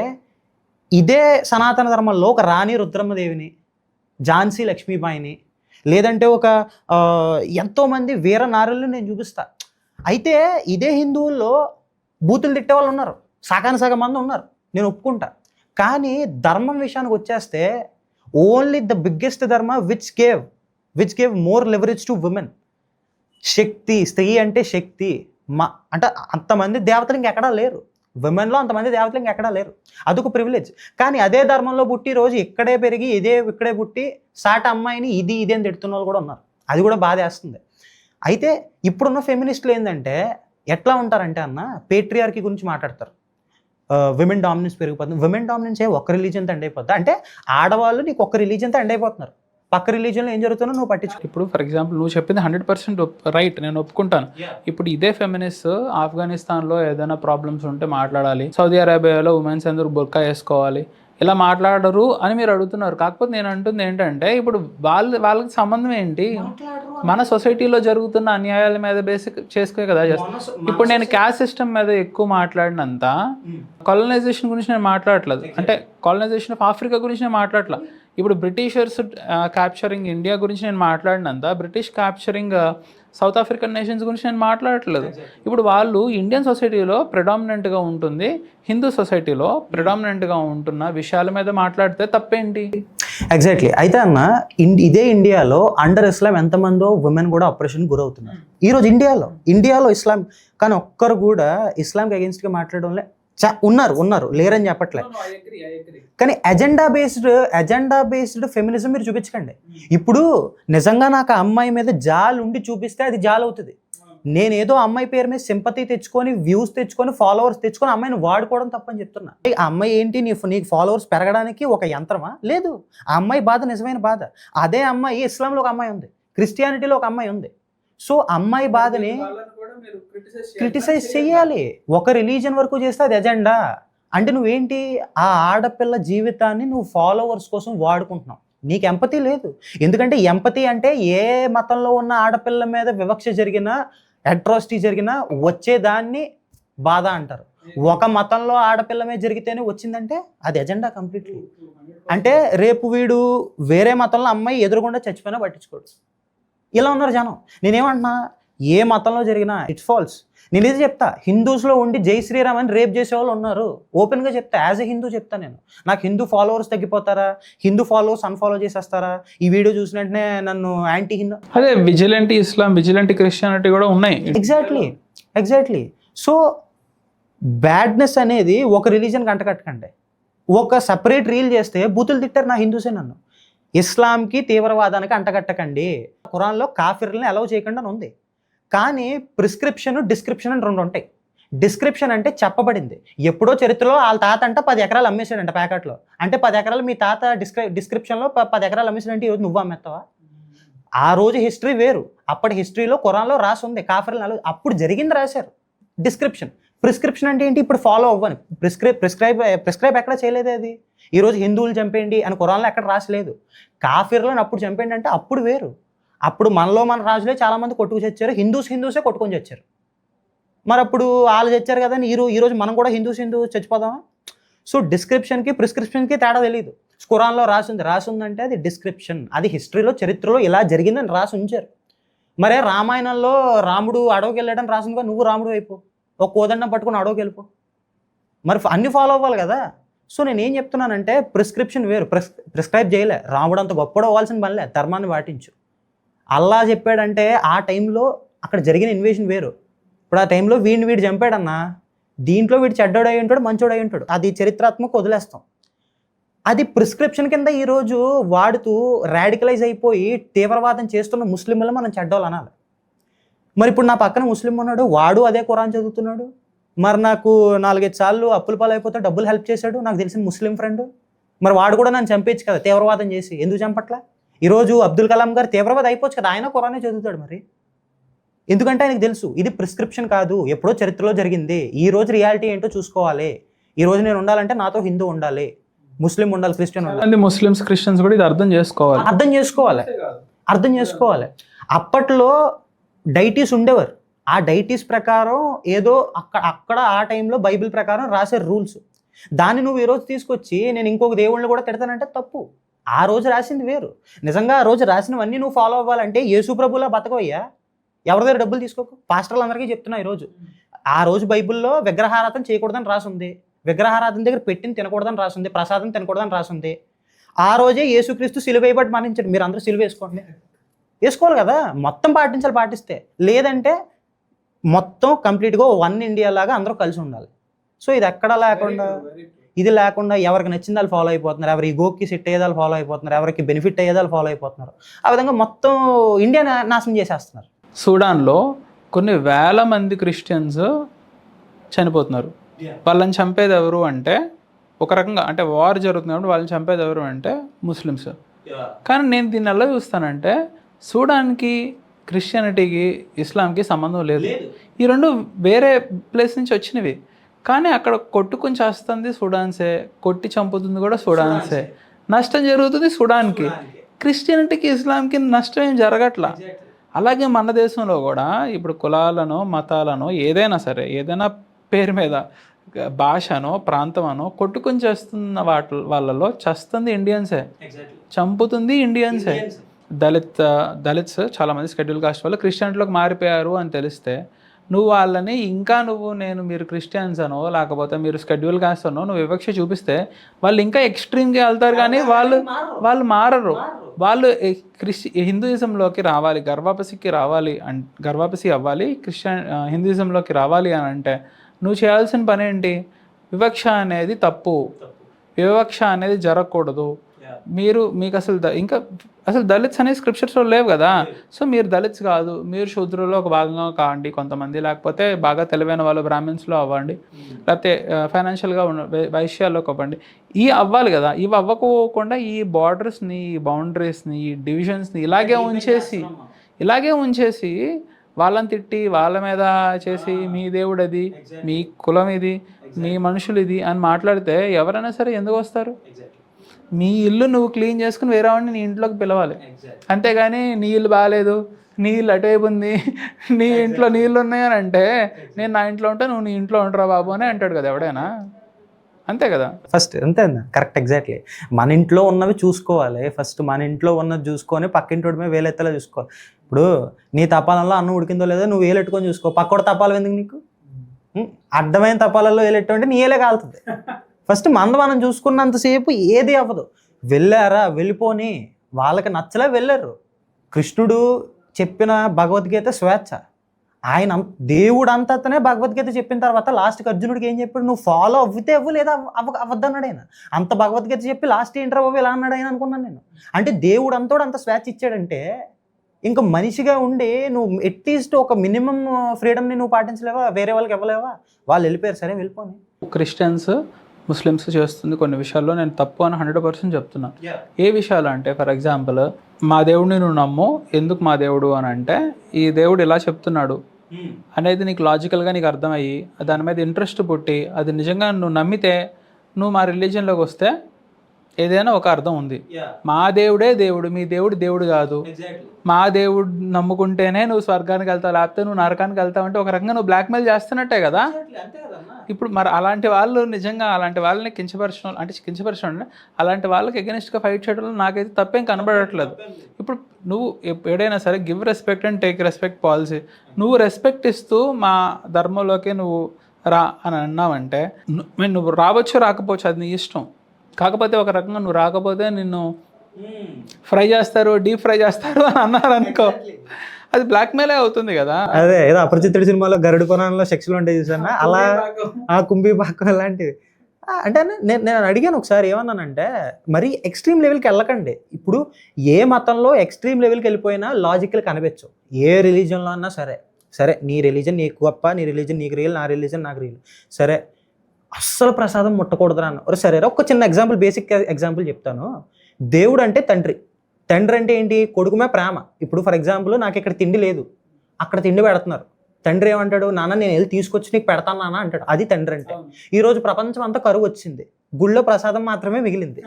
ఇదే సనాతన ధర్మంలో ఒక రాణి రుద్రమ్మదేవిని, ఝాన్సీ లక్ష్మీబాయిని, లేదంటే ఒక ఎంతోమంది వీర నారులను నేను చూపిస్తా. అయితే ఇదే హిందువుల్లో బూతులు తిట్టే వాళ్ళు ఉన్నారు, సగం మంది ఉన్నారు, నేను ఒప్పుకుంటా. కానీ ధర్మం విషయానికి వచ్చేస్తే only the biggest dharma which gave more leverage to women. శక్తి, స్త్రీ అంటే శక్తి. అంటే అంతమంది దేవతలు ఇంకెక్కడా లేరు, విమెన్లో అంతమంది దేవతలు ఇంకెక్కడా లేరు, అదొక ప్రివిలేజ్. కానీ అదే ధర్మంలో పుట్టి రోజు ఇక్కడే పెరిగి ఇక్కడే పుట్టి సాటి అమ్మాయిని ఇది అని తిడుతున్న వాళ్ళు కూడా ఉన్నారు. అది కూడా బాధేస్తుంది. అయితే ఇప్పుడున్న ఫెమినిస్టులు ఏంటంటే ఎట్లా ఉంటారంటే అన్న, పేట్రియార్కీ గురించి మాట్లాడతారు. విమెన్ డామినెన్స్ పెరిగిపోతుంది. విమెన్ డామినెన్స్ ఒక్క రిలీజియన్తో ఎండ్ అయిపోతుంది. అంటే ఆడవాళ్ళు నీకు ఒక్క రిలీజియన్తో ఎండ్ అయిపోతున్నారు, పక్క రిలీజియన్లో ఏం జరుగుతుందో నువ్వు పట్టించు. ఇప్పుడు ఫర్ ఎగ్జాంపుల్ నువ్వు చెప్పింది 100% రైట్, నేను ఒప్పుకుంటాను. ఇప్పుడు ఇదే ఫెమినిస్ట్ ఆఫ్ఘనిస్తాన్లో ఏదైనా ప్రాబ్లమ్స్ ఉంటే మాట్లాడాలి, సౌదీ అరేబియాలో ఉమెన్స్ అందరూ బుర్కా వేసుకోవాలి, ఇలా మాట్లాడరు అని మీరు అడుగుతున్నారు. కాకపోతే నేను అంటుంది ఏంటంటే ఇప్పుడు వాళ్ళకి సంబంధం ఏంటి? మన సొసైటీలో జరుగుతున్న అన్యాయాల మీద బేసిక్ చేసుకునే కదా చేస్తాను. ఇప్పుడు నేను క్యాస్ట్ సిస్టమ్ మీద ఎక్కువ మాట్లాడినంత కాలనైజేషన్ గురించి నేను మాట్లాడట్లేదు, అంటే కాలనైజేషన్ ఆఫ్ ఆఫ్రికా గురించి నేను మాట్లాడట్లేదు. ఇప్పుడు బ్రిటిషర్స్ క్యాప్చరింగ్ ఇండియా గురించి నేను మాట్లాడినంత British capturing South African nations గురించి నేను మాట్లాడట్లేదు. ఇప్పుడు వాళ్ళు ఇండియన్ సొసైటీలో ప్రెడామినెంట్గా ఉంటుంది, హిందూ సొసైటీలో ప్రెడామినెంట్గా ఉంటున్న విషయాల మీద మాట్లాడితే తప్పేంటి? ఎగ్జాక్ట్లీ. అయితే అన్న ఇదే ఇండియాలో అండర్ ఇస్లాం ఎంతమందో ఉమెన్ కూడా ఆపరేషన్ గురవుతున్నారు ఈరోజు ఇండియాలో ఇస్లాం. కానీ ఒక్కరు కూడా ఇస్లాంకి అగెన్స్ట్గా మాట్లాడడంలో ఉన్నారు లేరని చెప్పట్లేదు. కానీ ఎజెండా బేస్డ్ ఫెమినిజం మీరు చూపించకండి. ఇప్పుడు నిజంగా నాకు ఆ అమ్మాయి మీద జాలు ఉండి చూపిస్తే అది జాలు అవుతుంది. నేనేదో అమ్మాయి పేరు మీద సింపతి తెచ్చుకొని, వ్యూస్ తెచ్చుకొని, ఫాలోవర్స్ తెచ్చుకొని అమ్మాయిని వాడుకోవడం తప్పని చెప్తున్నా. ఆ అమ్మాయి ఏంటి, నీకు ఫాలోవర్స్ పెరగడానికి ఒక యంత్రమా? లేదు. ఆ అమ్మాయి బాధ నిజమైన బాధ. అదే అమ్మాయి ఇస్లాంలో ఒక అమ్మాయి ఉంది, క్రిస్టియానిటీలో ఒక అమ్మాయి ఉంది. సో అమ్మాయి బాధని క్రిటిసైజ్ చెయ్యాలి. ఒక రిలీజన్ వరకు చేస్తే అది ఎజెండా. అంటే నువ్వేంటి, ఆ ఆడపిల్ల జీవితాన్ని నువ్వు ఫాలోవర్స్ కోసం వాడుకుంటున్నావు. నీకు ఎంపతి లేదు. ఎందుకంటే ఎంపతి అంటే ఏ మతంలో ఉన్న ఆడపిల్ల మీద వివక్ష జరిగినా, అట్రాసిటీ జరిగినా వచ్చేదాన్ని బాధ అంటారు. ఒక మతంలో ఆడపిల్ల మీద జరిగితేనే వచ్చిందంటే అది ఎజెండా కంప్లీట్లీ. అంటే రేపు వీడు వేరే మతంలో అమ్మాయి ఎదురుగుండా చచ్చిపోయినా పట్టించుకోడు. ఇలా ఉన్నారు జనం. నేనేమంటున్నా, ఏ మతంలో జరిగినా ఇట్స్ ఫాల్స్. నేను ఇది చెప్తా, హిందూస్లో ఉండి జై శ్రీరామ్ అని రేప్ చేసే వాళ్ళు ఉన్నారు. ఓపెన్గా చెప్తా, యాజ్ ఎ హిందూ చెప్తా నేను. నాకు హిందూ ఫాలోవర్స్ తగ్గిపోతారా, హిందూ ఫాలోవర్స్ అన్ఫాలో చేసేస్తారా, ఈ వీడియో చూసిన వెంటనే నన్ను యాంటీ హిందూ, అదే విజిలెంట్ ఇస్లాం, విజిలెంట్ క్రిస్టియానిటీ కూడా ఉన్నాయి. ఎగ్జాక్ట్లీ. సో బ్యాడ్నెస్ అనేది ఒక రిలీజన్కి అంటకట్టకండి. ఒక సపరేట్ రీల్ చేస్తే బూతులు తిట్టారు నా హిందూసే నన్ను. ఇస్లాంకి తీవ్రవాదానికి అంటగట్టకండి. ఖురాన్లో కాఫిర్లని అలౌ చేయకుండా అని ఉంది. కానీ ప్రిస్క్రిప్షన్, డిస్క్రిప్షన్ అని రెండు ఉంటాయి. డిస్క్రిప్షన్ అంటే చెప్పబడింది. ఎప్పుడో చరిత్రలో వాళ్ళ తాత అంట 10 ఎకరాలు అమ్మేశాడంట ప్యాకెట్లో. అంటే 10 ఎకరాలు మీ తాత డిస్క్రిప్షన్లో 10 ఎకరాలు అమ్మేశాడంటే ఈరోజు నువ్వు అమ్మేస్తావా? ఆ రోజు హిస్టరీ వేరు. అప్పటి హిస్టరీలో ఖురాన్లో రాసి ఉంది కాఫిర్లని అలౌ, అప్పుడు జరిగింది రాశారు. డిస్క్రిప్షన్. ప్రిస్క్రిప్షన్ అంటే ఏంటి, ఇప్పుడు ఫాలో అవ్వని. ప్రిస్క్రైబ్ ఎక్కడ చేయలేదు. అది ఈరోజు హిందువులు చంపేయండి అని ఖురాన్లో ఎక్కడ రాసలేదు. కాఫిర్లను అప్పుడు చంపేయండి అంటే అప్పుడు వేరు. అప్పుడు మన రాజులే చాలామంది కొట్టుకు చచ్చారు, హిందూసే కొట్టుకొని చచ్చారు. మరి అప్పుడు వాళ్ళు చచ్చారు కదా అని ఈరోజు మనం కూడా హిందూ చచ్చిపోదామా? సో డిస్క్రిప్షన్కి ప్రిస్క్రిప్షన్కి తేడా తెలియదు. ఖురాన్లో రాసిందంటే అది డిస్క్రిప్షన్. అది హిస్టరీలో, చరిత్రలో ఇలా జరిగిందని రాసి ఉంచారు. మరే రామాయణంలో రాముడు అడవికి వెళ్ళాడని రాసిందిగా నువ్వు రాముడు అయిపో, ఒక కోదండం పట్టుకుని అడవికి వెళ్ళిపో. మరి అన్ని ఫాలో అవ్వాలి కదా. సో నేను ఏం చెప్తున్నానంటే ప్రిస్క్రిప్షన్ వేరు, ప్రిస్క్రైబ్ చేయలే. రాముడు అంత గొప్పడు అవ్వాల్సిన పనిలే, ధర్మాన్ని పాటించు. అల్లా చెప్పాడంటే ఆ టైంలో అక్కడ జరిగిన ఇన్వేషన్ వేరు. ఇప్పుడు ఆ టైంలో వీడు చంపాడన్నా, దీంట్లో వీడు చెడ్డోడు అయి ఉంటాడు, మంచోడు అయి ఉంటాడు. అది చరిత్రాత్మక వదిలేస్తాం. అది ప్రిస్క్రిప్షన్ కింద ఈరోజు వాడుతూ రాడికలైజ్ అయిపోయి తీవ్రవాదం చేస్తున్న ముస్లింలను మనం చెడ్డోళ్ళు అనాలి. మరి ఇప్పుడు నా పక్కన ముస్లిం ఉన్నాడు, వాడు అదే ఖురాన్ చదువుతున్నాడు. మరి నాకు 4-5 సార్లు అప్పుల పాలు అయిపోతే డబ్బులు హెల్ప్ చేశాడు నాకు తెలిసిన ముస్లిం ఫ్రెండ్. మరి వాడు కూడా నన్ను చంపేచ్చు కదా తీవ్రవాదం చేసి, ఎందుకు చంపట్లా? ఈరోజు అబ్దుల్ కలాం గారు తీవ్రవాదం అయిపోవచ్చు కదా, ఆయన ఖురానే చదువుతాడు. మరి ఎందుకంటే ఆయనకు తెలుసు ఇది ప్రిస్క్రిప్షన్ కాదు, ఎప్పుడో చరిత్రలో జరిగింది. ఈ రోజు రియాలిటీ ఏంటో చూసుకోవాలి. ఈ రోజు నేను ఉండాలంటే నాతో హిందూ ఉండాలి, ముస్లిం ఉండాలి, క్రిస్టియన్ ఉండాలి. ముస్లిమ్స్, క్రిస్టియన్స్ కూడా ఇది అర్థం చేసుకోవాలి. అప్పట్లో డైటీస్ ఉండేవారు. ఆ డైటీస్ ప్రకారం ఏదో అక్కడ ఆ టైంలో బైబిల్ ప్రకారం రాశారు రూల్స్. దాన్ని నువ్వు ఈరోజు తీసుకొచ్చి నేను ఇంకొక దేవుళ్ళని కూడా తిడతానంటే తప్పు. ఆ రోజు రాసింది వేరు. నిజంగా ఆ రోజు రాసినవన్నీ నువ్వు ఫాలో అవ్వాలంటే యేసు ప్రభులా బతకవయ్యా, ఎవరి దగ్గర డబ్బులు తీసుకోకు. పాస్టర్లు అందరికీ చెప్తున్నా, ఈరోజు ఆ రోజు బైబిల్లో విగ్రహారాధన చేయకూడదని రాసి ఉంది. విగ్రహారాధన దగ్గర పెట్టిన తినకూడదని రాసింది, ప్రసాదం తినకూడదని రాసింది. ఆ రోజే యేసుక్రీస్తు సిలువ వేయబడి మరణించాడు. మీరు అందరూ సిలువ వేసుకోవాలి కదా, మొత్తం పాటిస్తే. లేదంటే మొత్తం కంప్లీట్గా వన్ ఇండియా లాగా అందరూ కలిసి ఉండాలి. సో ఇది ఎక్కడా లేకుండా, ఇది లేకుండా ఎవరికి నచ్చింది వాళ్ళు ఫాలో అయిపోతున్నారు, ఎవరి ఈగోకి సెట్ అయ్యేదాళ్ళు ఫాలో అయిపోతున్నారు, ఎవరికి బెనిఫిట్ అయ్యేదాళ్ళు ఫాలో అయిపోతున్నారు. ఆ విధంగా మొత్తం ఇండియా నాశనం చేసేస్తున్నారు. సూడాన్లో కొన్ని వేల మంది క్రిస్టియన్స్ చనిపోతున్నారు. వాళ్ళని చంపేది ఎవరు అంటే, ఒక రకంగా అంటే వార్ జరుగుతున్నప్పుడు వాళ్ళని చంపేది ఎవరు అంటే ముస్లిమ్స్. కానీ నేను దీన్ని ఎలా చూస్తానంటే, సూడాన్కి క్రిస్టియానిటీకి ఇస్లాంకి సంబంధం లేదు. ఈ రెండు వేరే ప్లేస్ నుంచి వచ్చినవి. కానీ అక్కడ కొట్టుకుని చేస్తుంది సూడాన్సే, కొట్టి చంపుతుంది కూడా సూడాన్సే. నష్టం జరుగుతుంది సూడాన్కి. క్రిస్టియానిటీకి ఇస్లాంకి నష్టం ఏం జరగట్లా. అలాగే మన దేశంలో కూడా ఇప్పుడు కులాలను మతాలను ఏదైనా సరే, ఏదైనా పేరు మీద భాషనో ప్రాంతమనో కొట్టుకుని చేస్తున్న వాళ్ళలో చస్తుంది ఇండియన్సే, చంపుతుంది ఇండియన్సే. దళిత్స్ చాలామంది షెడ్యూల్ కాస్ట్ వాళ్ళు క్రిస్టియానిటీలోకి మారిపోయారు అని తెలిస్తే నువ్వు వాళ్ళని ఇంకా మీరు క్రిస్టియన్స్ అనో లేకపోతే మీరు షెడ్యూల్ కాస్ట్ అనో నువ్వు వివక్ష చూపిస్తే వాళ్ళు ఇంకా ఎక్స్ట్రీమ్గా వెళ్తారు. కానీ వాళ్ళు మారరు. వాళ్ళు హిందూయిజంలోకి రావాలి, గర్వాపసి అవ్వాలి, హిందూయిజంలోకి రావాలి అని అంటే నువ్వు చేయాల్సిన పని ఏంటి? వివక్ష అనేది తప్పు, వివక్ష అనేది జరగకూడదు. మీకు అసలు దళిత్స్ అనేది స్క్రిప్చర్స్లో లేవు కదా. సో మీరు దళిత్స్ కాదు, మీరు శూద్రుల్లో ఒక భాగంగా కావండి కొంతమంది, లేకపోతే బాగా తెలివైన వాళ్ళు బ్రాహ్మిన్స్లో అవ్వండి, లేకపోతే ఫైనాన్షియల్గా ఉన్న వైశ్యాల్లోకి అవ్వండి. అవ్వాలి కదా. ఇవి అవ్వకోకుండా ఈ బార్డర్స్ని, ఈ బౌండరీస్ని, ఈ డివిజన్స్ని ఇలాగే ఉంచేసి వాళ్ళని తిట్టి వాళ్ళ మీద చేసి మీ దేవుడు అది, మీ కులం ఇది, మీ మనుషులు ఇది అని మాట్లాడితే ఎవరైనా సరే ఎందుకు వస్తారు? మీ ఇల్లు నువ్వు క్లీన్ చేసుకుని వేరే వాడిని నీ ఇంట్లోకి పిలవాలి. అంతేగాని నీ ఇల్లు బాగాలేదు, నీ ఇల్లు అటువైపు ఉంది, నీ ఇంట్లో నీళ్ళు ఉన్నాయని అంటే నేను నా ఇంట్లో ఉంటా, నువ్వు నీ ఇంట్లో ఉంటారా బాబు అని అంటాడు కదా ఎవడైనా. అంతే కదా. ఫస్ట్ అంతే అన్న, కరెక్ట్, ఎగ్జాక్ట్లీ. మన ఇంట్లో ఉన్నవి చూసుకోవాలి ఫస్ట్. మన ఇంట్లో ఉన్నది చూసుకొని పక్కింటి మీద వేలెత్తలా చూసుకోవాలి. ఇప్పుడు నీ తపాలలో అన్నం ఉడికిందో లేదో నువ్వు వేలెట్టుకొని చూసుకో. పక్కోడ తపాలు ఎందుకు నీకు? అడ్డమైన తపాలలో వేలెట్టు నీ ఏలే కాలుతుంది. ఫస్ట్ మనం చూసుకున్నంతసేపు ఏది అవ్వదు. వెళ్ళారా వెళ్ళిపోని, వాళ్ళకి నచ్చలే వెళ్ళారు. కృష్ణుడు చెప్పిన భగవద్గీత స్వేచ్ఛ. ఆయన దేవుడు అంతనే భగవద్గీత చెప్పిన తర్వాత లాస్ట్కి అర్జునుడికి ఏం చెప్పాడు? నువ్వు ఫాలో అవ్వితే అవ్వు, లేదా అవ్వద్దన్నాడు ఆయన. అంత భగవద్గీత చెప్పి లాస్ట్ ఏంట్రా బాబు ఇలా అన్నాడు ఆయన అనుకున్నాను నేను. అంటే దేవుడు అంత స్వేచ్ఛ ఇచ్చాడంటే ఇంకా మనిషిగా ఉండి నువ్వు అట్లీస్ట్ ఒక మినిమం ఫ్రీడమ్ని నువ్వు పాటించలేవా? వేరే వాళ్ళకి ఇవ్వలేవా? వాళ్ళు వెళ్ళిపోయారు, సరే వెళ్ళిపోని. క్రిస్టియన్స్ ముస్లిమ్స్ చేస్తుంది కొన్ని విషయాల్లో నేను తప్పు అని 100% చెప్తున్నాను. ఏ విషయాలు అంటే, ఫర్ ఎగ్జాంపుల్ మా దేవుడిని నువ్వు నమ్ము, ఎందుకు మా దేవుడు అని అంటే ఈ దేవుడు ఇలా చెప్తున్నాడు అనేది నీకు లాజికల్గా నీకు అర్థమయ్యి దాని మీద ఇంట్రెస్ట్ పుట్టి అది నిజంగా నువ్వు నమ్మితే నువ్వు మా రిలీజియన్లోకి వస్తే ఏదైనా ఒక అర్థం ఉంది. మా దేవుడే దేవుడు, మీ దేవుడు కాదు. మా దేవుడు నమ్ముకుంటేనే నువ్వు స్వర్గానికి వెళ్తావు, లేకపోతే నువ్వు నరకానికి వెళ్తావు అంటే ఒక రకంగా నువ్వు బ్లాక్మెయిల్ చేస్తున్నట్టే కదా. ఇప్పుడు మరి అలాంటి వాళ్ళు నిజంగా అలాంటి వాళ్ళని కించపరచడం అలాంటి వాళ్ళకి ఎగెనిస్ట్గా ఫైట్ చేయడంలో నాకైతే తప్పేం కనబడట్లేదు. ఇప్పుడు నువ్వు ఎప్పుడైనా సరే give respect and take respect policy. నువ్వు రెస్పెక్ట్ ఇస్తూ మా ధర్మంలోకి నువ్వు రా అని అన్నావంటే నువ్వు రావచ్చు రాకపోవచ్చు అది నీ ఇష్టం. కాకపోతే ఒక రకంగా నువ్వు రాకపోతే నిన్ను ఫ్రై చేస్తారు, డీప్ ఫ్రై చేస్తారు అని అన్నారు అనుకో, అది బ్లాక్మెయిలే అవుతుంది కదా. అదే ఏదో అపరిచితుడి సినిమాలో గరుడు పురాణంలో సెక్షన్లు ఉంటాయి చూసాను, అలా ఆ కుంభీపాకం అలాంటివి. అంటే నేను అడిగాను ఒకసారి, ఏమన్నానంటే మరి ఎక్స్ట్రీమ్ లెవెల్కి వెళ్ళకండి. ఇప్పుడు ఏ మతంలో ఎక్స్ట్రీమ్ లెవెల్కి వెళ్ళిపోయినా లాజికల్ కనిపించవు. ఏ రిలీజన్లో అన్నా సరే నీ రిలీజన్ నీకు గొప్ప, నీ రిలీజన్ నీకు రియల్, నా రిలీజన్ నాకు రియల్, సరే అస్సలు ప్రసాదం ముట్టకూడదురా అన్న. సరే ఒక చిన్న ఎగ్జాంపుల్, బేసిక్ ఎగ్జాంపుల్ చెప్తాను. దేవుడు అంటే తండ్రి అంటే ఏంటి? కొడుకుమే ప్రేమ. ఇప్పుడు ఫర్ ఎగ్జాంపుల్ నాకు ఇక్కడ తిండి లేదు, అక్కడ తిండి పెడుతున్నారు. తండ్రి ఏమంటాడు? నాన్న నేను వెళ్ళి తీసుకొచ్చి నీకు పెడతాను నాన్న అంటాడు. అది తండ్రి అంటే. ఈరోజు ప్రపంచం అంతా కరువు వచ్చింది, గుళ్ళో ప్రసాదం మాత్రమే మిగిలింది.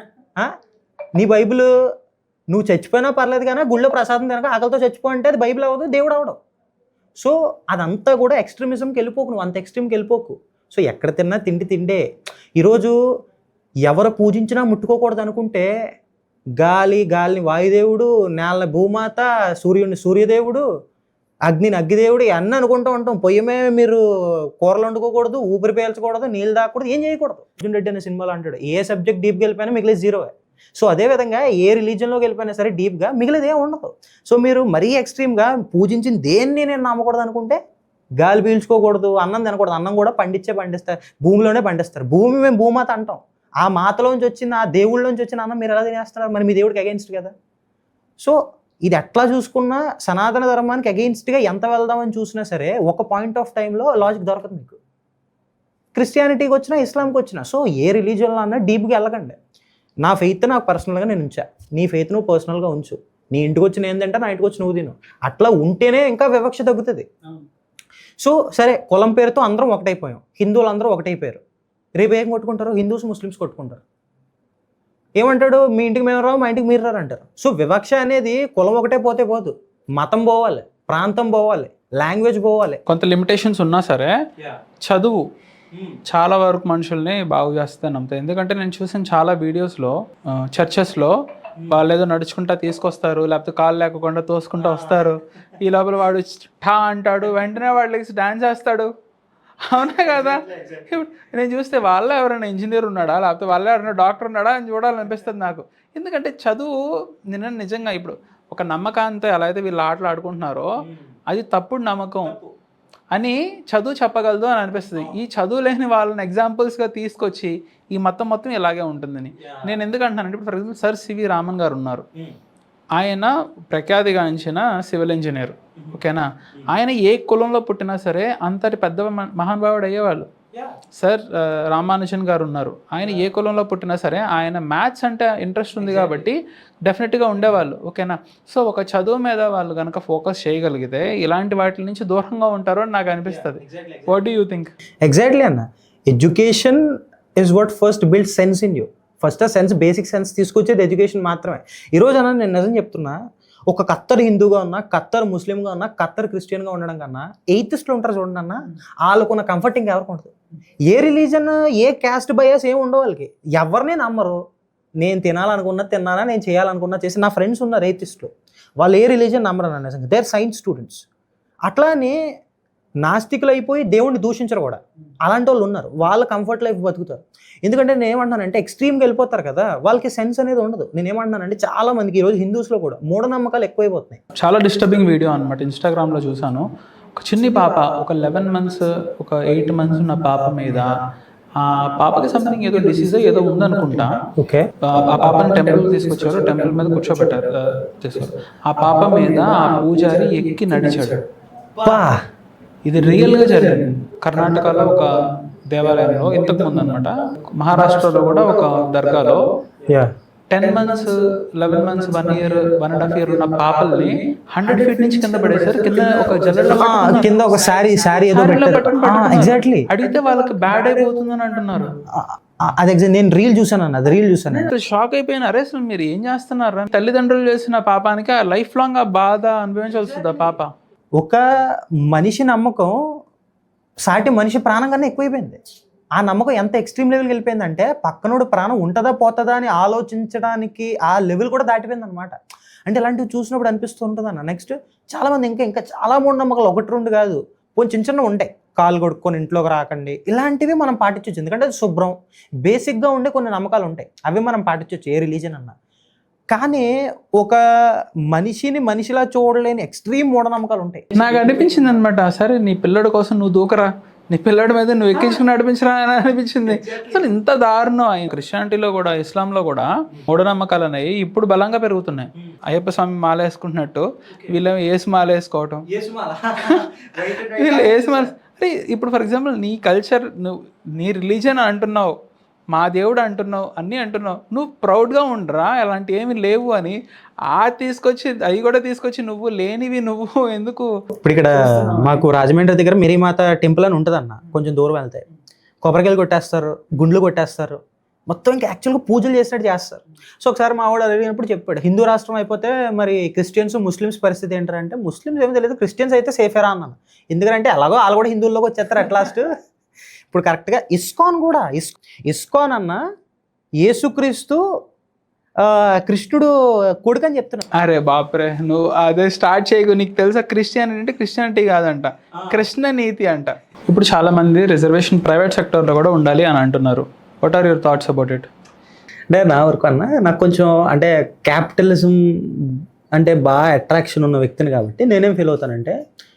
నీ బైబిల్ నువ్వు చచ్చిపోయినా పర్లేదు కానీ గుళ్ళో ప్రసాదం తినక ఆకలితో చచ్చిపో అంటే అది బైబిల్ అవ్వదు, దేవుడు అవడం. సో అదంతా కూడా ఎక్స్ట్రీమిజంకి వెళ్ళిపోకు, నువ్వు అంత ఎక్స్ట్రీమ్కి వెళ్ళిపోకు. సో ఎక్కడ తిన్నా తిండే. ఈరోజు ఎవరు పూజించినా ముట్టుకోకూడదు అనుకుంటే గాలిని వాయుదేవుడు, నేలని భూమాత, సూర్యదేవుడు, అగ్గిదేవుడు అన్నీ అనుకుంటూ ఉంటాం. పొయ్యమే మీరు కూరలు వండుకోకూడదు, ఊపిరి పీల్చకూడదు, నీళ్ళు తాగకూడదు, ఏం చేయకూడదు. అర్జున్ రెడ్డి అనే సినిమాలో అంటాడు, ఏ సబ్జెక్ట్ డీప్గా వెళ్ళిపోయినా మిగిలేదు జీరోవే. సో అదేవిధంగా ఏ రిలీజన్లోకి వెళ్ళిపోయినా సరే డీప్గా మిగిలేదు ఏం ఉండదు. సో మీరు మరీ ఎక్స్ట్రీమ్గా పూజించిన దేన్ని నేను నమ్మకూడదు అనుకుంటే గాలి పీల్చుకోకూడదు, అన్నం తినకూడదు. అన్నం కూడా పండిస్తారు, భూమిలోనే పండిస్తారు. భూమి మేము భూమాత అంటాం. ఆ మాతలోంచి వచ్చిన, ఆ దేవుళ్ళలోంచి వచ్చిన అన్నం మీరు ఎలా తినేస్తున్నారు? మరి మీ దేవుడికి అగెయిన్స్ట్ కదా. సో ఇది ఎట్లా చూసుకున్నా సనాతన ధర్మానికి అగెయిన్స్ట్గా ఎంత వెళ్దామని చూసినా సరే ఒక పాయింట్ ఆఫ్ టైంలో లాజిక్ దొరకదు మీకు. క్రిస్టియానిటీకి వచ్చినా, ఇస్లాంకి వచ్చినా. సో ఏ రిలీజియన్లో అన్నా డీప్గా వెళ్ళకండి. నా ఫెయిత్ నాకు పర్సనల్గా నేను ఉంచా, నీ ఫెయిత్ నువ్వు పర్సనల్గా ఉంచు. నీ ఇంటికి వచ్చిన ఏంటంటే నా ఇంటికి వచ్చి నువ్వు తిను. అట్లా ఉంటేనే ఇంకా వివక్ష తగ్గుతుంది. సో సరే, కులం పేరుతో అందరం ఒకటైపోయాం, హిందువులు అందరూ ఒకటైపోయారు. రేపు ఏం కొట్టుకుంటారు? హిందూస్ ముస్లిమ్స్ కొట్టుకుంటారు. ఏమంటాడు? మీ ఇంటికి మేము రావు, మా ఇంటికి మీరు రారు అంటారు. సో వివక్ష అనేది కులం ఒకటే పోతే పోదు, మతం పోవాలి, ప్రాంతం పోవాలి, లాంగ్వేజ్ పోవాలి. కొంత లిమిటేషన్స్ ఉన్నా సరే చదువు చాలా వరకు మనుషుల్ని బాగు చేస్తే నమ్ముతాయి. ఎందుకంటే నేను చూసిన చాలా వీడియోస్లో చర్చెస్లో వాళ్ళు ఏదో నడుచుకుంటా తీసుకొస్తారు, లేకపోతే కాళ్ళు లేకుండా తోసుకుంటూ వస్తారు. ఈ లోపల వాడు ఠా అంటాడు, వెంటనే వాళ్ళకి డాన్స్ చేస్తాడు. అవునా కదా? ఇప్పుడు నేను చూస్తే వాళ్ళ ఎవరైనా ఇంజనీర్ ఉన్నాడా, లేకపోతే వాళ్ళ ఎవరైనా డాక్టర్ ఉన్నాడా అని చూడాలనిపిస్తుంది నాకు. ఎందుకంటే చదువు నేను నిజంగా ఇప్పుడు ఒక నమ్మకాంతో ఎలా అయితే వీళ్ళు ఆటలు ఆడుకుంటున్నారో అది తప్పుడు నమ్మకం అని చదువు చెప్పగలదు అని అనిపిస్తుంది. ఈ చదువు లేని వాళ్ళని ఎగ్జాంపుల్స్గా తీసుకొచ్చి ఈ మొత్తం ఇలాగే ఉంటుందని నేను ఎందుకు అంటున్నానంటే, ఇప్పుడు for example sir C V Raman గారు ఉన్నారు. ఆయన ప్రఖ్యాతిగాంచిన సివిల్ ఇంజనీర్. ఓకేనా? ఆయన ఏ కులంలో పుట్టినా సరే అంతటి పెద్ద మహానుభావుడు అయ్యేవాళ్ళు. సార్ రామానుజన్ గారు ఉన్నారు. ఆయన ఏ కులంలో పుట్టినా సరే ఆయన మ్యాథ్స్ అంటే ఇంట్రెస్ట్ ఉంది కాబట్టి డెఫినెట్గా ఉండేవాళ్ళు. ఓకేనా? సో ఒక చదువు మీద వాళ్ళు కనుక ఫోకస్ చేయగలిగితే ఇలాంటి వాటి నుంచి దూరంగా ఉంటారు అని నాకు అనిపిస్తుంది. What do you think? Exactly అన్న. Education is what first build sense in you. First ఆ సెన్స్, బేసిక్ సెన్స్ తీసుకొచ్చేది ఎడ్యుకేషన్ మాత్రమే. ఈరోజు అన్న నేను నిజం చెప్తున్నా, ఒక కత్తర్ హిందూగా ఉన్నా, కత్తర్ ముస్లింగా ఉన్నా, కత్తర్ క్రిస్టియన్గా ఉండడం కన్నా ఎయితిస్ట్లో ఉంటారు చూడండి అన్న, వాళ్ళకున్న కంఫర్టింగ్ ఎవరికి ఉంటుంది? ఏ రిలీజన్, ఏ క్యాస్ట్ బయాస్ ఏమి ఉండవు వాళ్ళకి. ఎవరిని నమ్మరు. నేను తినాలనుకున్నా తిన్నానా, నేను చేయాలనుకున్నా చేసి. నా ఫ్రెండ్స్ ఉన్నారు ఎయితిస్ట్లో, వాళ్ళు ఏ రిలీజన్ నమ్మరు అన్న. నిజంగా దే ఆర్ సైన్స్ స్టూడెంట్స్. అట్లానే నాస్తికులు అయిపోయి దేవుణ్ణి దూషించరు కూడా. అలాంటి వాళ్ళు ఉన్నారు, వాళ్ళ కంఫర్ట్ లైఫ్ బతుకుతారు. ఎందుకంటే నేను ఏమంటున్నానంటే ఎక్స్ట్రీమ్గా వెళ్ళిపోతారు కదా, వాళ్ళకి సెన్స్ అనేది ఉండదు. నేను ఏమంటున్నానంటే చాలా మందికి ఈరోజు హిందూస్లో కూడా మూఢనమ్మకాలు ఎక్కువైపోతున్నాయి. చాలా డిస్టర్బింగ్ వీడియో అనమాట, ఇన్స్టాగ్రామ్లో చూసాను. ఒక చిన్ని పాప, ఒక 11 months, ఒక 8 months ఉన్న పాప మీద, ఆ పాపకి సంథింగ్ ఏదో డిసీజ్ ఏదో ఉందనుకుంటా. ఓకే. ఆ పాపని టెంపుల్ తీసుకొచ్చారు, టెంపుల్ మీద కూర్చోబెట్టారు. ఆ పాప మీద ఆ పూజారి ఎక్కి నడిచాడు. ఇది రియల్గా జరిగింది. కర్ణాటకలో ఒక దేవాలయంలో ఇంతకు ముందు అనమాట. మహారాష్ట్రలో కూడా ఒక దర్గాలో 10 months, 11 months, 1 year, 1.5 year ఉన్న పాపల్ని 100 feet నుంచి కింద పడేసారు. కింద ఒక జల్లెడలో కింద ఒక సారీ ఏదో ఎగ్జాక్ట్లీ అడిగితే వాళ్ళకి బ్యాడ్ అయిపోతుందని అంటున్నారు. అది నేను రీల్ చూసాను అన్న, అది రీల్ చూసాను. షాక్ అయిపోయిన, అరే అసలు మీరు ఏం చేస్తున్నారు? తల్లిదండ్రులు చేసిన పాపానికి ఆ లైఫ్ లాంగ్ ఆ బాధ అనుభవించాల్సి వస్తుంది ఆ పాప. ఒక మనిషి నమ్మకం సాటి మనిషి ప్రాణం కన్నా ఎక్కువైపోయింది. ఆ నమ్మకం ఎంత ఎక్స్ట్రీమ్ లెవెల్కి వెళ్ళిపోయిందంటే పక్కనోడు ప్రాణం ఉంటుందా పోతుందా అని ఆలోచించడానికి ఆ లెవెల్ కూడా దాటిపోయింది అనమాట. అంటే ఇలాంటివి చూసినప్పుడు అనిపిస్తూ ఉంటుంది అన్న. నెక్స్ట్ చాలామంది ఇంకా చాలా మూఢనమ్మకాలు, 1-2 కాదు, కొంచెం చిన్న ఉంటాయి. కాలు కొడుక్కొని ఇంట్లోకి రాకండి, ఇలాంటివి మనం పాటించవచ్చు. ఎందుకంటే అది శుభ్రం, బేసిక్గా ఉండే కొన్ని నమ్మకాలు ఉంటాయి, అవి మనం పాటించవచ్చు ఏ రిలీజన్ అన్నా. కానీ ఒక మనిషిని మనిషిలా చూడలేని ఎక్స్ట్రీమ్ మూఢనమ్మకాలు ఉంటాయి. నాకు అనిపించింది అనమాట, సరే నీ పిల్లడి కోసం నువ్వు దూకరా, నీ పిల్లడి మీద నువ్వు ఎక్కించుకుని నడిపించరా అని అనిపించింది. అసలు ఇంత దారుణం. క్రిస్టియానిటీలో కూడా, ఇస్లాంలో కూడా మూఢనమ్మకాలు అనేవి ఇప్పుడు బలంగా పెరుగుతున్నాయి. అయ్యప్ప స్వామి మాల వేసుకుంటున్నట్టు వీళ్ళు ఏసు మాల వేసుకోవటం, వీళ్ళు ఏసు మాల. అంటే ఇప్పుడు ఫర్ ఎగ్జాంపుల్ నీ కల్చర్, నువ్వు నీ రిలీజన్ అంటున్నావు, మా దేవుడు అంటున్నావు, అన్నీ అంటున్నావు, నువ్వు ప్రౌడ్గా ఉండరా అలాంటి ఏమి లేవు అని అవి కూడా తీసుకొచ్చి నువ్వు లేనివి నువ్వు ఎందుకు. ఇప్పుడు ఇక్కడ మాకు రాజమండ్రి దగ్గర మేరీమాత టెంపుల్ అని ఉంటుంది అన్న, కొంచెం దూరం వెళ్తే కొబ్బరికాయలు కొట్టేస్తారు, గుండ్లు కొట్టేస్తారు, మొత్తం ఇంకా యాక్చువల్గా పూజలు చేసినట్టు చేస్తారు. సో ఒకసారి మా వాడు అడిగినప్పుడు చెప్పాడు, హిందూ రాష్ట్రం అయిపోతే మరి క్రిస్టియన్స్ ముస్లిమ్స్ పరిస్థితి ఏంటంటే, ముస్లిమ్స్ ఏమీ తెలియదు, క్రిస్టియన్స్ అయితే సేఫేరా అన్నాను. ఎందుకంటే అలాగో వాళ్ళు కూడా హిందువుల్లోకి వచ్చేస్తారు అట్ లాస్ట్. ఇప్పుడు కరెక్ట్గా ఇస్కాన్ కూడా, ఇస్కాన్ అన్న యేసుక్రీస్తు కృష్ణుడు కొడుకు అని చెప్తున్నాను. అరే బాప్రే, నువ్వు అదే స్టార్ట్ చేయకు. నీకు తెలుసా క్రిస్టియానిటీ అంటే క్రిస్టియానిటీ కాదంట, కృష్ణ నీతి అంట. ఇప్పుడు చాలా మంది రిజర్వేషన్ ప్రైవేట్ సెక్టర్లో కూడా ఉండాలి అని అంటున్నారు. What are your thoughts about it? అంటే నా వరకు అన్న నాకు కొంచెం అంటే క్యాపిటలిజం అంటే బాగా అట్రాక్షన్ ఉన్న వ్యక్తిని కాబట్టి నేనేం ఫీల్ అవుతానంటే,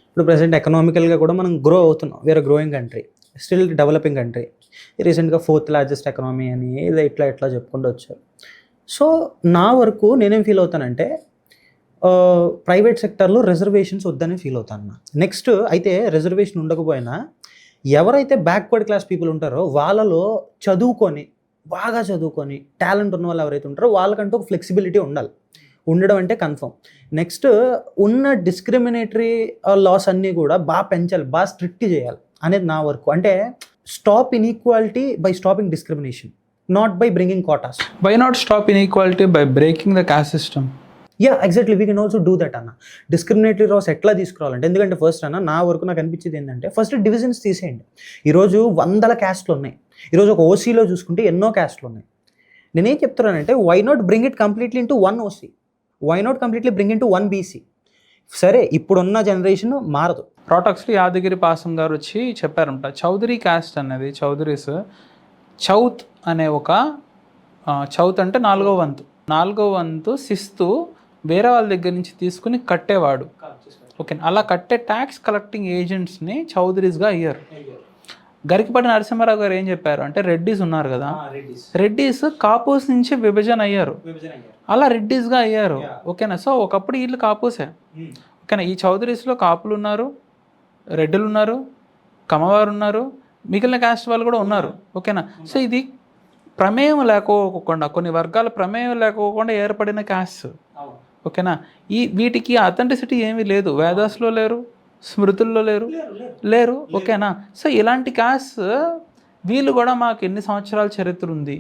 ఇప్పుడు ప్రెసెంట్ ఎకనామికల్గా కూడా మనం గ్రో అవుతున్నాం. We are growing country, still developing country. రీసెంట్గా 4th లార్జెస్ట్ ఎకనామీ అని ఇది ఇట్లా చెప్పుకుంటూ వచ్చారు. సో నా వరకు నేనేం ఫీల్ అవుతానంటే ప్రైవేట్ సెక్టర్లో రిజర్వేషన్స్ వద్దని ఫీల్ అవుతాను. నెక్స్ట్ అయితే రిజర్వేషన్ ఉండకపోయినా ఎవరైతే బ్యాక్వర్డ్ క్లాస్ పీపుల్ ఉంటారో వాళ్ళలో బాగా చదువుకొని టాలెంట్ ఉన్న వాళ్ళు ఎవరైతే ఉంటారో వాళ్ళకంటూ ఒక ఫ్లెక్సిబిలిటీ ఉండాలి. ఉండడం అంటే కన్ఫర్మ్. నెక్స్ట్ ఉన్న డిస్క్రిమినేటరీ లాస్ అన్నీ కూడా బాగా పెంచాలి, బాగా స్ట్రిక్ట్ చేయాలి అనేది నా వర్క్. అంటే stop inequality by stopping discrimination, not by bringing quotas. Why not stop inequality by breaking the caste system? Yeah exactly, we can also do that అన్న. డిస్క్రిమినేటరీ లాస్ ఎట్లా తీసుకురావాలంటే, ఎందుకంటే ఫస్ట్ అన్న నా వరకు నాకు అనిపించేది ఏంటంటే ఫస్ట్ డివిజన్స్ తీసేయండి. ఈరోజు 100 క్యాస్ట్లు ఉన్నాయి. ఈరోజు ఒక ఓసీలో చూసుకుంటే ఎన్నో క్యాస్ట్లు ఉన్నాయి. నేనేం చెప్తున్నానంటే why not bring it completely into 1 OC, why not completely bring into 1 BC. సరే ఇప్పుడున్న జనరేషన్ మారదు. ప్రాటక్స్లో యాదగిరి పాసం గారు వచ్చి చెప్పారంట, చౌదరి క్యాస్ట్ అనేది, చౌదరీస్ చౌత్ అనే ఒక చౌత్ అంటే 4వ వంతు శిస్తు వేరే వాళ్ళ దగ్గర నుంచి తీసుకుని కట్టేవాడు. ఓకే, అలా కట్టే ట్యాక్స్ కలెక్టింగ్ ఏజెంట్స్ని చౌదరీస్గా అయ్యారు. గరికపాటి నరసింహారావు గారు ఏం చెప్పారు అంటే, రెడ్డిస్ ఉన్నారు కదా, రెడ్డిస్ కాపూస్ నుంచి విభజన అయ్యారు, అలా రెడ్డిస్గా అయ్యారు. ఓకేనా, సో ఒకప్పుడు వీళ్ళు కాపూసే. ఓకేనా, ఈ చౌదరీస్లో కాపులు ఉన్నారు, రెడ్డిలు ఉన్నారు, కమ్మవారు ఉన్నారు, మిగిలిన క్యాస్ట్ వాళ్ళు కూడా ఉన్నారు. ఓకేనా, సో ఇది ప్రమేయం లేకోకుండా, కొన్ని వర్గాల ప్రమేయం లేకోకుండా ఏర్పడిన క్యాస్ట్. ఓకేనా, వీటికి అథెంటిసిటీ ఏమీ లేదు, వేదాస్లో లేరు, స్మృతుల్లో లేరు. ఓకేనా, సో ఇలాంటి క్యాస్ట్ వీళ్ళు కూడా మాకు ఎన్ని సంవత్సరాల చరిత్ర ఉంది,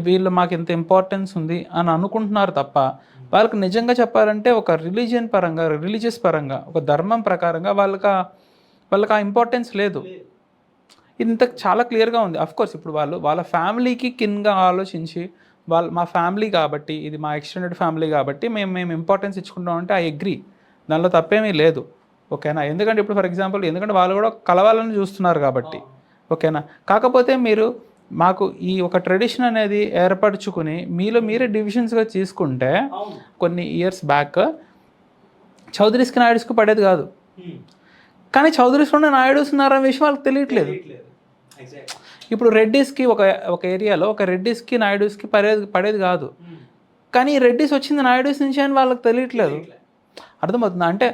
వీళ్ళు మాకు ఎంత ఇంపార్టెన్స్ ఉంది అని అనుకుంటున్నారు తప్ప, వాళ్ళకి నిజంగా చెప్పాలంటే ఒక రిలీజియస్ పరంగా ఒక ధర్మం ప్రకారంగా వాళ్ళకి ఆ ఇంపార్టెన్స్ లేదు. ఇంత చాలా క్లియర్గా ఉంది. అఫ్కోర్స్ ఇప్పుడు వాళ్ళ ఫ్యామిలీకి కిన్గా ఆలోచించి మా ఫ్యామిలీ కాబట్టి, ఇది మా ఎక్స్టెండెడ్ ఫ్యామిలీ కాబట్టి మేము ఇంపార్టెన్స్ ఇచ్చుకుంటామంటే ఐ అగ్రీ, దానిలో తప్పేమీ లేదు. ఓకేనా, ఎందుకంటే ఇప్పుడు ఫర్ ఎగ్జాంపుల్ ఎందుకంటే వాళ్ళు కూడా కలవాలని చూస్తున్నారు కాబట్టి. ఓకేనా, కాకపోతే మీరు మాకు ఈ ఒక ట్రెడిషన్ అనేది ఏర్పరచుకుని మీరే డివిజన్స్గా తీసుకుంటే, కొన్ని ఇయర్స్ బ్యాక్ చౌదరీస్కి నాయుడుస్కి పడేది కాదు, కానీ చౌదరీస్ ఉన్న నాయుడుస్ ఉన్నారనే విషయం వాళ్ళకి తెలియట్లేదు. ఇప్పుడు రెడ్డిస్కి ఒక ఏరియాలో ఒక రెడ్డిస్కి నాయుడుస్కి పడేది కాదు, కానీ రెడ్డిస్ వచ్చింది నాయుడుస్ నుంచి అని వాళ్ళకి తెలియట్లేదు. అర్థమవుతుందా? అంటే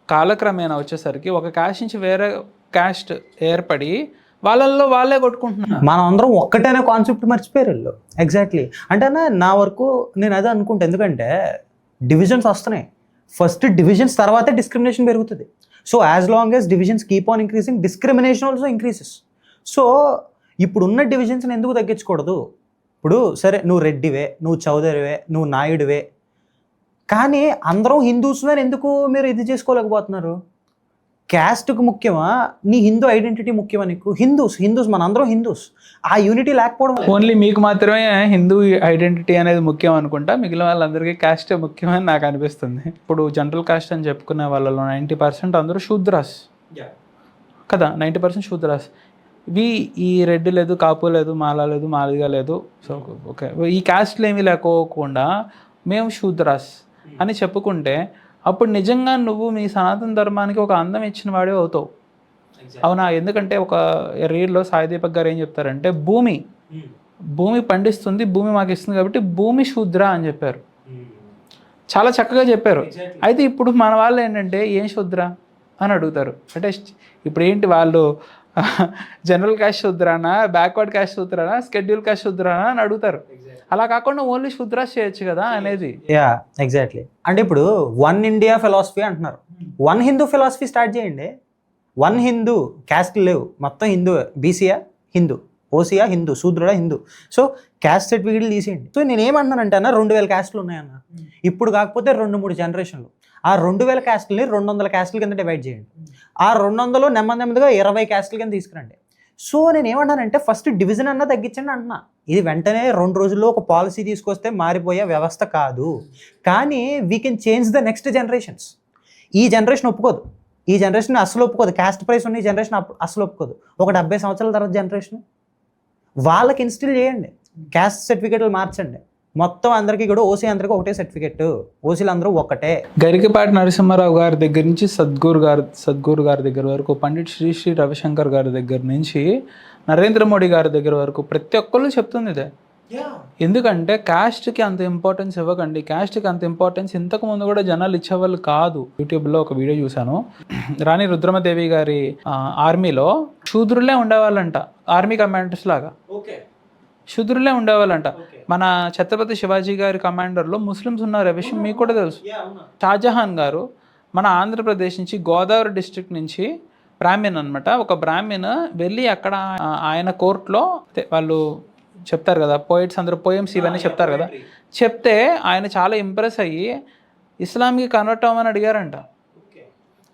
కాలక్రమేణా వచ్చేసరికి ఒక క్యాస్ట్ నుంచి వేరే క్యాస్ట్ ఏర్పడి వాళ్ళల్లో వాళ్ళే కొట్టుకుంటున్నారు. మనం అందరం ఒక్కటేనే కాన్సెప్ట్ మర్చిపోయారు వీళ్ళు. ఎగ్జాక్ట్లీ, అంటే నా వరకు నేను అదే అనుకుంటా. ఎందుకంటే డివిజన్స్ వస్తున్నాయి, ఫస్ట్ డివిజన్స్ తర్వాతే డిస్క్రిమినేషన్ పెరుగుతుంది. So as long as divisions keep on increasing, discrimination also increases. So ఇప్పుడున్న డివిజన్స్ని ఎందుకు తగ్గించకూడదు? ఇప్పుడు సరే నువ్వు రెడ్డివే, నువ్వు చౌదరివే, నువ్వు నాయుడువే, కానీ అందరం హిందూస్వే ఎందుకు మీరు ఇది చేసుకోలేకపోతున్నారు? క్యాస్ట్కు ముఖ్యమా, నీ హిందూ ఐడెంటిటీ ముఖ్యమా? నీకు హిందూస్ మనందరం హిందూస్, ఆ యూనిటీ లేకపోవడం. ఓన్లీ మీకు మాత్రమే హిందూ ఐడెంటిటీ అనేది ముఖ్యం అనుకుంటా, మిగిలిన వాళ్ళందరికీ క్యాస్టే ముఖ్యమని నాకు అనిపిస్తుంది. ఇప్పుడు జనరల్ కాస్ట్ అని చెప్పుకునే వాళ్ళలో 90% అందరూ శూద్రాస్ కదా, 90% శూద్రాస్. ఈ రెడ్డి లేదు, కాపు లేదు, మాల లేదు, మాదిగా లేదు. సో ఓకే, ఈ క్యాస్ట్లు ఏమీ లేకోకుండా మేము శూద్రాస్ అని చెప్పుకుంటే, అప్పుడు నిజంగా నువ్వు మీ సనాతన ధర్మానికి ఒక అందం ఇచ్చిన వాడే అవుతావు. అవునా? ఎందుకంటే ఒక రీల్లో సాయి దీపక్ గారు ఏం చెప్తారంటే, భూమి పండిస్తుంది, భూమి మాకు ఇస్తుంది కాబట్టి భూమి శూద్ర అని చెప్పారు. చాలా చక్కగా చెప్పారు. అయితే ఇప్పుడు మన వాళ్ళు ఏంటంటే ఏం శూద్ర అని అడుగుతారు. అంటే ఇప్పుడు ఏంటి వాళ్ళు జనరల్ క్యాస్ట్ శూద్రానా, బ్యాక్వర్డ్ క్యాస్ట్ శూద్రానా, షెడ్యూల్ క్యాస్ట్ శూద్రానా అని అడుగుతారు. అలా కాకుండా ఓన్లీ శూద్రాస్ చేయొచ్చు కదా అనేది. Yeah exactly. అంటే ఇప్పుడు 1 ఇండియా ఫిలాసఫీ అంటున్నారు, 1 హిందూ ఫిలాసఫీ స్టార్ట్ చేయండి. 1 హిందూ, క్యాస్ట్లు లేవు, మొత్తం హిందూ. బీసీయా హిందూ, ఓసీయా హిందూ, శూద్రుడా హిందూ. సో క్యాస్ట్ సర్టిఫికేట్లు తీసేయండి. సో నేను ఏమంటున్నానంటే అన్న 2000 క్యాస్ట్లు ఉన్నాయన్న. ఇప్పుడు కాకపోతే 2-3 జనరేషన్లు ఆ 2000 క్యాస్ట్లని 200 క్యాస్ట్ల కింద డివైడ్ చేయండి. ఆ 200లో నెమ్మదిగా 20 క్యాస్ట్ల కింద తీసుకురండి. సో నేను ఏమంటానంటే ఫస్ట్ డివిజన్ అన్నా తగ్గించండి అంటున్నా. ఇది వెంటనే 2 రోజుల్లో ఒక పాలసీ తీసుకొస్తే మారిపోయే వ్యవస్థ కాదు. కానీ we can change the next generations. ఈ జనరేషన్ ఒప్పుకోదు, ఈ జనరేషన్ అసలు ఒప్పుకోదు. క్యాస్ట్ ప్రైస్ ఉన్న ఈ జనరేషన్ అసలు ఒప్పుకోదు. ఒక 70 సంవత్సరాల తర్వాత జనరేషన్ వాళ్ళకి ఇన్స్టిల్ చేయండి, క్యాస్ట్ సర్టిఫికేట్లు మార్చండి. మొత్తం అందరికీ కూడా ఓసీ అందరికీ ఒకటే సర్టిఫికెట్, ఓసీలు అందరూ ఒకటే. గరికపాటి నరసింహారావు గారి దగ్గర నుంచి సద్గురు గారి దగ్గర వరకు, పండిట్ శ్రీ శ్రీ రవిశంకర్ గారి దగ్గర నుంచి నరేంద్ర మోడీ గారి దగ్గర వరకు ప్రతి ఒక్కళ్ళు చెప్తుంది ఇదే. ఎందుకంటే క్యాస్ట్కి అంత ఇంపార్టెన్స్ ఇవ్వకండి. క్యాస్ట్కి అంత ఇంపార్టెన్స్ ఇంతకు ముందు కూడా జనాలు ఇచ్చేవాళ్ళు కాదు. యూట్యూబ్లో ఒక వీడియో చూశాను, రాణి రుద్రమదేవి గారి ఆర్మీలో శూద్రులే ఉండేవాళ్ళంట, ఆర్మీ కమాండర్స్ లాగా శూద్రులే ఉండేవాళ్ళంట. మన ఛత్రపతి శివాజీ గారి కమాండర్లో ముస్లిమ్స్ ఉన్నారు, విషయం మీకు కూడా తెలుసు. షాజహాన్ గారు మన ఆంధ్రప్రదేశ్ నుంచి గోదావరి డిస్ట్రిక్ట్ నుంచి బ్రాహ్మణ్ అనమాట, ఒక బ్రాహ్మణ్ వెళ్ళి అక్కడ ఆయన కోర్టులో వాళ్ళు చెప్తారు కదా, పోయిట్స్ అందరూ పోయమ్స్ ఇవన్నీ చెప్తారు కదా, చెప్తే ఆయన చాలా ఇంప్రెస్ అయ్యి ఇస్లాంకి కన్వర్ట్ అవ్వమని అడిగారంట.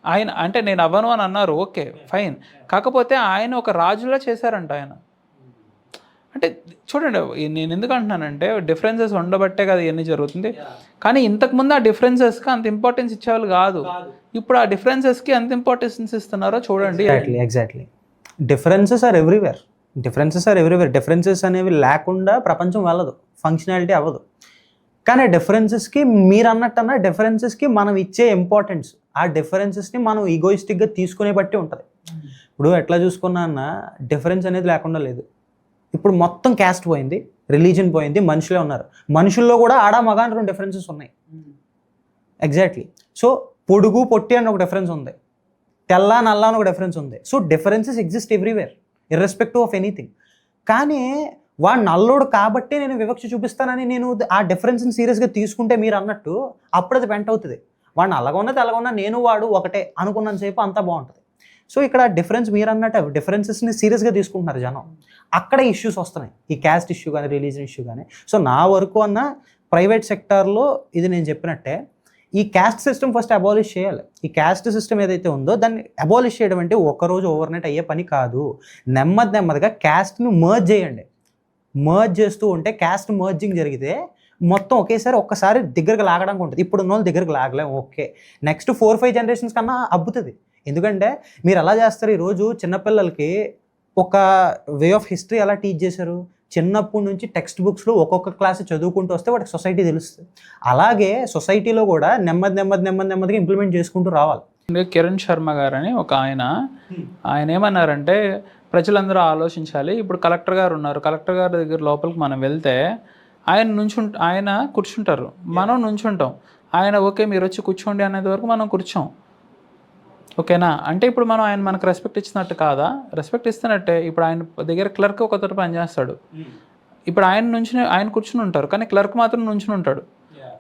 ఆయన అంటే నేను అవ్వను అని అన్నారు, ఓకే ఫైన్. కాకపోతే ఆయన ఒక రాజులా చేశారంట ఆయన. అంటే చూడండి, నేను ఎందుకు అంటున్నానంటే డిఫరెన్సెస్ ఉండబట్టే కదా ఇవన్నీ జరుగుతుంది. కానీ ఇంతకుముందు ఆ డిఫరెన్సెస్కి అంత ఇంపార్టెన్స్ ఇచ్చేవాళ్ళు కాదు. ఇప్పుడు ఆ డిఫరెన్సెస్కి ఎంత ఇంపార్టెన్స్ ఇస్తున్నారో చూడండి. Exactly differences are everywhere. Differences అనేవి లేకుండా ప్రపంచం వెళ్ళదు, ఫంక్షనాలిటీ అవ్వదు. కానీ డిఫరెన్సెస్కి మీరు అన్నట్టన్నా డిఫరెన్సెస్కి మనం ఇచ్చే ఇంపార్టెన్స్, ఆ డిఫరెన్సెస్ని మనం ఈగోయిస్టిక్గా తీసుకునే బట్టి ఉంటుంది. ఇప్పుడు ఎట్లా చూసుకున్నా అన్న డిఫరెన్స్ అనేది లేకుండా లేదు. ఇప్పుడు మొత్తం క్యాస్ట్ పోయింది, రిలీజన్ పోయింది, మనుషులే ఉన్నారు. మనుషుల్లో కూడా ఆడ మగ అని 2 డిఫరెన్సెస్ ఉన్నాయి. ఎగ్జాక్ట్లీ. సో పొడుగు పొట్టి అని ఒక డిఫరెన్స్ ఉంది, తెల్ల నల్ల అని ఒక డిఫరెన్స్ ఉంది. So differences exist everywhere irrespective of anything. కానీ వాడు నల్లోడు కాబట్టి నేను వివక్ష చూపిస్తానని నేను ఆ డిఫరెన్స్ని సీరియస్గా తీసుకుంటే మీరు అన్నట్టు అప్పుడు అది వెంట అవుతుంది. వాడు నల్లగా ఉన్నా తెల్లగా ఉన్నా నేను వాడు ఒకటే అనుకున్నంతసేపు అంతా బాగుంటుంది. సో ఇక్కడ డిఫరెన్స్ మీరు అన్నట్టు డిఫరెన్సెస్ని సీరియస్గా తీసుకుంటున్నారు జనం, అక్కడ ఇష్యూస్ వస్తున్నాయి, ఈ క్యాస్ట్ ఇష్యూ కానీ రిలీజన్ ఇష్యూ కానీ. సో నా వరకు అన్న ప్రైవేట్ సెక్టార్లో ఇది నేను చెప్పినట్టే ఈ క్యాస్ట్ సిస్టమ్ ఫస్ట్ అబాలిష్ చేయాలి. ఈ క్యాస్ట్ సిస్టమ్ ఏదైతే ఉందో దాన్ని అబాలిష్ చేయడం అంటే ఒక్కరోజు ఓవర్నైట్ అయ్యే పని కాదు. నెమ్మదిగా క్యాస్ట్ని మర్జ్ చేయండి. మర్జ్ చేస్తూ ఉంటే క్యాస్ట్ మర్జింగ్ జరిగితే మొత్తం ఒక్కసారి దగ్గరకు లాగడానికి ఉంటుంది. ఇప్పుడు ఉన్న వాళ్ళు దగ్గరకు లాగలేము, ఓకే. నెక్స్ట్ 4-5 జనరేషన్స్ కన్నా అబ్బుతుంది. ఎందుకంటే మీరు ఎలా చేస్తారు, ఈరోజు చిన్నపిల్లలకి ఒక వే ఆఫ్ హిస్టరీ ఎలా టీచ్ చేశారు, చిన్నప్పటి నుంచి టెక్స్ట్ బుక్స్లో ఒక్కొక్క క్లాస్ చదువుకుంటూ వస్తే వాటికి సొసైటీ తెలుస్తుంది. అలాగే సొసైటీలో కూడా నెమ్మదిగా ఇంప్లిమెంట్ చేసుకుంటూ రావాలి. కిరణ్ శర్మ గారు అని ఒక ఆయన ఏమన్నారంటే ప్రజలందరూ ఆలోచించాలి. ఇప్పుడు కలెక్టర్ గారు ఉన్నారు, కలెక్టర్ గారి దగ్గర లోపలికి మనం వెళ్తే ఆయన కూర్చుంటారు, మనం నుంచుంటాం. ఆయన ఓకే మీరు వచ్చి కూర్చోండి అనేది వరకు మనం కూర్చోం, ఓకేనా. అంటే ఇప్పుడు మనం మనకు రెస్పెక్ట్ ఇచ్చినట్టు కాదా? రెస్పెక్ట్ ఇస్తున్నట్టే. ఇప్పుడు ఆయన దగ్గర క్లర్క్ ఒకతోటి పనిచేస్తాడు, ఇప్పుడు ఆయన కూర్చుని ఉంటారు, కానీ క్లర్క్ మాత్రం నుంచుని ఉంటాడు.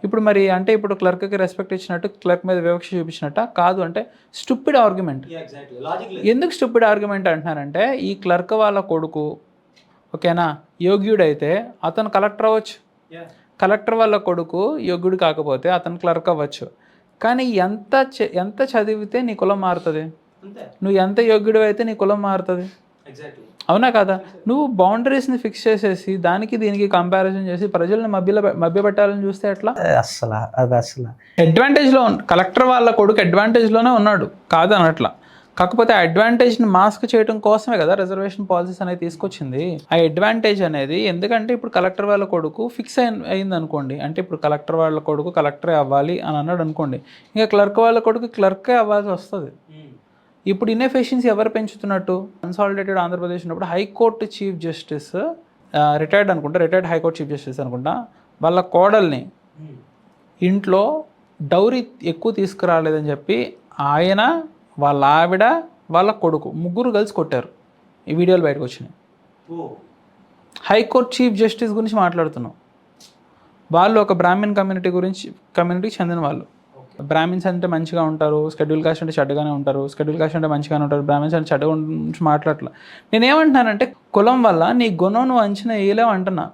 ఇప్పుడు మరి అంటే ఇప్పుడు క్లర్క్కి రెస్పెక్ట్ ఇచ్చినట్టు, క్లర్క్ మీద వివక్ష చూపించినట్ట కాదు. అంటే స్టూపిడ్ ఆర్గ్యుమెంట్. ఎందుకు స్టూపిడ్ ఆర్గ్యుమెంట్ అంటున్నారంటే ఈ క్లర్క్ వాళ్ళ కొడుకు ఓకేనా యోగ్యుడైతే అతను కలెక్టర్ అవ్వచ్చు, కలెక్టర్ వాళ్ళ కొడుకు యోగ్యుడు కాకపోతే అతను క్లర్క్ అవ్వచ్చు. కానీ ఎంత చదివితే నీ కులం మారుతుంది, నువ్వు ఎంత యోగ్యుడు అయితే నీ కులం మారుతుంది, అవునా కదా? నువ్వు బౌండరీస్ని ఫిక్స్ చేసేసి దానికి దీనికి కంపారిజన్ చేసి ప్రజల్ని మభ్యపెట్టాలని చూస్తే ఎట్లా? అసలు అడ్వాంటేజ్లో కలెక్టర్ వాళ్ళ కొడుకు అడ్వాంటేజ్లోనే ఉన్నాడు కాదు అనట్లా. కాకపోతే ఆ అడ్వాంటేజ్ని మాస్క్ చేయడం కోసమే కదా రిజర్వేషన్ పాలసీస్ అనేది తీసుకొచ్చింది. ఆ అడ్వాంటేజ్ అనేది ఎందుకంటే ఇప్పుడు కలెక్టర్ వాళ్ళ కొడుకు ఫిక్స్ అయింది అనుకోండి, అంటే ఇప్పుడు కలెక్టర్ వాళ్ళ కొడుకు కలెక్టరే అవ్వాలి అని అన్నాడు అనుకోండి, ఇంకా క్లర్క్ వాళ్ళ కొడుకు క్లర్కే అవ్వాల్సి వస్తుంది. ఇప్పుడు ఇన్ఎఫిషియన్సీ ఎవరు పెంచుతున్నట్టు? కన్సాలిడేటెడ్ ఆంధ్రప్రదేశ్ ఉన్నప్పుడు high court chief justice retired high court chief justice అనుకుంటా, వాళ్ళ కోడల్ని ఇంట్లో డౌరీ ఎక్కువ తీసుకురాలేదని చెప్పి ఆయన, వాళ్ళ ఆవిడ, వాళ్ళ కొడుకు ముగ్గురు కలిసి కొట్టారు. ఈ వీడియోలు బయటకు వచ్చినాయి. హైకోర్టు చీఫ్ జస్టిస్ గురించి మాట్లాడుతున్నాం. వాళ్ళు ఒక బ్రాహ్మణ్ కమ్యూనిటీకి చెందిన వాళ్ళు. బ్రాహ్మిన్స్ అంటే మంచిగా ఉంటారు, షెడ్యూల్ కాస్ట్ అంటే చెడ్డగానే ఉంటారు, షెడ్యూల్ కాస్ట్ అంటే మంచిగానే ఉంటారు, బ్రాహ్మిన్స్ అంటే చెడ్డగా గురించి మాట్లాడట్లా. నేనేమంటున్నానంటే కులం వల్ల నీ గుణం నువ్వు అంచనా వేయలేవు అంటున్నా.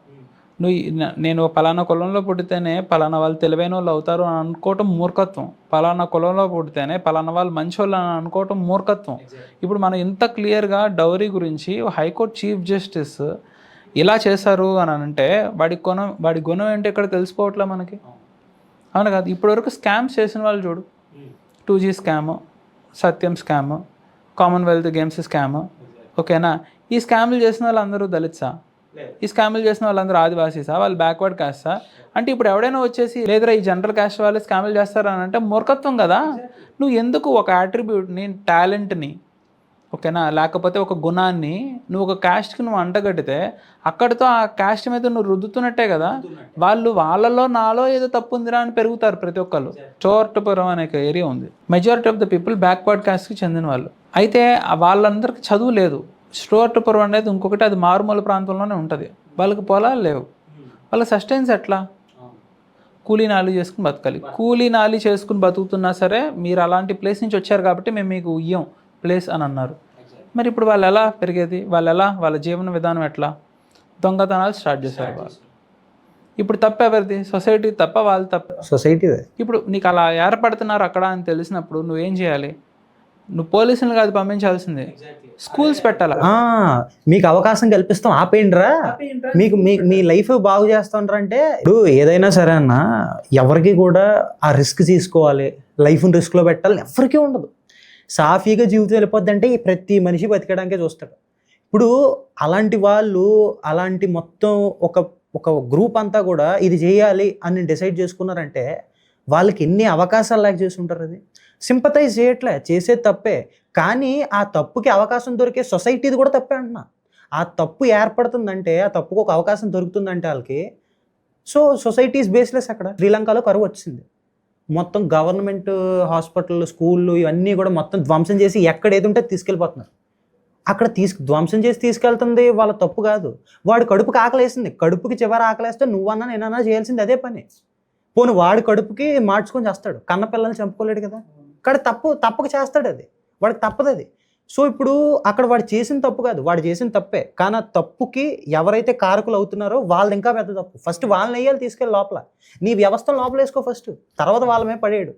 నేను పలానా కులంలో పుడితేనే పలానా వాళ్ళు తెలివైన వాళ్ళు అవుతారు అని అనుకోవటం మూర్ఖత్వం. పలానా కులంలో పుడితేనే పలానా వాళ్ళు మంచి వాళ్ళు అని అనుకోవటం మూర్ఖత్వం. ఇప్పుడు మనం ఇంత క్లియర్గా డౌరీ గురించి హైకోర్టు చీఫ్ జస్టిస్ ఇలా చేశారు అని అంటే వాడి గుణం ఏంటి ఇక్కడ తెలిసిపోవట్లే మనకి. అవును కాదు. ఇప్పటివరకు స్కామ్స్ చేసిన వాళ్ళు చూడు, 2G స్కాము, సత్యం స్కాము, కామన్వెల్త్ గేమ్స్ స్కాము, ఓకేనా. ఈ స్కామ్లు చేసిన వాళ్ళందరూ దళిత్సా? ఈ స్కామ్లు చేసిన వాళ్ళందరూ ఆదివాసీసా? వాళ్ళు బ్యాక్వర్డ్ కాస్టా? అంటే ఇప్పుడు ఎవడైనా వచ్చేసి లేదురా ఈ జనరల్ కాస్ట్ వాళ్ళు స్కామ్లు చేస్తారని అంటే మూర్ఖత్వం కదా. నువ్వు ఎందుకు ఒక యాట్రిబ్యూట్ని, టాలెంట్ని, ఓకేనా, లేకపోతే ఒక గుణాన్ని నువ్వు ఒక క్యాస్ట్కి నువ్వు అంటగట్టితే అక్కడితో ఆ క్యాస్ట్ మీద నువ్వు రుద్దుతున్నట్టే కదా. వాళ్ళలో నాలో ఏదో తప్పు ఉందిరా అని పెరుగుతారు ప్రతి ఒక్కళ్ళు. చోర్టపురం అనే ఏరియా ఉంది, majority of the people backward క్యాస్ట్కి చెందిన వాళ్ళు. అయితే వాళ్ళందరికీ చదువు లేదు. చోర్టపురం అనేది ఇంకొకటి, అది మారుమూల ప్రాంతంలోనే ఉంటుంది. వాళ్ళకి పొలాలు లేవు, వాళ్ళకి సస్టైన్స్ ఎట్లా? కూలీ నాలి చేసుకుని బతకాలి. కూలీ నాలి చేసుకుని బతుకుతున్నా సరే మీరు అలాంటి ప్లేస్ నుంచి వచ్చారు కాబట్టి మేము మీకు ఇయ్యం ప్లేస్ అని అన్నారు. మరి ఇప్పుడు వాళ్ళు ఎలా పెరిగేది? వాళ్ళ జీవన విధానం ఎట్లా? దొంగతనాలు స్టార్ట్ చేశారు వాళ్ళు. ఇప్పుడు తప్ప ఎవరిది? సొసైటీ తప్ప వాళ్ళు తప్ప? సొసైటీదే. ఇప్పుడు నీకు అలా ఏర్పడుతున్నారు అక్కడ అని తెలిసినప్పుడు నువ్వేం చేయాలి? నువ్వు పోలీసులు కాదు పంపించాల్సిందే, స్కూల్స్ పెట్టాలా. మీకు అవకాశం కల్పిస్తాం, ఆపేయండిరా, మీకు మీ లైఫ్ బాగు చేస్తాండ్రా. అంటే ఇప్పుడు ఏదైనా సరే అన్న, ఎవరికి కూడా ఆ రిస్క్ తీసుకోవాలి, లైఫ్ని రిస్క్లో పెట్టాలి ఎవరికీ ఉండదు. సాఫీగా జీవితం వెళ్ళిపోద్ది అంటే ప్రతి మనిషి బతికడానికే చూస్తాడు. ఇప్పుడు అలాంటి వాళ్ళు, అలాంటి మొత్తం ఒక గ్రూప్ అంతా కూడా ఇది చేయాలి అని డిసైడ్ చేసుకున్నారంటే వాళ్ళకి ఎన్ని అవకాశాలు లాగా చేసి ఉంటారు. అది సింపతైజ్ చేయట్లే, చేసేది తప్పే. కానీ ఆ తప్పుకి అవకాశం దొరికే సొసైటీది కూడా తప్పే అంటున్నా. ఆ తప్పు ఏర్పడుతుందంటే, ఆ తప్పుకు ఒక అవకాశం దొరుకుతుందంటే వాళ్ళకి, సో సొసైటీస్ బేస్లెస్. అక్కడ శ్రీలంకలో కరువు వచ్చింది, మొత్తం గవర్నమెంట్ హాస్పిటల్, స్కూళ్ళు ఇవన్నీ కూడా మొత్తం ధ్వంసం చేసి ఎక్కడ ఏది ఉంటే తీసుకెళ్ళిపోతున్నారు. అక్కడ ధ్వంసం చేసి తీసుకెళ్తుంది వాళ్ళ తప్పు కాదు. వాడు కడుపుకి ఆకలేసింది, కడుపుకి చివరి ఆకలేస్తే నువ్వన్నా నేనన్నా చేయాల్సింది అదే పని. పోను వాడి కడుపుకి మార్చుకొని చేస్తాడు, కన్న పిల్లల్ని చంపుకోలేడు కదా. కానీ తప్పక చేస్తాడు, అది వాడికి తప్పదు అది. సో ఇప్పుడు అక్కడ వాడు చేసిన తప్పు కాదు, వాడు చేసిన తప్పే. కానీ ఆ తప్పుకి ఎవరైతే కారకులు అవుతున్నారో వాళ్ళు ఇంకా పెద్ద తప్పు. ఫస్ట్ వాళ్ళని వేయాలి, తీసుకెళ్ళి లోపల నీ వ్యవస్థను లోపల వేసుకో ఫస్ట్, తర్వాత వాళ్ళమే పడేయడు.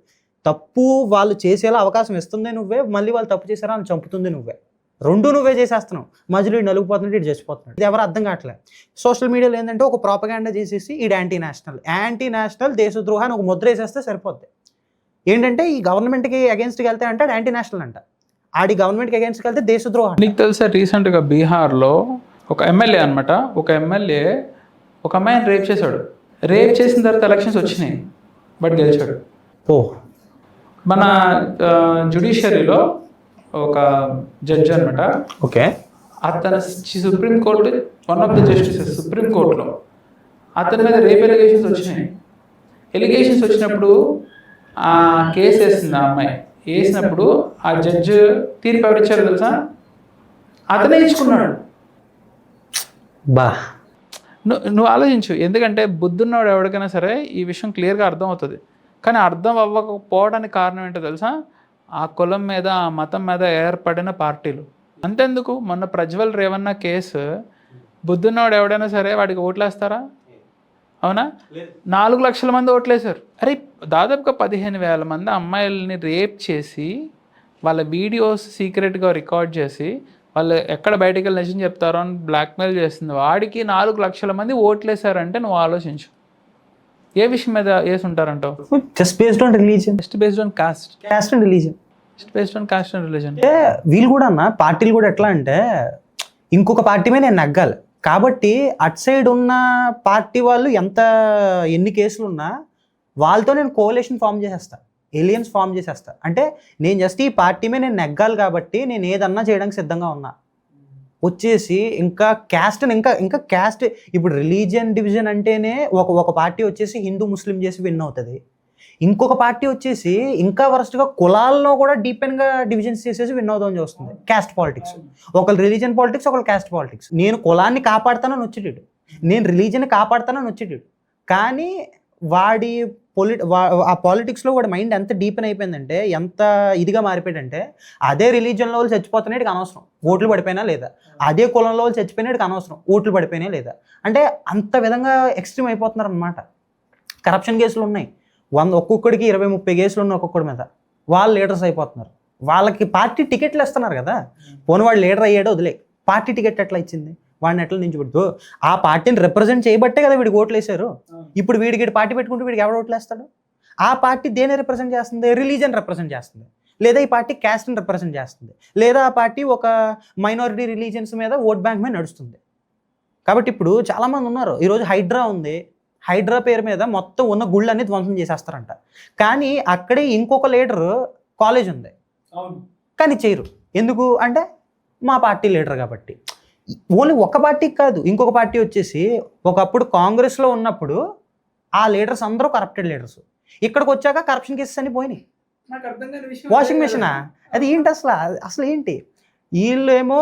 తప్పు వాళ్ళు చేసేలా అవకాశం ఇస్తుంది నువ్వే, మళ్ళీ వాళ్ళు తప్పు చేశారా అని చంపుతుంది నువ్వే. రెండు నువ్వే చేసేస్తున్నావు, మధ్యలో ఇటు నలుగుపోతున్నాడు, ఇటు చచ్చిపోతున్నాడు. ఇది ఎవరు అర్థం కావట్లేదు. సోషల్ మీడియాలో ఏంటంటే ఒక ప్రాపగాండా చేసేసి ఈడు యాంటీ నేషనల్ దేశద్రోహ అని ఒక ముద్ర వేసేస్తే సరిపోద్ది. ఏంటంటే ఈ గవర్నమెంట్కి అగేన్స్ట్కి వెళ్తే అంటే యాంటీ నేషనల్ అంట, ఆడి గవర్నమెంట్కి అగేన్స్ట్కి వెళ్తే దేశద్రోహం. నీకు తెలుసా రీసెంట్గా బీహార్లో ఒక ఎమ్మెల్యే అనమాట, ఒక ఎమ్మెల్యే ఒక అమ్మాయిని రేప్ చేశాడు. రేప్ చేసిన తర్వాత ఎలక్షన్స్ వచ్చినాయి, బట్ గెలిచాడు. మన జ్యుడిషియరీలో ఒక జడ్జి అనమాట, ఓకే, అతను supreme court one of the justices సుప్రీంకోర్టులో, అతని మీద రేప్ ఎలిగేషన్స్ వచ్చినాయి. ఎలిగేషన్స్ వచ్చినప్పుడు ఆ కేసు వేసింది ఆ అమ్మాయి. వేసినప్పుడు ఆ జడ్జి తీర్పు ఎవరిచ్చారు తెలుసా? అతనే ఇచ్చుకున్నాడు. నువ్వు ఆలోచించు. ఎందుకంటే బుద్ధున్నవాడు ఎవరికైనా సరే ఈ విషయం క్లియర్గా అర్థం అవుతుంది. కానీ అర్థం అవ్వకపోవడానికి కారణం ఏంటో తెలుసా? ఆ కులం మీద, ఆ మతం మీద ఏర్పడిన పార్టీలు. అంతెందుకు, మొన్న ప్రజ్వల్ రేవన్న కేసు, బుద్ధున్నవాడు ఎవడైనా సరే వాడికి ఓట్లేస్తారా? అవునా? 4 లక్షల మంది ఓట్లేశారు. అరే దాదాపుగా 15,000 మంది అమ్మాయిల్ని రేప్ చేసి వాళ్ళ వీడియోస్ సీక్రెట్గా రికార్డ్ చేసి వాళ్ళు ఎక్కడ బయటికి వెళ్ళి నిజం చెప్తారో అని బ్లాక్మెయిల్ చేస్తుంది. వాడికి 4 లక్షల మంది ఓట్లేశారంటే నువ్వు ఆలోచించు, ఏ విషయం మీద వేసి ఉంటారంటావు? Just based on religion, just based on caste and religion, just based on caste and religion. అంటే వీళ్ళు కూడా అన్న పార్టీలు కూడా ఎట్లా అంటే ఇంకొక పార్టీ మీద నేను నగ్గాలి కాబట్టి అటు సైడ్ ఉన్న పార్టీ వాళ్ళు ఎన్ని కేసులు ఉన్నా వాళ్ళతో నేను కోalition ఫామ్ చేసేస్తా, ఎలియన్స్ ఫామ్ చేసేస్తా. అంటే నేను జస్ట్ ఈ పార్టీ మీద నేను నెగ్గాలి కాబట్టి నేను ఏదన్నా చేయడానికి సిద్ధంగా ఉన్నా. వచ్చేసి ఇంకా క్యాస్ట్, ఇంకా క్యాస్ట్. ఇప్పుడు రిలీజియన్ డివిజన్ అంటేనే ఒక పార్టీ వచ్చేసి హిందూ ముస్లిం చేసి విన్ అవుతుంది, ఇంకొక పార్టీ వచ్చేసి ఇంకా వరస్ట్గా కులాల్లో కూడా డీపెన్గా డివిజన్స్ చేసేసి విన్ అవుతామని చూస్తుంది. క్యాస్ట్ పాలిటిక్స్, ఒకళ్ళు రిలీజియన్ పాలిటిక్స్, ఒకళ్ళు క్యాస్ట్ పాలిటిక్స్. నేను కులాన్ని కాపాడుతానని వచ్చేటాడు, నేను రిలీజియన్ని కాపాడుతానని వచ్చేటాడు. కానీ వాడి ఆ పాలిటిక్స్లో వాడి మైండ్ ఎంత డీపెన్ అయిపోయిందంటే, ఎంత ఇదిగా మారిపోయాడంటే, అదే రిలీజన్లో వాళ్ళు చచ్చిపోతున్నాడు అనవసరం, ఓట్లు పడిపోయినా లేదా, అదే కులంలో వాళ్ళు చచ్చిపోయినాడు అనవసరం, ఓట్లు పడిపోయినా లేదా. అంటే అంత విధంగా ఎక్స్ట్రీమ్ అయిపోతున్నారు అనమాట. కరప్షన్ కేసులు ఉన్నాయి, ఒక్కొక్కడికి 20-30 కేసులు ఉన్నాయి ఒక్కొక్కడి మీద. వాళ్ళు లీడర్స్ అయిపోతున్నారు, వాళ్ళకి పార్టీ టికెట్లు ఇస్తున్నారు కదా. పోనీ వాడు లీడర్ అయ్యాడో వదిలే, పార్టీ టికెట్ ఎట్లా ఇచ్చింది, వాడిని ఎట్లా నించబెడుతూ, ఆ పార్టీని రిప్రజెంట్ చేయబట్టే కదా వీడికి ఓట్లు వేశారు. ఇప్పుడు వీడికి పార్టీ పెట్టుకుంటే వీడికి ఎవడు ఓట్లు వేస్తాడు? ఆ పార్టీ దేని రిప్రజెంట్ చేస్తుంది? రిలీజన్ రిప్రజెంట్ చేస్తుంది, లేదా ఈ పార్టీ క్యాస్ట్ని రిప్రజెంట్ చేస్తుంది, లేదా ఆ పార్టీ ఒక మైనారిటీ రిలీజన్స్ మీద ఓట్ బ్యాంక్ మీద నడుస్తుంది. కాబట్టి ఇప్పుడు చాలామంది ఉన్నారు, ఈరోజు హైడ్రా ఉంది, హైడ్రా పేరు మీద మొత్తం ఉన్న గుళ్ళన్నీ ధ్వంసం చేసేస్తారంట. కానీ అక్కడే ఇంకొక లీడరు కాలేజ్ ఉంది, కానీ చేయరు. ఎందుకు అంటే మా పార్టీ లీడర్ కాబట్టి. ఓన్లీ ఒక పార్టీకి కాదు, ఇంకొక పార్టీ వచ్చేసి ఒకప్పుడు కాంగ్రెస్లో ఉన్నప్పుడు ఆ లీడర్స్ అందరూ కరప్టెడ్ లీడర్స్, ఇక్కడికి వచ్చాక కరప్షన్ కేసెస్ అన్ని పోయినాయి. వాషింగ్ మెషినా అది ఏంటి అసలు ఏంటి? వీళ్ళేమో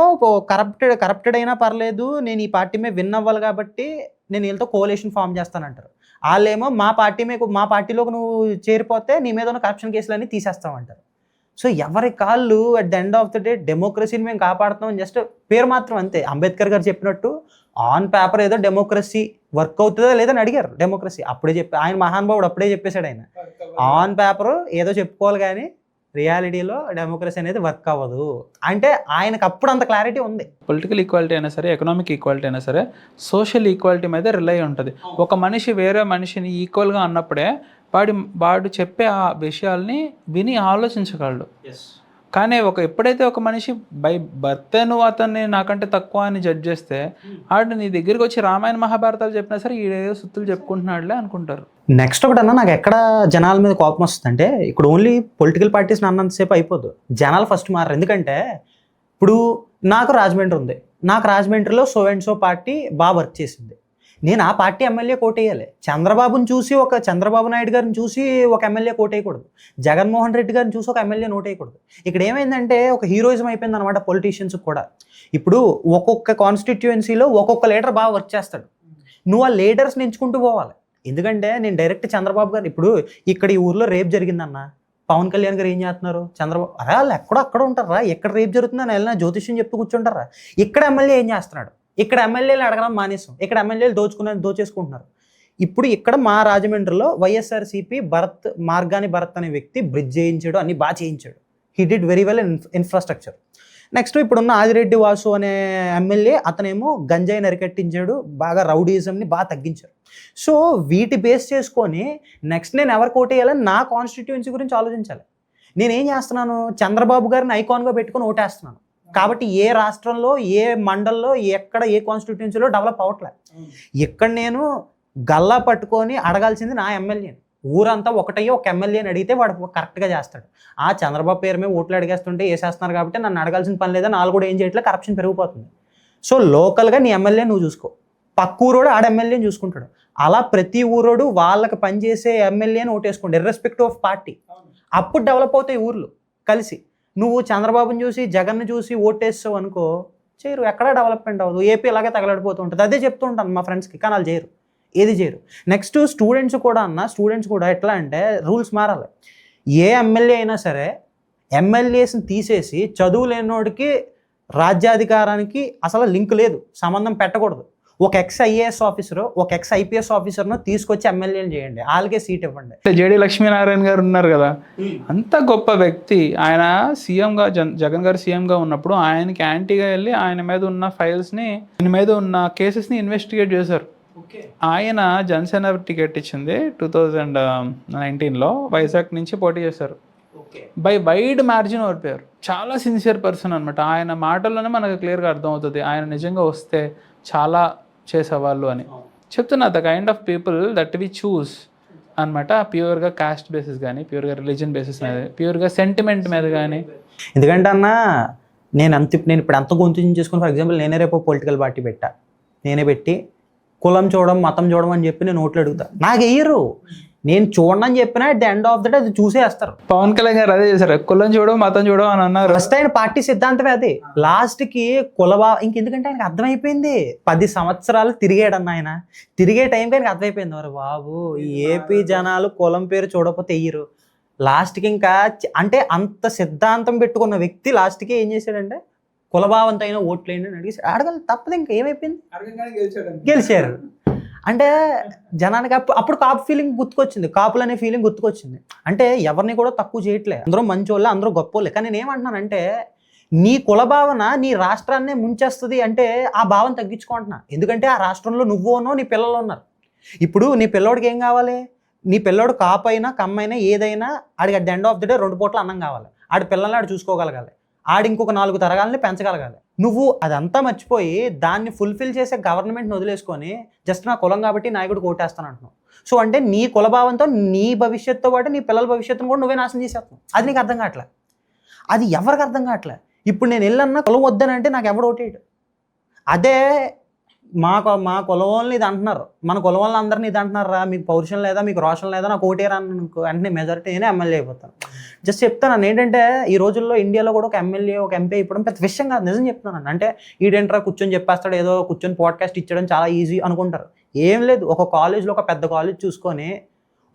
కరప్టెడ్ అయినా పర్లేదు, నేను ఈ పార్టీ మీద విన్ అవ్వాలి కాబట్టి నేను వీళ్ళతో కోలేషన్ ఫామ్ చేస్తానంటారు. వాళ్ళేమో మా పార్టీలోకి నువ్వు చేరిపోతే నీ మీద ఉన్న కరప్షన్ కేసులన్నీ తీసేస్తామంటారు. సో ఎవరి కాళ్ళు at the end of the day డెమోక్రసీని మేము కాపాడుతున్నాం జస్ట్ పేరు మాత్రం అంతే. అంబేద్కర్ గారు చెప్పినట్టు ఆన్ పేపర్ ఏదో డెమోక్రసీ వర్క్ అవుతుందా లేదని అడిగారు. డెమోక్రసీ అప్పుడే ఆయన మహానుభావుడు అప్పుడే చెప్పేశాడు, ఆయన ఆన్ పేపర్ ఏదో చెప్పుకోవాలి కానీ రియాలిటీలో డెమోక్రసీ అనేది వర్క్ అవ్వదు అంటే ఆయనకు అప్పుడు అంత క్లారిటీ ఉంది. పొలిటికల్ ఈక్వాలిటీ అయినా సరే, ఎకనామిక్ ఈక్వాలిటీ అయినా సరే, సోషల్ ఈక్వాలిటీ మీద రిలై ఉంటుంది. ఒక మనిషి వేరే మనిషిని ఈక్వల్గా అన్నప్పుడే వాడు చెప్పే ఆ విషయాల్ని విని ఆలోచించగలడు. కానీ ఎప్పుడైతే ఒక మనిషి బై బర్త్ నువ్వు అతన్ని నాకంటే తక్కువ అని జడ్జ్ చేస్తే, ఆడు నీ దగ్గరికి వచ్చి రామాయణ మహాభారతాలు చెప్పినా సరే ఈడేదో సుత్తులు చెప్పుకుంటున్నాడులే అనుకుంటారు. నెక్స్ట్ ఒకటన్నా నాకు ఎక్కడ జనాల మీద కోపం వస్తుందంటే, ఇక్కడ ఓన్లీ పొలిటికల్ పార్టీస్ని అన్నంతసేపు అయిపోదు, జనాలు ఫస్ట్ మారారు. ఎందుకంటే ఇప్పుడు నాకు రాజమండ్రి ఉంది, నాకు రాజమండ్రిలో సో అండ్ సో పార్టీ బాగా వర్క్ చేసింది, నేను ఆ పార్టీ ఎమ్మెల్యే కోటేయాలి. చంద్రబాబు నాయుడు గారిని చూసి ఒక ఎమ్మెల్యే కోటేయకూడదు, జగన్మోహన్ రెడ్డి గారిని చూసి ఒక ఎమ్మెల్యే నోటేయకూడదు. ఇక్కడ ఏమైందంటే ఒక హీరోయిజం అయిపోయింది అనమాట పొలిటీషియన్స్ కూడా. ఇప్పుడు ఒక్కొక్క కాన్స్టిట్యుయెన్సీలో ఒక్కొక్క లీడర్ బాగా వర్క్ చేస్తాడు, నువ్వు ఆ లీడర్స్ని ఎంచుకుంటూ పోవాలి. ఎందుకంటే నేను డైరెక్ట్ చంద్రబాబు గారు, ఇప్పుడు ఇక్కడ ఈ ఊర్లో రేప్ జరిగిందన్న, పవన్ కళ్యాణ్ గారు ఏం చేస్తున్నారు, చంద్రబాబు అరే వాళ్ళు అక్కడ ఉంటారా, ఎక్కడ రేప్ జరుగుతుందని వెళ్ళినా జ్యోతిష్యం చెప్తూ కూర్చుంటారా? ఇక్కడ ఎమ్మెల్యే ఏం చేస్తున్నాడు? ఇక్కడ ఎమ్మెల్యేలు అడగడం మానేసాం, ఇక్కడ ఎమ్మెల్యేలు దోచేసుకుంటున్నారు. ఇప్పుడు ఇక్కడ మా రాజమండ్రిలో వైఎస్ఆర్సీపీ మార్గాని భరత్ అనే వ్యక్తి బ్రిడ్జ్ చేయించాడు, అన్ని బాగా చేయించాడు. He did very well infrastructure. Next ఇప్పుడున్న ఆదిరెడ్డి వాసు అనే ఎమ్మెల్యే, అతనేమో గంజాయి నరికట్టించాడు, బాగా రౌడీజంని బాగా తగ్గించారు. సో వీటి బేస్ చేసుకొని నెక్స్ట్ నేను ఎవరు కోటేయాలని నా కాన్స్టిట్యుయెన్సీ గురించి ఆలోచించాలి. నేనేం చేస్తున్నాను, చంద్రబాబు గారిని ఐకాన్గా పెట్టుకొని ఓటేస్తున్నాను. కాబట్టి ఏ రాష్ట్రంలో, ఏ మండల్లో, ఎక్కడ ఏ కాన్స్టిట్యుయెన్సీలో డెవలప్ అవ్వట్లేదు. ఇక్కడ నేను గల్లా పట్టుకొని అడగాల్సింది నా ఎమ్మెల్యేని. ఊరంతా ఒకటయ్యో ఒక ఎమ్మెల్యేని అడిగితే వాడు కరెక్ట్గా చేస్తాడు. ఆ చంద్రబాబు పేరు మీద ఓట్లు అడిగేస్తుంటే వేసేస్తున్నారు కాబట్టి నన్ను అడగాల్సిన పని లేదని వాళ్ళు కూడా ఏం చేయట్లేదు, కరప్షన్ పెరిగిపోతుంది. సో లోకల్గా నీ ఎమ్మెల్యే నువ్వు చూసుకో, పక్క ఊరోడు ఆడ ఎమ్మెల్యేని చూసుకుంటాడు. అలా ప్రతి ఊరోడు వాళ్ళకి పనిచేసే ఎమ్మెల్యేని ఓటేసుకోండి, ఇర్రెస్పెక్టివ్ ఆఫ్ పార్టీ. అప్పుడు డెవలప్ అవుతాయి ఊర్లు కలిసి. నువ్వు చంద్రబాబుని చూసి జగన్ని చూసి ఓటేస్తావు అనుకో, చేయరు, ఎక్కడా డెవలప్మెంట్ అవ్వదు. ఏపీ ఇలాగే తగలడిపోతూ ఉంటుంది. అదే చెప్తూ ఉంటాను మా ఫ్రెండ్స్కి, కానీ వాళ్ళు చేయరు, ఏది చేయరు. నెక్స్ట్ స్టూడెంట్స్ కూడా ఎట్లా అంటే రూల్స్ మారాలి. ఏ ఎమ్మెల్యే అయినా సరే ఎమ్మెల్యేస్ని తీసేసి చదువు లేనోడికి రాజ్యాధికారానికి అసలు లింక్ లేదు, సంబంధం పెట్టకూడదు. ఒక ఎక్స్-IAS ఆఫీసరు, ఒక ఎక్స్-IPS ఆఫీసర్ను తీసుకొచ్చి ఎమ్మెల్యేలు చేయండి, వాళ్ళకే సీట్ ఇవ్వండి. జేడి లక్ష్మీనారాయణ గారు ఉన్నారు కదా, అంత గొప్ప వ్యక్తి. ఆయన సీఎంగా, జగన్ గారు సీఎంగా ఉన్నప్పుడు ఆయనకి యాంటీగా వెళ్ళి ఆయన మీద ఉన్న ఫైల్స్ని, ఆయన మీద ఉన్న కేసెస్ని ఇన్వెస్టిగేట్ చేశారు. ఆయన జనసేన టికెట్ ఇచ్చింది 2019లో, వైజాగ్ నుంచి పోటీ చేశారు. బై వైడ్ మార్జిన్ ఓడిపోయారు. చాలా సిన్సియర్ పర్సన్ అనమాట. ఆయన మాటల్లోనే మనకు క్లియర్గా అర్థమవుతుంది ఆయన నిజంగా వస్తే చాలా చేసేవాళ్ళు అని చెప్తున్నా. The kind of people that we choose అనమాట. ప్యూర్గా కాస్ట్ బేసిస్ కానీ, ప్యూర్గా రిలీజన్ బేసిస్ మీద, ప్యూర్గా సెంటిమెంట్ మీద కానీ. ఎందుకంటే అన్న నేను ఇప్పుడు అంత గొంతు చేసుకుని, ఫర్ ఎగ్జాంపుల్ నేనే రేపు పొలిటికల్ పార్టీ పెట్టి కులం చూడడం, మతం చూడడం అని చెప్పి నేను ఓట్లు అడుగుతా, నాకు వెయ్యరు. నేను చూడనని చెప్పినా at the end of the day అది చూసేస్తారు. పవన్ కళ్యాణ్ గారు అదే చేశారు, కులం చూడు మతం చూడు అని అన్నారు. ఫస్ట్ ఆయన పార్టీ సిద్ధాంతమే అది. లాస్ట్కి ఇంకెందుకంటే ఆయనకు అర్థమైపోయింది. 10 సంవత్సరాలు తిరిగాడన్న ఆయన. తిరిగే టైంకి ఆయనకు అర్థమైపోయింది, మరి బాబు ఈ ఏపీ జనాలు కులం పేరు చూడకపోతే ఎయ్యరు. లాస్ట్కి ఇంకా అంటే అంత సిద్ధాంతం పెట్టుకున్న వ్యక్తి లాస్ట్కి ఏం చేశాడంటే కులభావంతో అయినా ఓట్లేండి అని అడిగి అడగాలి, తప్పదు. ఇంకా ఏమైపోయింది, గెలిచారు. అంటే జనానికి అప్పుడు కాపు ఫీలింగ్ గుర్తుకొచ్చింది, కాపులు అనే ఫీలింగ్ గుర్తుకొచ్చింది. అంటే ఎవరిని కూడా తక్కువ చేయట్లే, అందరూ మంచోళ్ళే, అందరూ గొప్పోళ్ళే. కానీ నేను ఏమంటున్నానంటే నీ కుల భావన నీ రాష్ట్రాన్నే ముంచేస్తుంది అంటే ఆ భావన తగ్గించుకుంటున్నా. ఎందుకంటే ఆ రాష్ట్రంలో నువ్వునో నీ పిల్లలు ఉన్నారు. ఇప్పుడు నీ పిల్లోడికి ఏం కావాలి, నీ పిల్లోడు కాపు అయినా కమ్మైనా ఏదైనా ఆడికి at the end of the day 2 పూట్ల అన్నం కావాలి. ఆడి పిల్లల్ని ఆడు చూసుకోగలగాలి, ఆడి ఇంకొక 4 తరగాలని పెంచగలగాలి. నువ్వు అదంతా మర్చిపోయి దాన్ని ఫుల్ఫిల్ చేసే గవర్నమెంట్ని వదిలేసుకొని జస్ట్ నా కులం కాబట్టి నాయకుడు ఓటేస్తాను అంటున్నావు. సో అంటే నీ కులభావంతో నీ భవిష్యత్తుతో పాటు నీ పిల్లల భవిష్యత్తును కూడా నువ్వే నాశనం చేసేస్తున్నావు. అది నీకు అర్థం కావట్లే, అది ఎవరికి అర్థం కావట్లే. ఇప్పుడు నేను వెళ్ళన్నా కులం వద్దనంటే నాకు ఎవడు ఓటేయడు. అదే మా కులం వాళ్ళని ఇది అంటున్నారు, మన కులం వాళ్ళని అందరినీ ఇది అంటున్నారా, మీకు పౌరుషం లేదా, మీకు రోషం లేదా, నాకు ఓటేరా అనుకో, వెంటనే మెజారిటీ నేనే ఎమ్మెల్యే అయిపోతాను. జస్ట్ చెప్తాను ఏంటంటే ఈ రోజుల్లో ఇండియాలో కూడా ఒక ఎమ్మెల్యే ఒక ఎంపీ అయిపోవడం పెద్ద విషయం కాదు. నిజం చెప్తున్నాను. అంటే ఈడేంట్రా కూర్చొని చెప్పేస్తాడు, ఏదో కూర్చొని పాడ్కాస్ట్ ఇచ్చడం చాలా ఈజీ అనుకుంటారు. ఏం లేదు, ఒక కాలేజ్లో ఒక పెద్ద కాలేజ్ చూసుకొని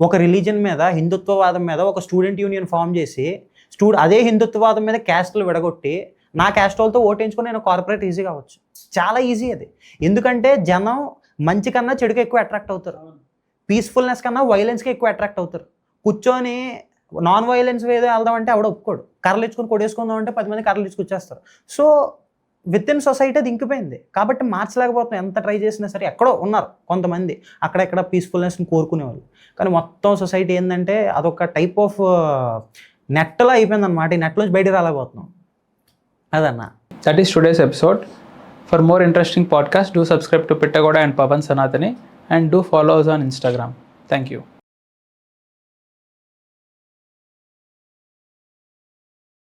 ఒక రిలీజన్ మీద హిందుత్వవాదం మీద ఒక స్టూడెంట్ యూనియన్ ఫామ్ చేసి అదే హిందుత్వవాదం మీద క్యాస్ట్లు విడగొట్టి నా క్యాస్ట్ వాళ్ళతో ఓటేయించుకొని నేను కార్పొరేట్ ఈజీగా అవ్వచ్చు. చాలా ఈజీ అది. ఎందుకంటే జనం మంచి కన్నా చెడుకు ఎక్కువ అట్రాక్ట్ అవుతారు, పీస్ఫుల్నెస్ కన్నా వైలెన్స్కి ఎక్కువ అట్రాక్ట్ అవుతారు. కూర్చొని నాన్ వైలెన్స్ ఏదో వెళ్దామంటే ఆవిడ ఒప్పుకోడు, కర్రలు ఇచ్చుకొని కొడేసుకుందాం అంటే 10 మంది కర్రలు ఇచ్చుకొచ్చేస్తారు. సో విత్ ఇన్ సొసైటీ అది ఇంకిపోయింది కాబట్టి మార్చలేకపోతున్నాం. ఎంత ట్రై చేసినా సరే ఎక్కడో ఉన్నారు కొంతమంది అక్కడెక్కడ పీస్ఫుల్నెస్ని కోరుకునేవాళ్ళు. కానీ మొత్తం సొసైటీ ఏంటంటే అదొక టైప్ ఆఫ్ నెట్లో అయిపోయింది అనమాట. ఈ నెట్ నుంచి బయటికి రాలేకపోతున్నాం. అదన్నా. That is today's episode. For more interesting podcasts, do subscribe to Pittagoda and Pavan Sanatani and do follow us on Instagram. Thank you.